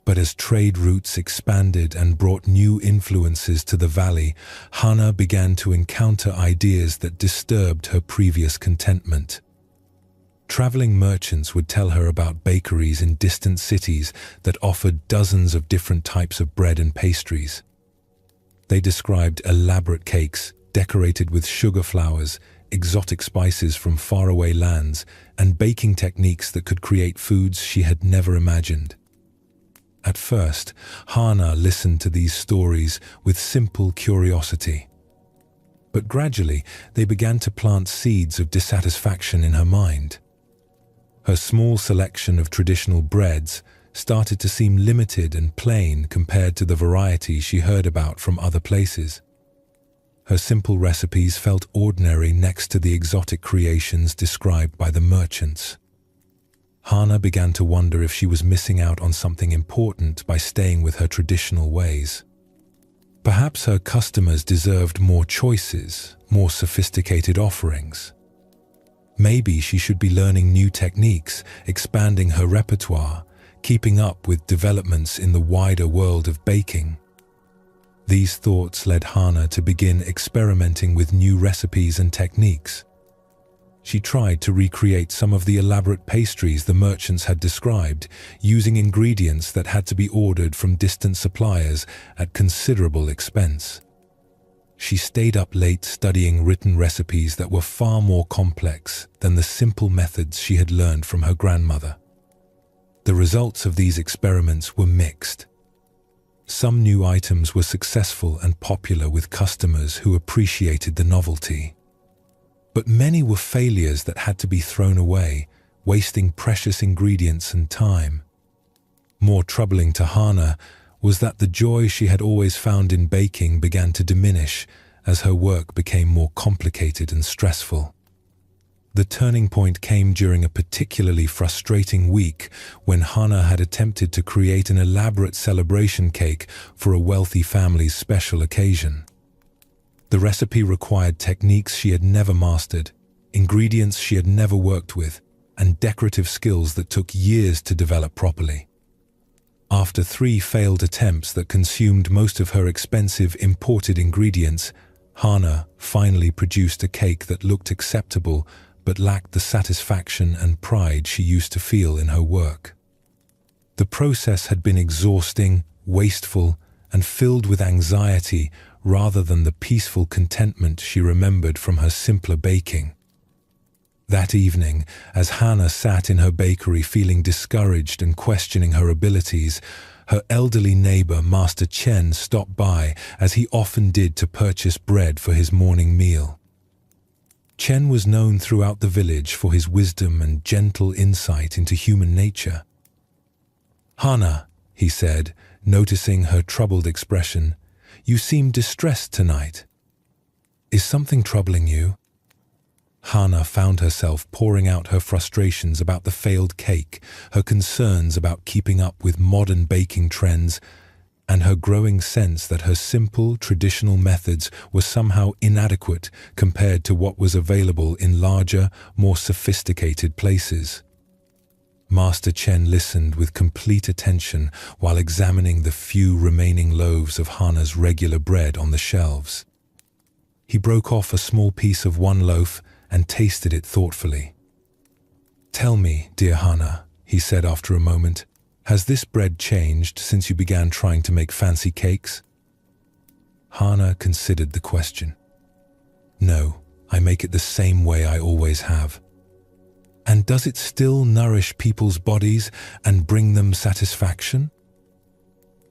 But as trade routes expanded and brought new influences to the valley, Hana began to encounter ideas that disturbed her previous contentment. Traveling merchants would tell her about bakeries in distant cities that offered dozens of different types of bread and pastries. They described elaborate cakes decorated with sugar flowers, exotic spices from faraway lands, and baking techniques that could create foods she had never imagined. At first, Hana listened to these stories with simple curiosity. But gradually, they began to plant seeds of dissatisfaction in her mind. Her small selection of traditional breads started to seem limited and plain compared to the variety she heard about from other places. Her simple recipes felt ordinary next to the exotic creations described by the merchants. Hana began to wonder if she was missing out on something important by staying with her traditional ways. Perhaps her customers deserved more choices, more sophisticated offerings. Maybe she should be learning new techniques, expanding her repertoire, keeping up with developments in the wider world of baking. These thoughts led Hana to begin experimenting with new recipes and techniques. She tried to recreate some of the elaborate pastries the merchants had described, using ingredients that had to be ordered from distant suppliers at considerable expense. She stayed up late studying written recipes that were far more complex than the simple methods she had learned from her grandmother. The results of these experiments were mixed. Some new items were successful and popular with customers who appreciated the novelty. But many were failures that had to be thrown away, wasting precious ingredients and time. More troubling to Hana was that the joy she had always found in baking began to diminish as her work became more complicated and stressful. The turning point came during a particularly frustrating week when Hana had attempted to create an elaborate celebration cake for a wealthy family's special occasion. The recipe required techniques she had never mastered, ingredients she had never worked with, and decorative skills that took years to develop properly. After 3 failed attempts that consumed most of her expensive imported ingredients, Hana finally produced a cake that looked acceptable but lacked the satisfaction and pride she used to feel in her work. The process had been exhausting, wasteful, and filled with anxiety rather than the peaceful contentment she remembered from her simpler baking. That evening, as Hana sat in her bakery feeling discouraged and questioning her abilities, her elderly neighbor, Master Chen, stopped by, as he often did, to purchase bread for his morning meal. Chen was known throughout the village for his wisdom and gentle insight into human nature. "Hana," he said, noticing her troubled expression, "you seem distressed tonight. Is something troubling you?" Hana found herself pouring out her frustrations about the failed cake, her concerns about keeping up with modern baking trends, and her growing sense that her simple, traditional methods were somehow inadequate compared to what was available in larger, more sophisticated places. Master Chen listened with complete attention while examining the few remaining loaves of Hana's regular bread on the shelves. He broke off a small piece of one loaf and tasted it thoughtfully. "Tell me, dear Hana," he said after a moment, "has this bread changed since you began trying to make fancy cakes?" Hana considered the question. "No, I make it the same way I always have." "And does it still nourish people's bodies and bring them satisfaction?"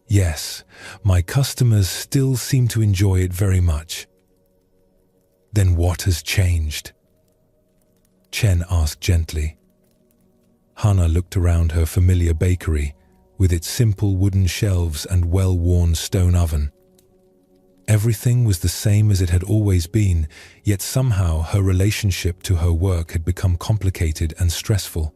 "Yes, my customers still seem to enjoy it very much." "Then what has changed?" Chen asked gently. Hana looked around her familiar bakery, with its simple wooden shelves and well-worn stone oven. Everything was the same as it had always been, yet somehow her relationship to her work had become complicated and stressful.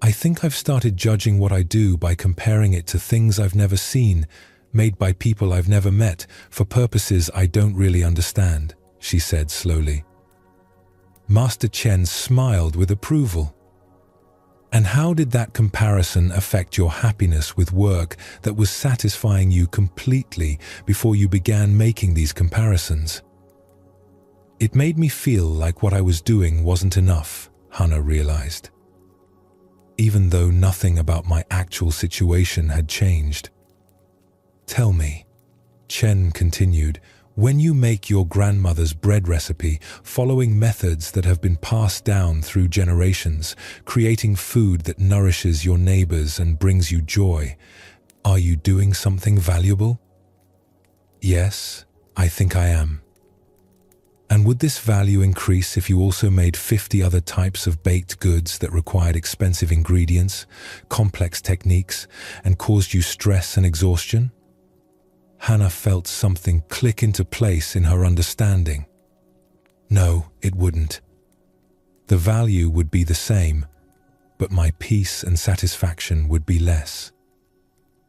"I think I've started judging what I do by comparing it to things I've never seen, made by people I've never met, for purposes I don't really understand," she said slowly. Master Chen smiled with approval. "And how did that comparison affect your happiness with work that was satisfying you completely before you began making these comparisons?" "It made me feel like what I was doing wasn't enough," Hannah realized, even though nothing about my actual situation had changed. "Tell me," Chen continued, "when you make your grandmother's bread recipe, following methods that have been passed down through generations, creating food that nourishes your neighbors and brings you joy, are you doing something valuable?" "Yes, I think I am." "And would this value increase if you also made 50 other types of baked goods that required expensive ingredients, complex techniques, and caused you stress and exhaustion?" Hannah felt something click into place in her understanding. "No, it wouldn't. The value would be the same, but my peace and satisfaction would be less."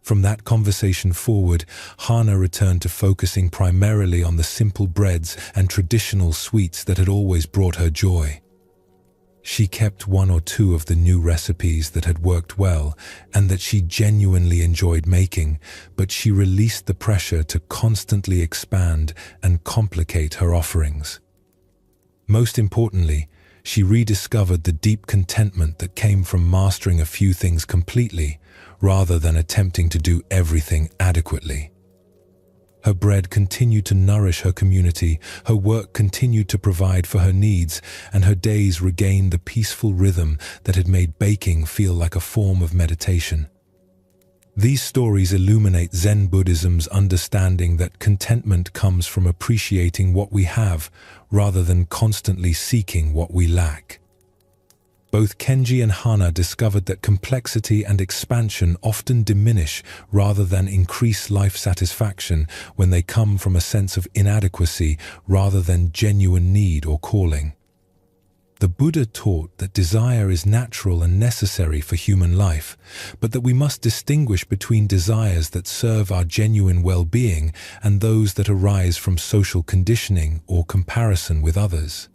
From that conversation forward, Hannah returned to focusing primarily on the simple breads and traditional sweets that had always brought her joy. She kept one or two of the new recipes that had worked well and that she genuinely enjoyed making, but she released the pressure to constantly expand and complicate her offerings. Most importantly, she rediscovered the deep contentment that came from mastering a few things completely, rather than attempting to do everything adequately. Her bread continued to nourish her community, her work continued to provide for her needs, and her days regained the peaceful rhythm that had made baking feel like a form of meditation. These stories illuminate Zen Buddhism's understanding that contentment comes from appreciating what we have, rather than constantly seeking what we lack. Both Kenji and Hana discovered that complexity and expansion often diminish rather than increase life satisfaction when they come from a sense of inadequacy rather than genuine need or calling. The Buddha taught that desire is natural and necessary for human life, but that we must distinguish between desires that serve our genuine well-being and those that arise from social conditioning or comparison with others.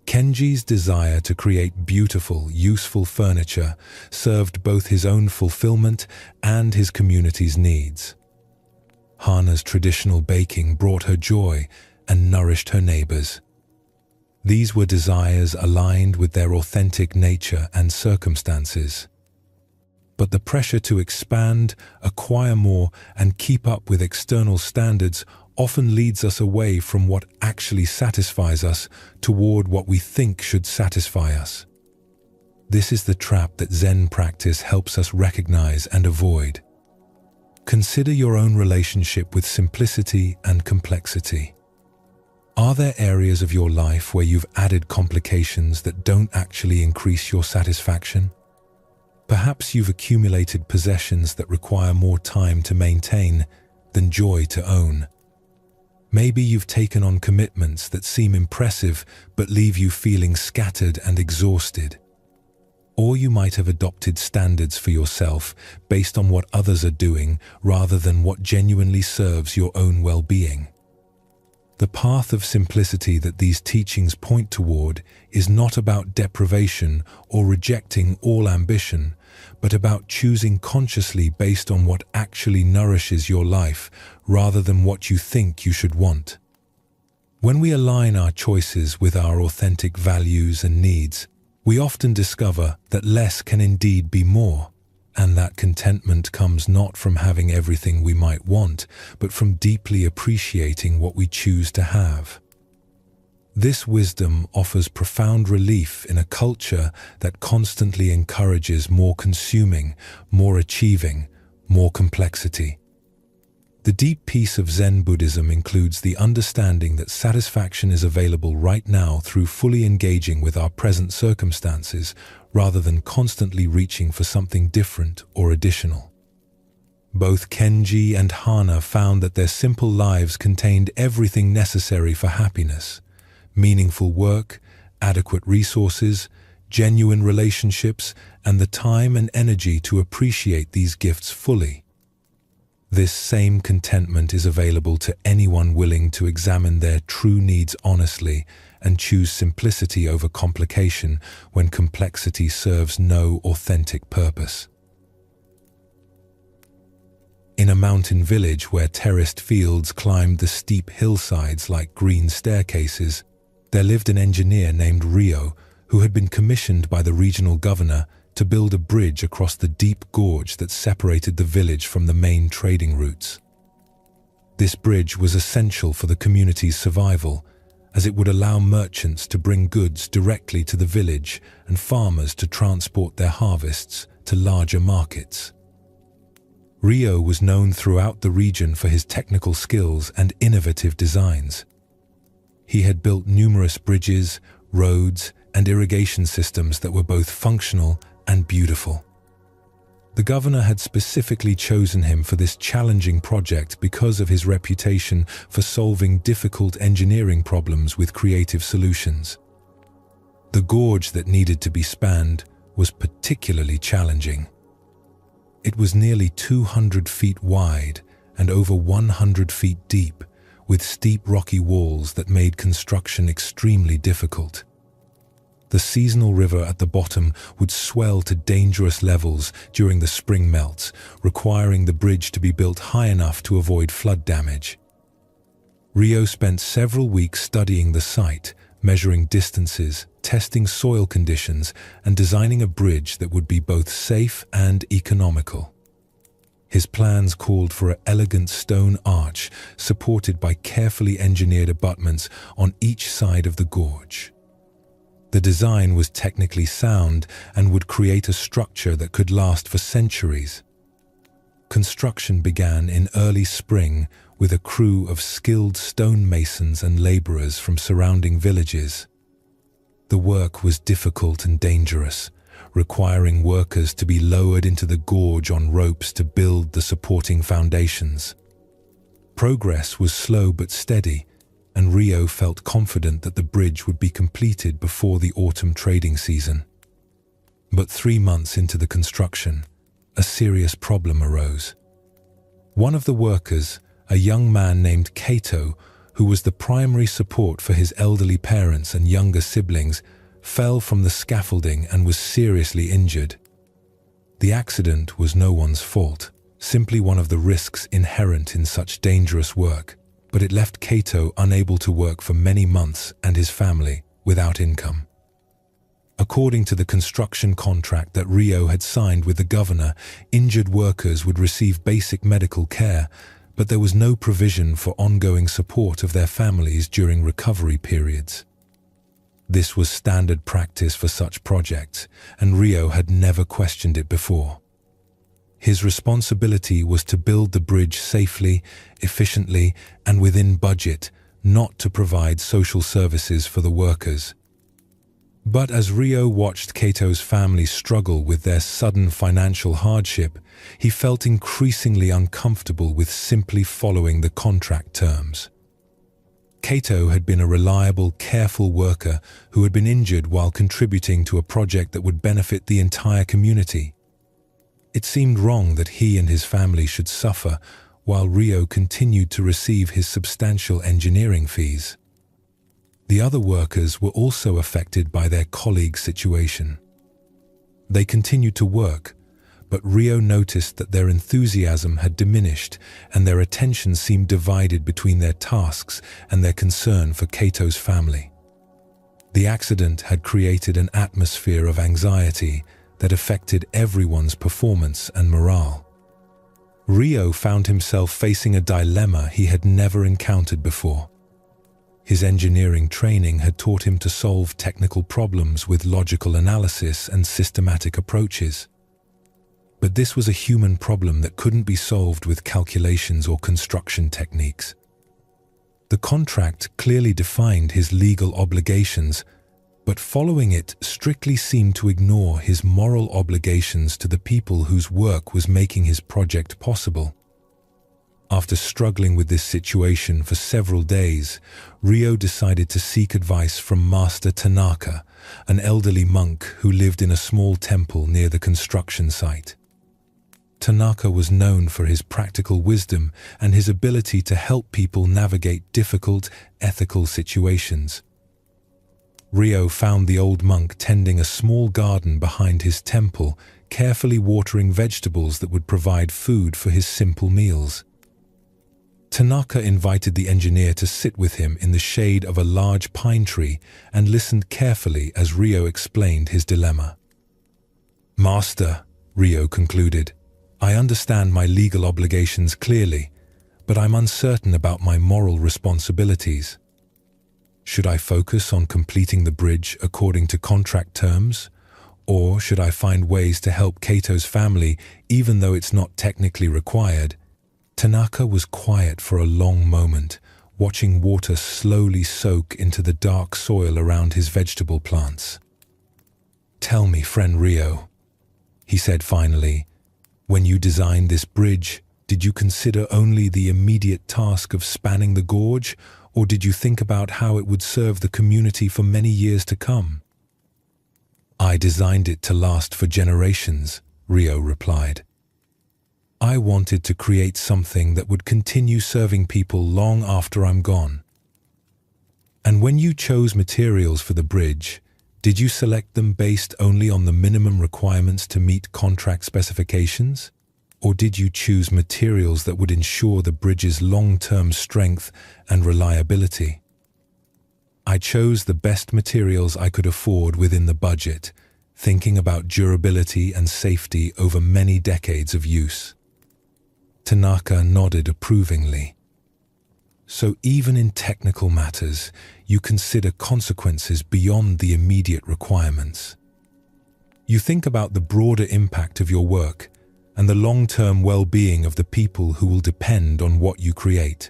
Kenji's desire to create beautiful, useful furniture served both his own fulfillment and his community's needs. Hana's traditional baking brought her joy and nourished her neighbors. These were desires aligned with their authentic nature and circumstances. But the pressure to expand, acquire more, and keep up with external standards often leads us away from what actually satisfies us toward what we think should satisfy us. This is the trap that Zen practice helps us recognize and avoid. Consider your own relationship with simplicity and complexity. Are there areas of your life where you've added complications that don't actually increase your satisfaction? Perhaps you've accumulated possessions that require more time to maintain than joy to own. Maybe you've taken on commitments that seem impressive but leave you feeling scattered and exhausted. Or you might have adopted standards for yourself based on what others are doing rather than what genuinely serves your own well-being. The path of simplicity that these teachings point toward is not about deprivation or rejecting all ambition, but about choosing consciously based on what actually nourishes your life rather than what you think you should want. When we align our choices with our authentic values and needs, we often discover that less can indeed be more, and that contentment comes not from having everything we might want, but from deeply appreciating what we choose to have. This wisdom offers profound relief in a culture that constantly encourages more consuming, more achieving, more complexity. The deep peace of Zen Buddhism includes the understanding that satisfaction is available right now through fully engaging with our present circumstances rather than constantly reaching for something different or additional. Both Kenji and Hana found that their simple lives contained everything necessary for happiness: meaningful work, adequate resources, genuine relationships, and the time and energy to appreciate these gifts fully. This same contentment is available to anyone willing to examine their true needs honestly and choose simplicity over complication when complexity serves no authentic purpose. In a mountain village where terraced fields climbed the steep hillsides like green staircases, there lived an engineer named Rio who had been commissioned by the regional governor to build a bridge across the deep gorge that separated the village from the main trading routes. This bridge was essential for the community's survival, as it would allow merchants to bring goods directly to the village and farmers to transport their harvests to larger markets. Rio was known throughout the region for his technical skills and innovative designs. He had built numerous bridges, roads, and irrigation systems that were both functional and beautiful. The governor had specifically chosen him for this challenging project because of his reputation for solving difficult engineering problems with creative solutions. The gorge that needed to be spanned was particularly challenging. It was nearly 200 feet wide and over 100 feet deep, with steep rocky walls that made construction extremely difficult. The seasonal river at the bottom would swell to dangerous levels during the spring melts, requiring the bridge to be built high enough to avoid flood damage. Rio spent several weeks studying the site, measuring distances, testing soil conditions, and designing a bridge that would be both safe and economical. His plans called for an elegant stone arch supported by carefully engineered abutments on each side of the gorge. The design was technically sound and would create a structure that could last for centuries. Construction began in early spring with a crew of skilled stonemasons and laborers from surrounding villages. The work was difficult and dangerous, requiring workers to be lowered into the gorge on ropes to build the supporting foundations. Progress was slow but steady, and Rio felt confident that the bridge would be completed before the autumn trading season. But 3 months into the construction, a serious problem arose. One of the workers, a young man named Kato, who was the primary support for his elderly parents and younger siblings, fell from the scaffolding and was seriously injured. The accident was no one's fault, simply one of the risks inherent in such dangerous work, but it left Kato unable to work for many months and his family without income. According to the construction contract that Rio had signed with the governor, injured workers would receive basic medical care, but there was no provision for ongoing support of their families during recovery periods. This was standard practice for such projects, and Rio had never questioned it before. His responsibility was to build the bridge safely, efficiently, and within budget, not to provide social services for the workers. But as Rio watched Kato's family struggle with their sudden financial hardship, he felt increasingly uncomfortable with simply following the contract terms. Kato had been a reliable, careful worker who had been injured while contributing to a project that would benefit the entire community. It seemed wrong that he and his family should suffer while Rio continued to receive his substantial engineering fees. The other workers were also affected by their colleagues' situation. They continued to work, but Rio noticed that their enthusiasm had diminished and their attention seemed divided between their tasks and their concern for Kato's family. The accident had created an atmosphere of anxiety that affected everyone's performance and morale. Rio found himself facing a dilemma he had never encountered before. His engineering training had taught him to solve technical problems with logical analysis and systematic approaches. But this was a human problem that couldn't be solved with calculations or construction techniques. The contract clearly defined his legal obligations, but following it strictly seemed to ignore his moral obligations to the people whose work was making his project possible. After struggling with this situation for several days, Rio decided to seek advice from Master Tanaka, an elderly monk who lived in a small temple near the construction site. Tanaka was known for his practical wisdom and his ability to help people navigate difficult, ethical situations. Ryo found the old monk tending a small garden behind his temple, carefully watering vegetables that would provide food for his simple meals. Tanaka invited the engineer to sit with him in the shade of a large pine tree and listened carefully as Ryo explained his dilemma. "Master," Ryo concluded, "I understand my legal obligations clearly, but I'm uncertain about my moral responsibilities. Should I focus on completing the bridge according to contract terms, or should I find ways to help Kato's family even though it's not technically required?" Tanaka was quiet for a long moment, watching water slowly soak into the dark soil around his vegetable plants. "Tell me, friend Ryo," he said finally, "when you designed this bridge, did you consider only the immediate task of spanning the gorge, or did you think about how it would serve the community for many years to come?" "I designed it to last for generations," Ryo replied. "I wanted to create something that would continue serving people long after I'm gone." "And when you chose materials for the bridge, did you select them based only on the minimum requirements to meet contract specifications? Or did you choose materials that would ensure the bridge's long-term strength and reliability?" "I chose the best materials I could afford within the budget, thinking about durability and safety over many decades of use." Tanaka nodded approvingly. "So even in technical matters, you consider consequences beyond the immediate requirements. You think about the broader impact of your work and the long-term well-being of the people who will depend on what you create."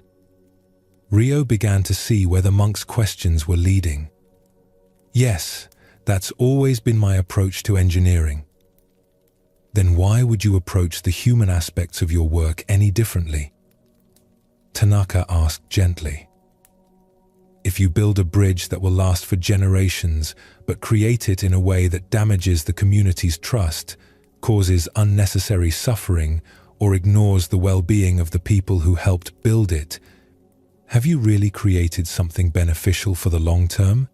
Ryo began to see where the monk's questions were leading. "Yes, that's always been my approach to engineering." "Then why would you approach the human aspects of your work any differently?" Tanaka asked gently. "If you build a bridge that will last for generations, but create it in a way that damages the community's trust, causes unnecessary suffering, or ignores the well-being of the people who helped build it, have you really created something beneficial for the long term?"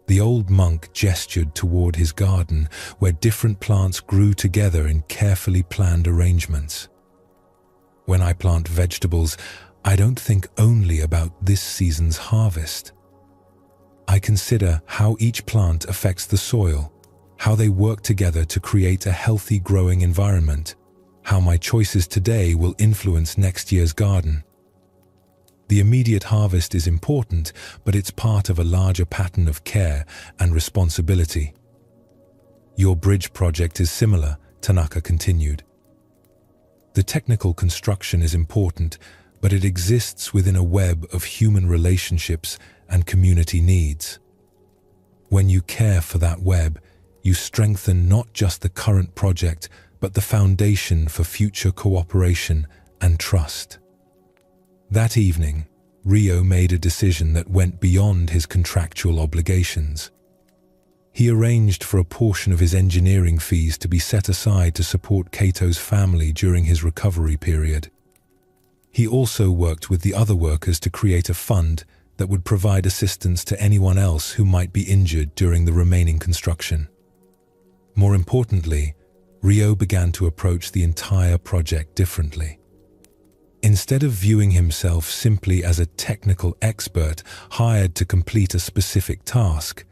The old monk gestured toward his garden, where different plants grew together in carefully planned arrangements. "When I plant vegetables, I don't think only about this season's harvest. I consider how each plant affects the soil, how they work together to create a healthy growing environment, how my choices today will influence next year's garden. The immediate harvest is important, but it's part of a larger pattern of care and responsibility." "Your bridge project is similar," Tanaka continued. "The technical construction is important, but it exists within a web of human relationships and community needs. When you care for that web, you strengthen not just the current project, but the foundation for future cooperation and trust." That evening, Ryo made a decision that went beyond his contractual obligations. He arranged for a portion of his engineering fees to be set aside to support Kato's family during his recovery period. He also worked with the other workers to create a fund that would provide assistance to anyone else who might be injured during the remaining construction. More importantly, Ryo began to approach the entire project differently. Instead of viewing himself simply as a technical expert hired to complete a specific task,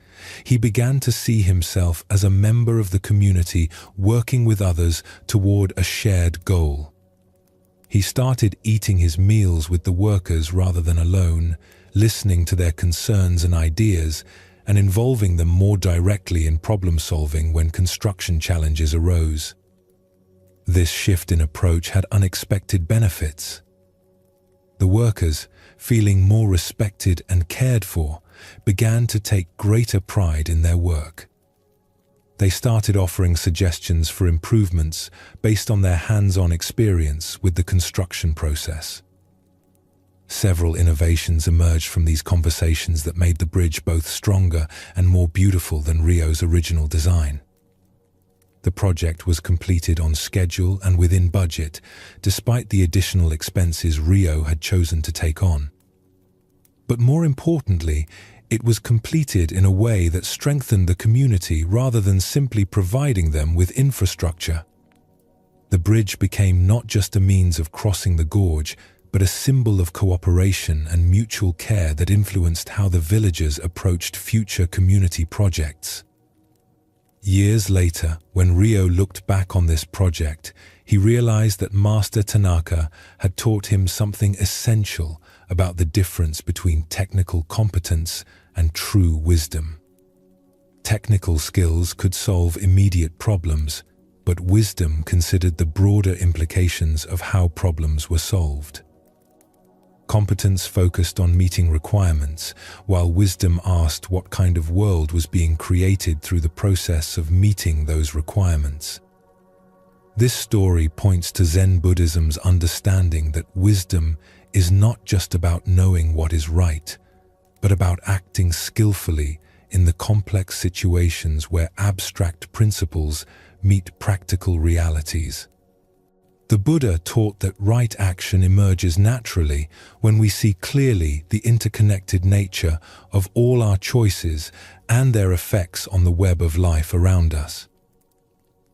he began to see himself as a member of the community working with others toward a shared goal. He started eating his meals with the workers rather than alone, listening to their concerns and ideas, and involving them more directly in problem-solving when construction challenges arose. This shift in approach had unexpected benefits. The workers, feeling more respected and cared for, began to take greater pride in their work. They started offering suggestions for improvements based on their hands-on experience with the construction process. Several innovations emerged from these conversations that made the bridge both stronger and more beautiful than Ryo's original design. The project was completed on schedule and within budget, despite the additional expenses Rio had chosen to take on. But more importantly, it was completed in a way that strengthened the community rather than simply providing them with infrastructure. The bridge became not just a means of crossing the gorge, but a symbol of cooperation and mutual care that influenced how the villagers approached future community projects. Years later, when Rio looked back on this project, he realized that Master Tanaka had taught him something essential about the difference between technical competence and true wisdom. Technical skills could solve immediate problems, but wisdom considered the broader implications of how problems were solved. Competence focused on meeting requirements, while wisdom asked what kind of world was being created through the process of meeting those requirements. This story points to Zen Buddhism's understanding that wisdom is not just about knowing what is right, but about acting skillfully in the complex situations where abstract principles meet practical realities. The Buddha taught that right action emerges naturally when we see clearly the interconnected nature of all our choices and their effects on the web of life around us.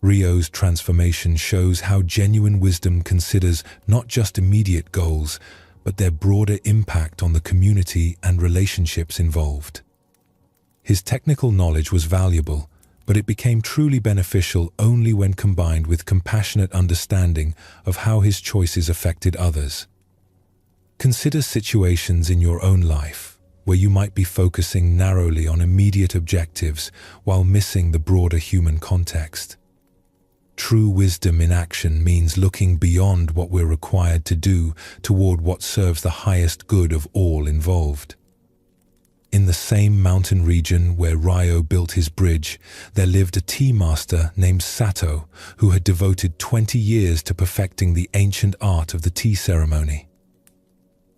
Rio's transformation shows how genuine wisdom considers not just immediate goals, but their broader impact on the community and relationships involved. His technical knowledge was valuable, but it became truly beneficial only when combined with compassionate understanding of how his choices affected others. Consider situations in your own life where you might be focusing narrowly on immediate objectives while missing the broader human context. True wisdom in action means looking beyond what we're required to do toward what serves the highest good of all involved. In the same mountain region where Ryo built his bridge, there lived a tea master named Sato who had devoted 20 years to perfecting the ancient art of the tea ceremony.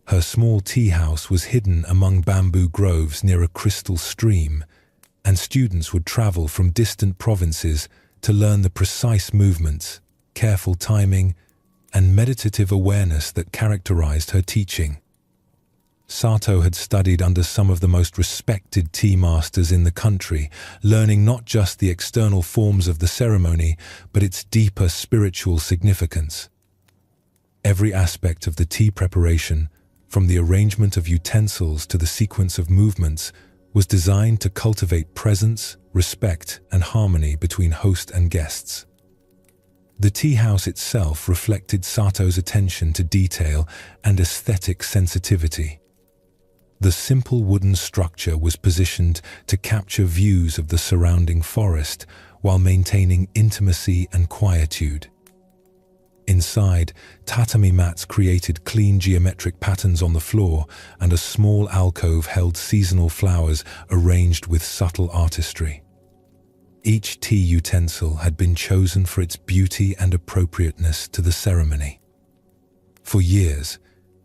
Her small tea house was hidden among bamboo groves near a crystal stream, and students would travel from distant provinces to learn the precise movements, careful timing, and meditative awareness that characterized her teaching. Sato had studied under some of the most respected tea masters in the country, learning not just the external forms of the ceremony, but its deeper spiritual significance. Every aspect of the tea preparation, from the arrangement of utensils to the sequence of movements, was designed to cultivate presence, respect, and harmony between host and guests. The tea house itself reflected Sato's attention to detail and aesthetic sensitivity. The simple wooden structure was positioned to capture views of the surrounding forest while maintaining intimacy and quietude. Inside, tatami mats created clean geometric patterns on the floor, and a small alcove held seasonal flowers arranged with subtle artistry. Each tea utensil had been chosen for its beauty and appropriateness to the ceremony. For years,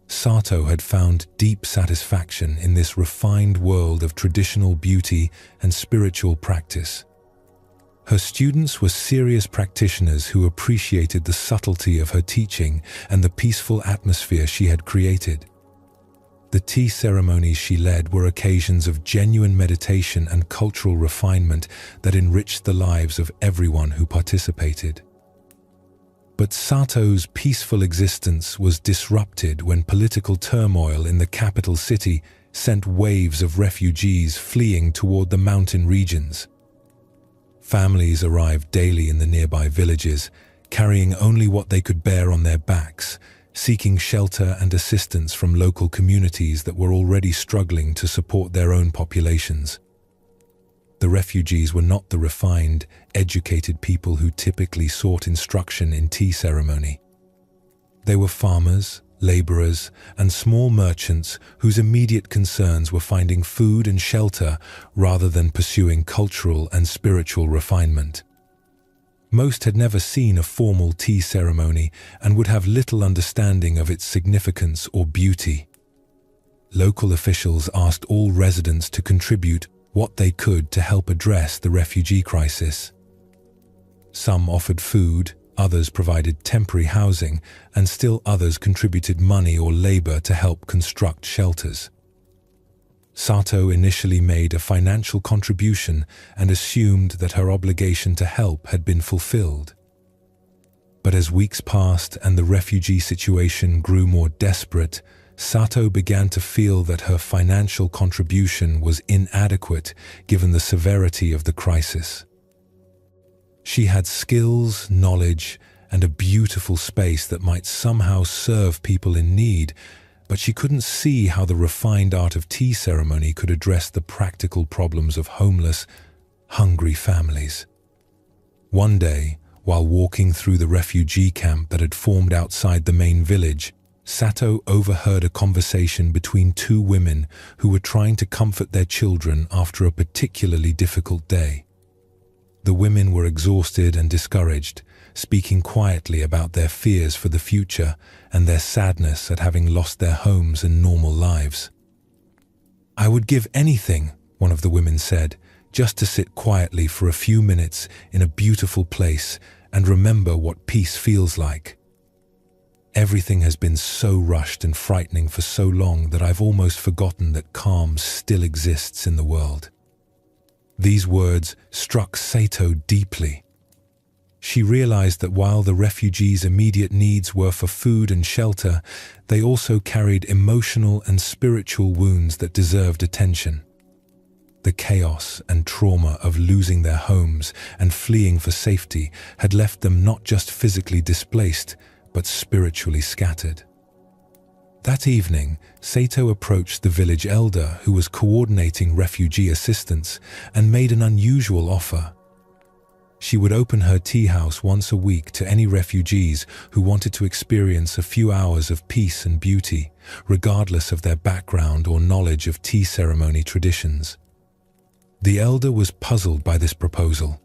Sato had found deep satisfaction in this refined world of traditional beauty and spiritual practice. Her students were serious practitioners who appreciated the subtlety of her teaching and the peaceful atmosphere she had created. The tea ceremonies she led were occasions of genuine meditation and cultural refinement that enriched the lives of everyone who participated. But Sato's peaceful existence was disrupted when political turmoil in the capital city sent waves of refugees fleeing toward the mountain regions. Families arrived daily in the nearby villages, carrying only what they could bear on their backs, seeking shelter and assistance from local communities that were already struggling to support their own populations. The refugees were not the refined, educated people who typically sought instruction in tea ceremony. They were farmers, laborers, and small merchants whose immediate concerns were finding food and shelter rather than pursuing cultural and spiritual refinement. Most had never seen a formal tea ceremony and would have little understanding of its significance or beauty. Local officials asked all residents to contribute what they could to help address the refugee crisis. Some offered food, others provided temporary housing, and still others contributed money or labor to help construct shelters. Sato initially made a financial contribution and assumed that her obligation to help had been fulfilled. But as weeks passed and the refugee situation grew more desperate, Sato began to feel that her financial contribution was inadequate given the severity of the crisis. She had skills, knowledge, and a beautiful space that might somehow serve people in need, but she couldn't see how the refined art of tea ceremony could address the practical problems of homeless, hungry families. One day, while walking through the refugee camp that had formed outside the main village, Sato overheard a conversation between two women who were trying to comfort their children after a particularly difficult day. The women were exhausted and discouraged, speaking quietly about their fears for the future and their sadness at having lost their homes and normal lives. "I would give anything," one of the women said, "just to sit quietly for a few minutes in a beautiful place and remember what peace feels like. Everything has been so rushed and frightening for so long that I've almost forgotten that calm still exists in the world." These words struck Sato deeply. She realized that while the refugees' immediate needs were for food and shelter, they also carried emotional and spiritual wounds that deserved attention. The chaos and trauma of losing their homes and fleeing for safety had left them not just physically displaced, but spiritually scattered. That evening, Sato approached the village elder who was coordinating refugee assistance and made an unusual offer. She would open her tea house once a week to any refugees who wanted to experience a few hours of peace and beauty, regardless of their background or knowledge of tea ceremony traditions. The elder was puzzled by this proposal.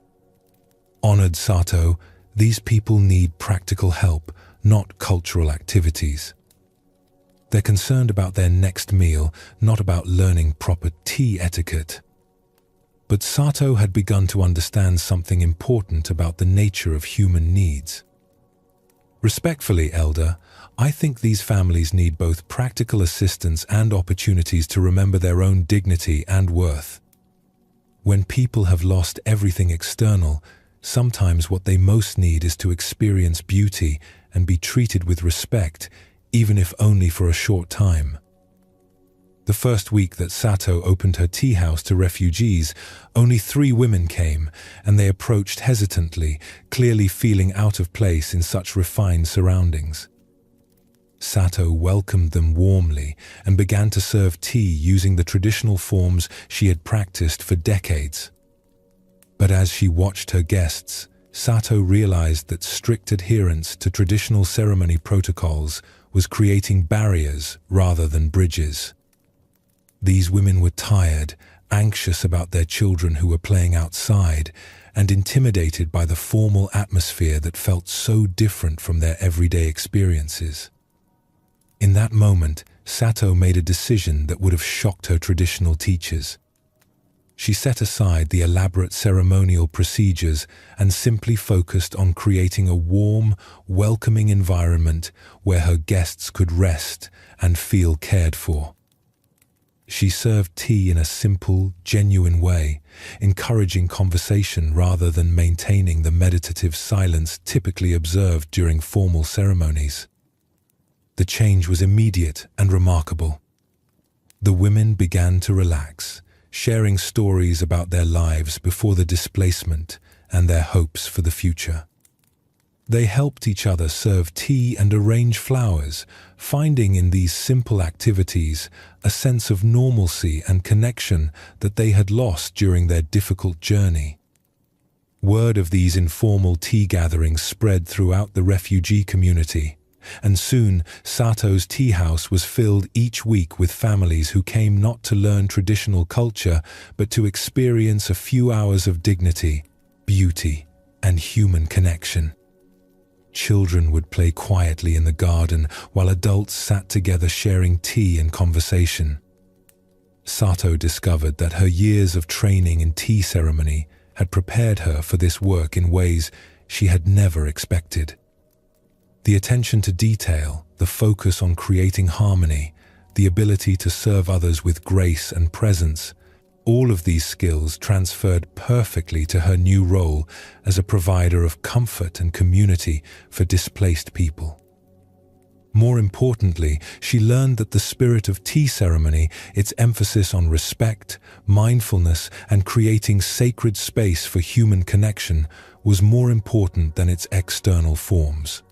"Honored Sato, these people need practical help, not cultural activities. They're concerned about their next meal, not about learning proper tea etiquette." But Sato had begun to understand something important about the nature of human needs. "Respectfully, Elder, I think these families need both practical assistance and opportunities to remember their own dignity and worth. When people have lost everything external, sometimes what they most need is to experience beauty and be treated with respect, even if only for a short time." The first week that Sato opened her tea house to refugees, only 3 women came, and they approached hesitantly, clearly feeling out of place in such refined surroundings. Sato welcomed them warmly and began to serve tea using the traditional forms she had practiced for decades. But as she watched her guests, Sato realized that strict adherence to traditional ceremony protocols was creating barriers rather than bridges. These women were tired, anxious about their children who were playing outside, and intimidated by the formal atmosphere that felt so different from their everyday experiences. In that moment, Sato made a decision that would have shocked her traditional teachers. She set aside the elaborate ceremonial procedures and simply focused on creating a warm, welcoming environment where her guests could rest and feel cared for. She served tea in a simple, genuine way, encouraging conversation rather than maintaining the meditative silence typically observed during formal ceremonies. The change was immediate and remarkable. The women began to relax, sharing stories about their lives before the displacement and their hopes for the future. They helped each other serve tea and arrange flowers, finding in these simple activities a sense of normalcy and connection that they had lost during their difficult journey. Word of these informal tea gatherings spread throughout the refugee community, and soon Sato's tea house was filled each week with families who came not to learn traditional culture, but to experience a few hours of dignity, beauty, and human connection. Children would play quietly in the garden while adults sat together sharing tea and conversation. Sato discovered that her years of training in tea ceremony had prepared her for this work in ways she had never expected. The attention to detail, the focus on creating harmony, the ability to serve others with grace and presence, all of these skills transferred perfectly to her new role as a provider of comfort and community for displaced people. More importantly, she learned that the spirit of tea ceremony, its emphasis on respect, mindfulness, and creating sacred space for human connection, was more important than its external forms.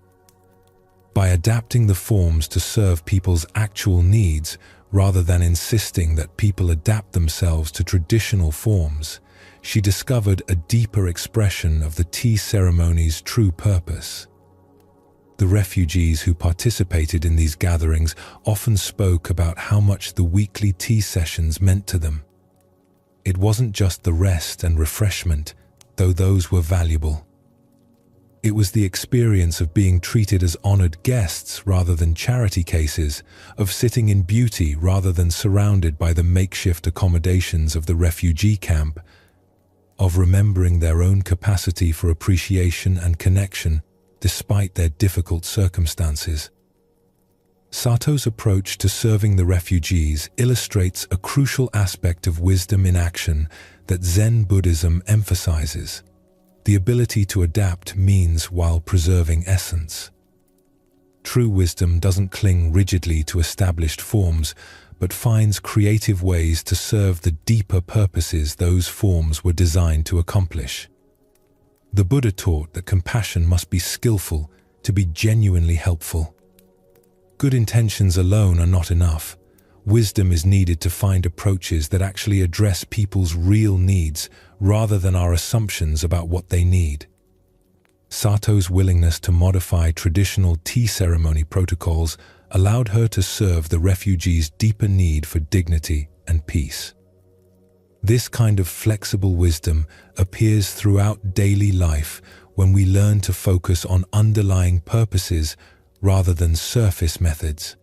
By adapting the forms to serve people's actual needs, rather than insisting that people adapt themselves to traditional forms, she discovered a deeper expression of the tea ceremony's true purpose. The refugees who participated in these gatherings often spoke about how much the weekly tea sessions meant to them. It wasn't just the rest and refreshment, though those were valuable. It was the experience of being treated as honored guests rather than charity cases, of sitting in beauty rather than surrounded by the makeshift accommodations of the refugee camp, of remembering their own capacity for appreciation and connection despite their difficult circumstances. Sato's approach to serving the refugees illustrates a crucial aspect of wisdom in action that Zen Buddhism emphasizes: the ability to adapt means while preserving essence. True wisdom doesn't cling rigidly to established forms, but finds creative ways to serve the deeper purposes those forms were designed to accomplish. The Buddha taught that compassion must be skillful to be genuinely helpful. Good intentions alone are not enough. Wisdom is needed to find approaches that actually address people's real needs rather than our assumptions about what they need. Sato's willingness to modify traditional tea ceremony protocols allowed her to serve the refugees' deeper need for dignity and peace. This kind of flexible wisdom appears throughout daily life when we learn to focus on underlying purposes rather than surface methods.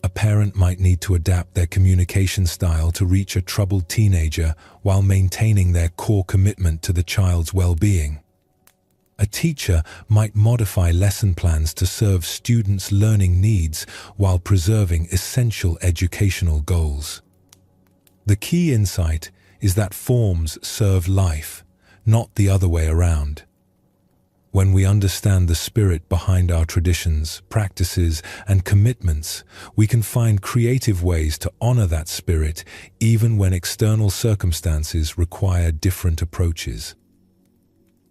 A parent might need to adapt their communication style to reach a troubled teenager while maintaining their core commitment to the child's well-being. A teacher might modify lesson plans to serve students' learning needs while preserving essential educational goals. The key insight is that forms serve life, not the other way around. When we understand the spirit behind our traditions, practices, and commitments, we can find creative ways to honor that spirit even when external circumstances require different approaches.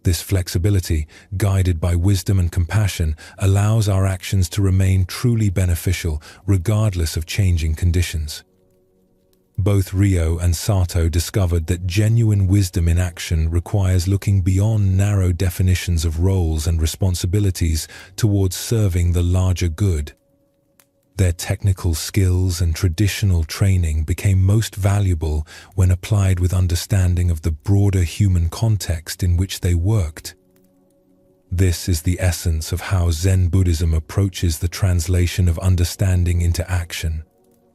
This flexibility, guided by wisdom and compassion, allows our actions to remain truly beneficial regardless of changing conditions. Both Ryo and Sato discovered that genuine wisdom in action requires looking beyond narrow definitions of roles and responsibilities towards serving the larger good. Their technical skills and traditional training became most valuable when applied with understanding of the broader human context in which they worked. This is the essence of how Zen Buddhism approaches the translation of understanding into action.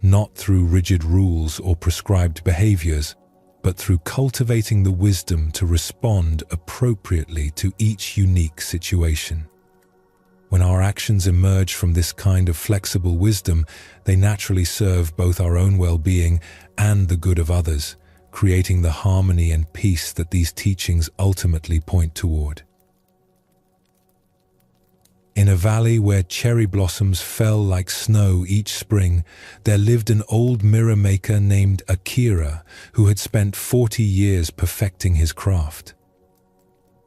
Not through rigid rules or prescribed behaviors, but through cultivating the wisdom to respond appropriately to each unique situation. When our actions emerge from this kind of flexible wisdom, they naturally serve both our own well-being and the good of others, creating the harmony and peace that these teachings ultimately point toward. In a valley where cherry blossoms fell like snow each spring, there lived an old mirror maker named Akira, who had spent 40 years perfecting his craft.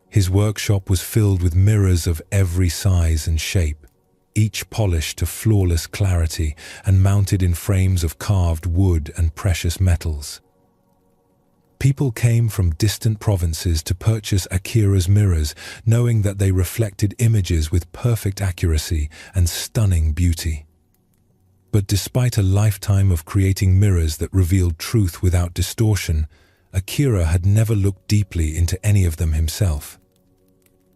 His workshop was filled with mirrors of every size and shape, each polished to flawless clarity and mounted in frames of carved wood and precious metals. People came from distant provinces to purchase Akira's mirrors, knowing that they reflected images with perfect accuracy and stunning beauty. But despite a lifetime of creating mirrors that revealed truth without distortion, Akira had never looked deeply into any of them himself.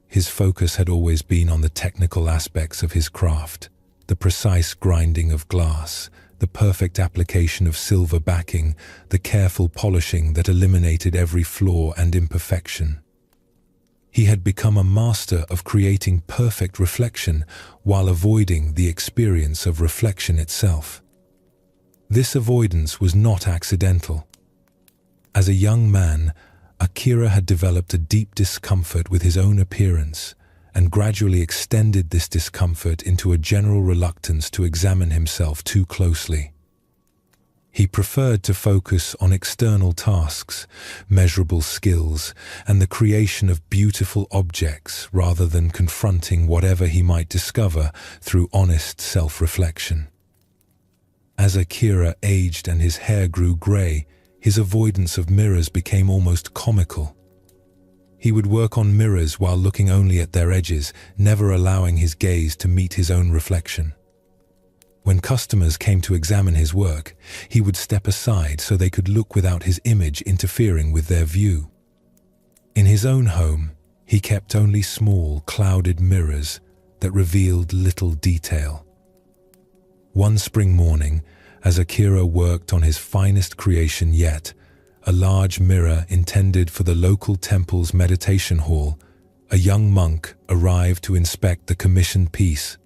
His focus had always been on the technical aspects of his craft, the precise grinding of glass, the perfect application of silver backing, the careful polishing that eliminated every flaw and imperfection. He had become a master of creating perfect reflection while avoiding the experience of reflection itself. This avoidance was not accidental. As a young man, Akira had developed a deep discomfort with his own appearance and gradually extended this discomfort into a general reluctance to examine himself too closely. He preferred to focus on external tasks, measurable skills, and the creation of beautiful objects rather than confronting whatever he might discover through honest self-reflection. As Akira aged and his hair grew grey, his avoidance of mirrors became almost comical. He would work on mirrors while looking only at their edges, never allowing his gaze to meet his own reflection. When customers came to examine his work, he would step aside so they could look without his image interfering with their view. In his own home, he kept only small, clouded mirrors that revealed little detail. One spring morning, as Akira worked on his finest creation yet, a large mirror intended for the local temple's meditation hall, a young monk arrived to inspect the commissioned piece.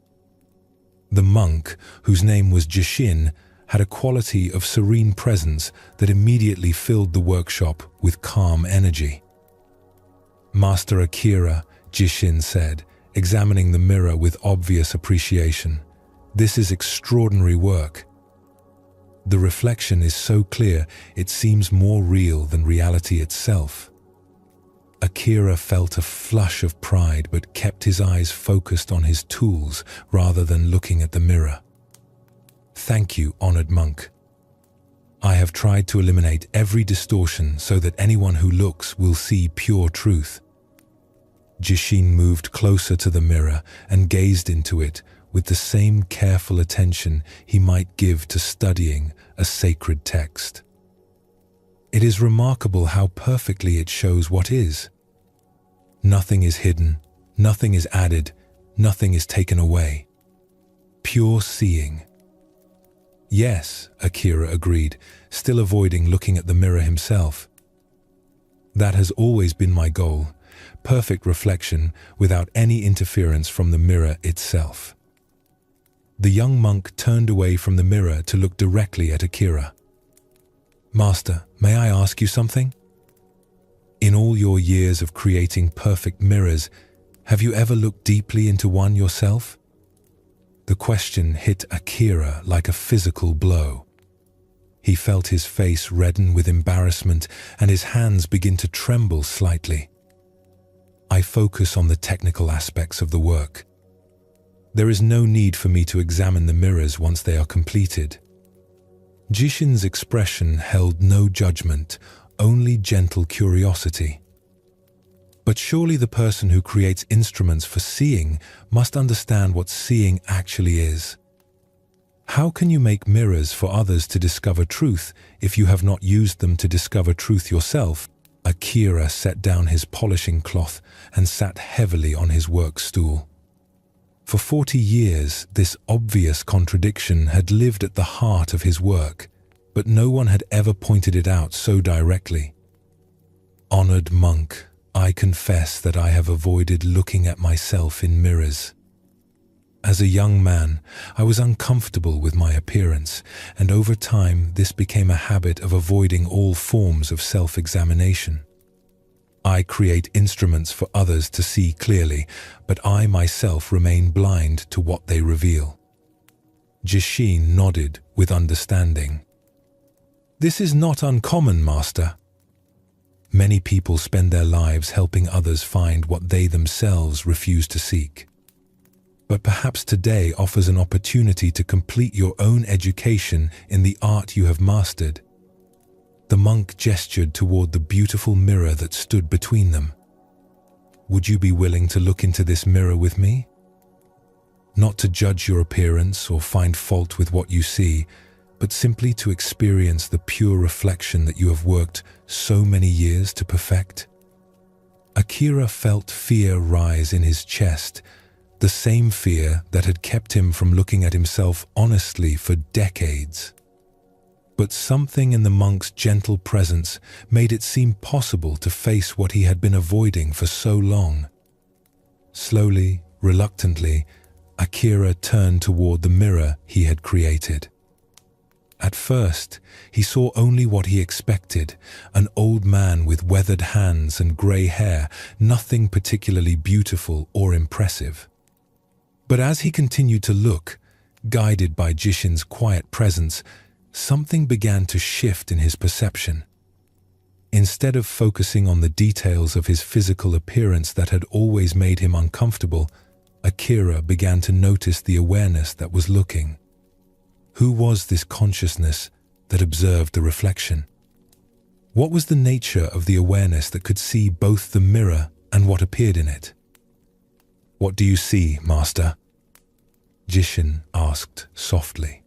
The monk, whose name was Jishin, had a quality of serene presence that immediately filled the workshop with calm energy. "Master Akira," Jishin said, examining the mirror with obvious appreciation, "this is extraordinary work. The reflection is so clear it seems more real than reality itself." Akira felt a flush of pride but kept his eyes focused on his tools rather than looking at the mirror. "Thank you, honored monk. I have tried to eliminate every distortion so that anyone who looks will see pure truth." Jishin moved closer to the mirror and gazed into it with the same careful attention he might give to studying a sacred text. "It is remarkable how perfectly it shows what is. Nothing is hidden, nothing is added, nothing is taken away. Pure seeing." "Yes," Akira agreed, still avoiding looking at the mirror himself. "That has always been my goal, perfect reflection without any interference from the mirror itself." The young monk turned away from the mirror to look directly at Akira. "Master, may I ask you something? In all your years of creating perfect mirrors, have you ever looked deeply into one yourself?" The question hit Akira like a physical blow. He felt his face redden with embarrassment and his hands begin to tremble slightly. "I focus on the technical aspects of the work. There is no need for me to examine the mirrors once they are completed." Jishin's expression held no judgment, only gentle curiosity. "But surely the person who creates instruments for seeing must understand what seeing actually is. How can you make mirrors for others to discover truth if you have not used them to discover truth yourself?" Akira set down his polishing cloth and sat heavily on his work stool. For 40 years, this obvious contradiction had lived at the heart of his work, but no one had ever pointed it out so directly. "Honored monk, I confess that I have avoided looking at myself in mirrors. As a young man, I was uncomfortable with my appearance, and over time this became a habit of avoiding all forms of self-examination. I create instruments for others to see clearly, but I myself remain blind to what they reveal." Jishin nodded with understanding. "This is not uncommon, Master. Many people spend their lives helping others find what they themselves refuse to seek. But perhaps today offers an opportunity to complete your own education in the art you have mastered." The monk gestured toward the beautiful mirror that stood between them. "Would you be willing to look into this mirror with me? Not to judge your appearance or find fault with what you see, but simply to experience the pure reflection that you have worked so many years to perfect?" Akira felt fear rise in his chest, the same fear that had kept him from looking at himself honestly for decades. But something in the monk's gentle presence made it seem possible to face what he had been avoiding for so long. Slowly, reluctantly, Akira turned toward the mirror he had created. At first, he saw only what he expected, an old man with weathered hands and grey hair, nothing particularly beautiful or impressive. But as he continued to look, guided by Jishin's quiet presence, something began to shift in his perception. Instead of focusing on the details of his physical appearance that had always made him uncomfortable, Akira began to notice the awareness that was looking. Who was this consciousness that observed the reflection? What was the nature of the awareness that could see both the mirror and what appeared in it? "What do you see, Master?" Jishin asked softly.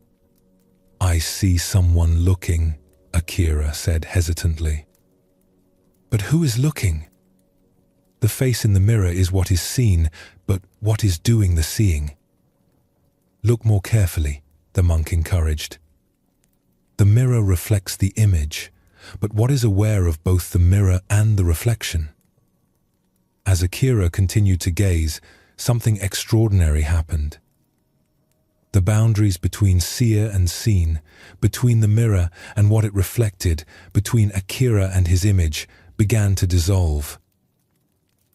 "I see someone looking," Akira said hesitantly. "But who is looking?" "The face in the mirror is what is seen, but what is doing the seeing?" "Look more carefully," the monk encouraged. "The mirror reflects the image, but what is aware of both the mirror and the reflection?" As Akira continued to gaze, something extraordinary happened. The boundaries between seer and seen, between the mirror and what it reflected, between Akira and his image, began to dissolve.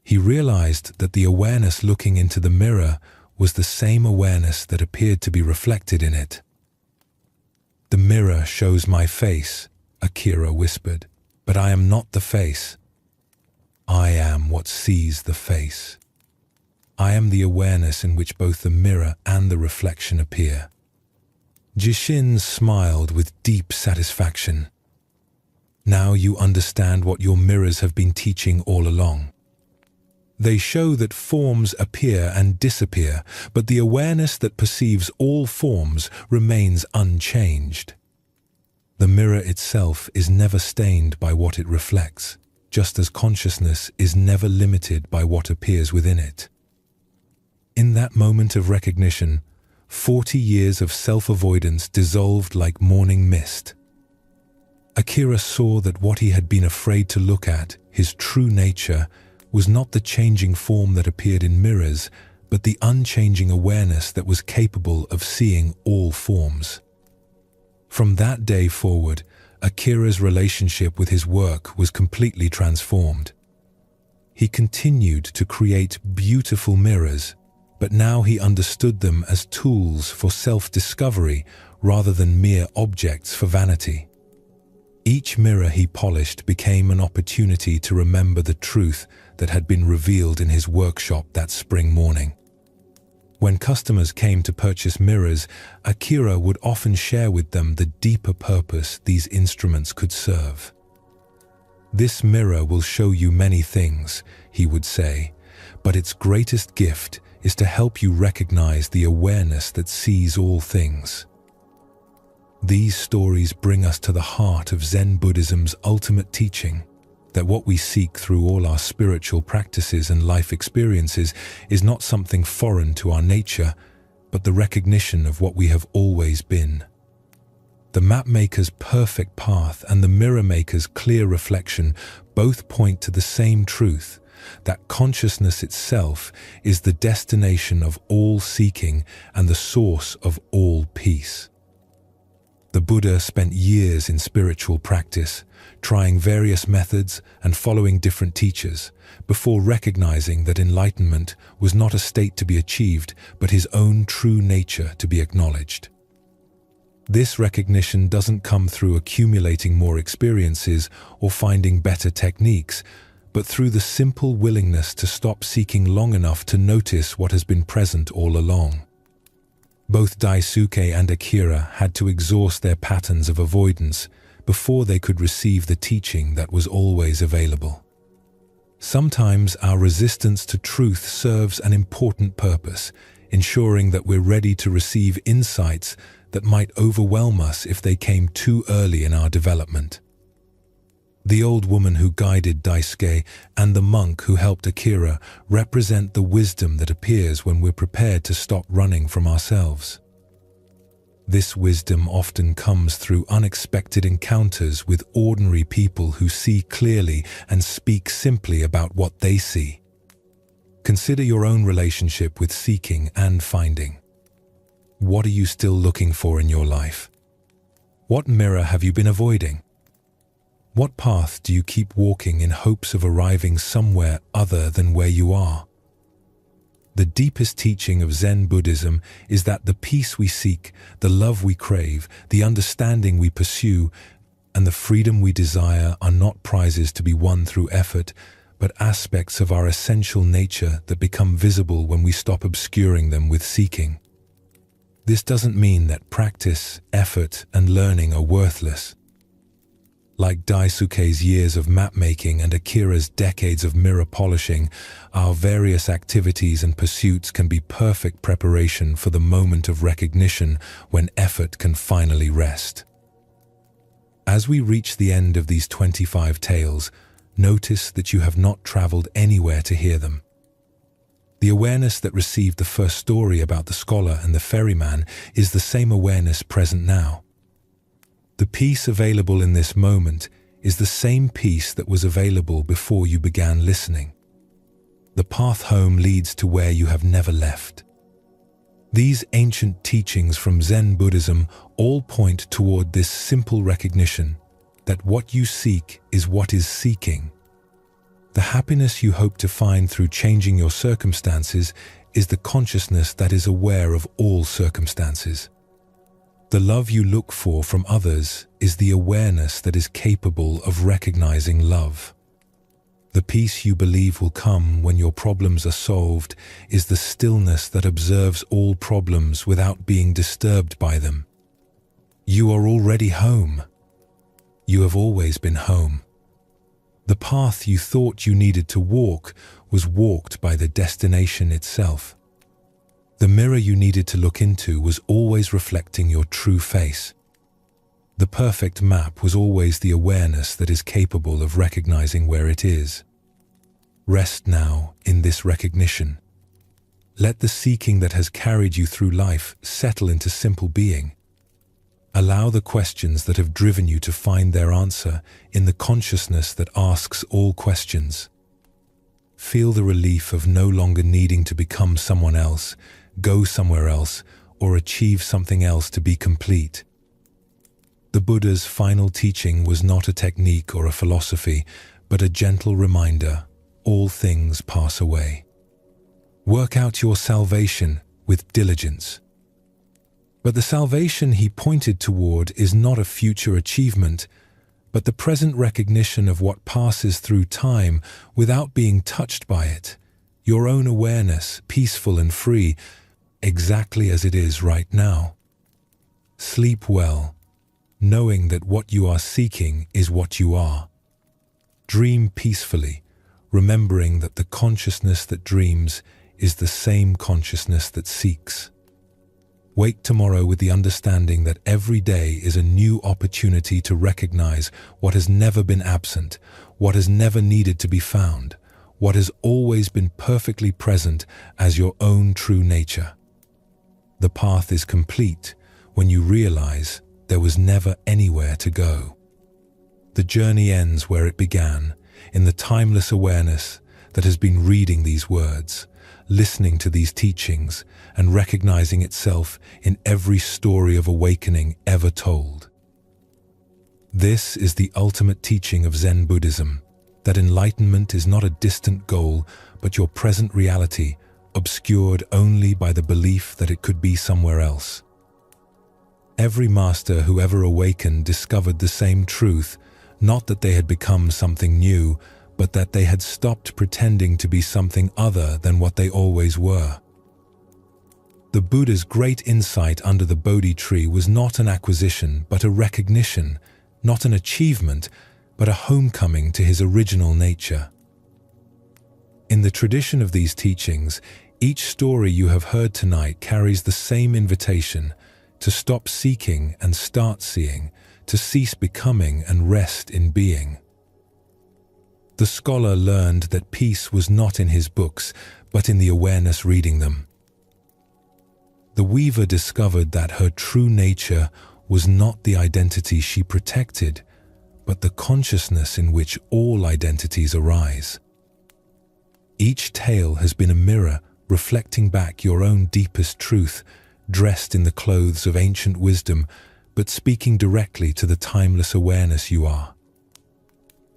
He realized that the awareness looking into the mirror was the same awareness that appeared to be reflected in it. "The mirror shows my face," Akira whispered, "but I am not the face. I am what sees the face. I am the awareness in which both the mirror and the reflection appear." Jishin smiled with deep satisfaction. "Now you understand what your mirrors have been teaching all along. They show that forms appear and disappear, but the awareness that perceives all forms remains unchanged. The mirror itself is never stained by what it reflects, just as consciousness is never limited by what appears within it." In that moment of recognition, 40 years of self-avoidance dissolved like morning mist. Akira saw that what he had been afraid to look at, his true nature, was not the changing form that appeared in mirrors, but the unchanging awareness that was capable of seeing all forms. From that day forward, Akira's relationship with his work was completely transformed. He continued to create beautiful mirrors, but now he understood them as tools for self-discovery rather than mere objects for vanity. Each mirror he polished became an opportunity to remember the truth that had been revealed in his workshop that spring morning. When customers came to purchase mirrors, Akira would often share with them the deeper purpose these instruments could serve. "This mirror will show you many things," he would say, "but its greatest gift is to help you recognize the awareness that sees all things." These stories bring us to the heart of Zen Buddhism's ultimate teaching, that what we seek through all our spiritual practices and life experiences is not something foreign to our nature, but the recognition of what we have always been. The mapmaker's perfect path and the mirror maker's clear reflection both point to the same truth, that consciousness itself is the destination of all seeking and the source of all peace. The Buddha spent years in spiritual practice, trying various methods and following different teachers, before recognizing that enlightenment was not a state to be achieved, but his own true nature to be acknowledged. This recognition doesn't come through accumulating more experiences or finding better techniques, but through the simple willingness to stop seeking long enough to notice what has been present all along. Both Daisuke and Akira had to exhaust their patterns of avoidance before they could receive the teaching that was always available. Sometimes our resistance to truth serves an important purpose, ensuring that we're ready to receive insights that might overwhelm us if they came too early in our development. The old woman who guided Daisuke and the monk who helped Akira represent the wisdom that appears when we're prepared to stop running from ourselves. This wisdom often comes through unexpected encounters with ordinary people who see clearly and speak simply about what they see. Consider your own relationship with seeking and finding. What are you still looking for in your life? What mirror have you been avoiding? What path do you keep walking in hopes of arriving somewhere other than where you are? The deepest teaching of Zen Buddhism is that the peace we seek, the love we crave, the understanding we pursue, and the freedom we desire are not prizes to be won through effort, but aspects of our essential nature that become visible when we stop obscuring them with seeking. This doesn't mean that practice, effort, and learning are worthless. Like Daisuke's years of map-making and Akira's decades of mirror polishing, our various activities and pursuits can be perfect preparation for the moment of recognition when effort can finally rest. As we reach the end of these 25 tales, notice that you have not traveled anywhere to hear them. The awareness that received the first story about the scholar and the ferryman is the same awareness present now. The peace available in this moment is the same peace that was available before you began listening. The path home leads to where you have never left. These ancient teachings from Zen Buddhism all point toward this simple recognition that what you seek is what is seeking. The happiness you hope to find through changing your circumstances is the consciousness that is aware of all circumstances. The love you look for from others is the awareness that is capable of recognizing love. The peace you believe will come when your problems are solved is the stillness that observes all problems without being disturbed by them. You are already home. You have always been home. The path you thought you needed to walk was walked by the destination itself. The mirror you needed to look into was always reflecting your true face. The perfect map was always the awareness that is capable of recognizing where it is. Rest now in this recognition. Let the seeking that has carried you through life settle into simple being. Allow the questions that have driven you to find their answer in the consciousness that asks all questions. Feel the relief of no longer needing to become someone else, go somewhere else, or achieve something else to be complete. The Buddha's final teaching was not a technique or a philosophy, but a gentle reminder: all things pass away. Work out your salvation with diligence. But the salvation he pointed toward is not a future achievement, but the present recognition of what passes through time without being touched by it, your own awareness, peaceful and free, exactly as it is right now. Sleep well, knowing that what you are seeking is what you are. Dream peacefully, remembering that the consciousness that dreams is the same consciousness that seeks. Wake tomorrow with the understanding that every day is a new opportunity to recognize what has never been absent, what has never needed to be found, what has always been perfectly present as your own true nature. The path is complete when you realize there was never anywhere to go. The journey ends where it began, in the timeless awareness that has been reading these words, listening to these teachings, and recognizing itself in every story of awakening ever told. This is the ultimate teaching of Zen Buddhism, that enlightenment is not a distant goal, but your present reality, obscured only by the belief that it could be somewhere else. Every master who ever awakened discovered the same truth, not that they had become something new, but that they had stopped pretending to be something other than what they always were. The Buddha's great insight under the Bodhi tree was not an acquisition, but a recognition, not an achievement, but a homecoming to his original nature. In the tradition of these teachings, each story you have heard tonight carries the same invitation: to stop seeking and start seeing, to cease becoming and rest in being. The scholar learned that peace was not in his books, but in the awareness reading them. The weaver discovered that her true nature was not the identity she protected, but the consciousness in which all identities arise. Each tale has been a mirror reflecting back your own deepest truth, dressed in the clothes of ancient wisdom, but speaking directly to the timeless awareness you are.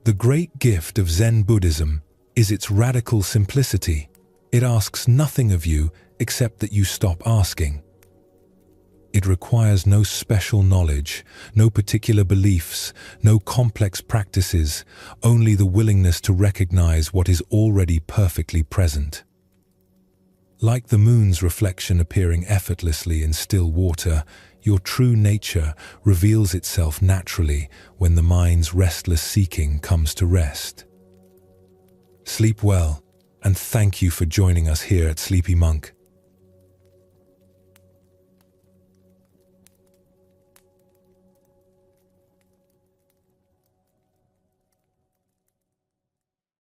The great gift of Zen Buddhism is its radical simplicity. It asks nothing of you except that you stop asking. It requires no special knowledge, no particular beliefs, no complex practices, only the willingness to recognize what is already perfectly present. Like the moon's reflection appearing effortlessly in still water, your true nature reveals itself naturally when the mind's restless seeking comes to rest. Sleep well, and thank you for joining us here at Sleepy Monk.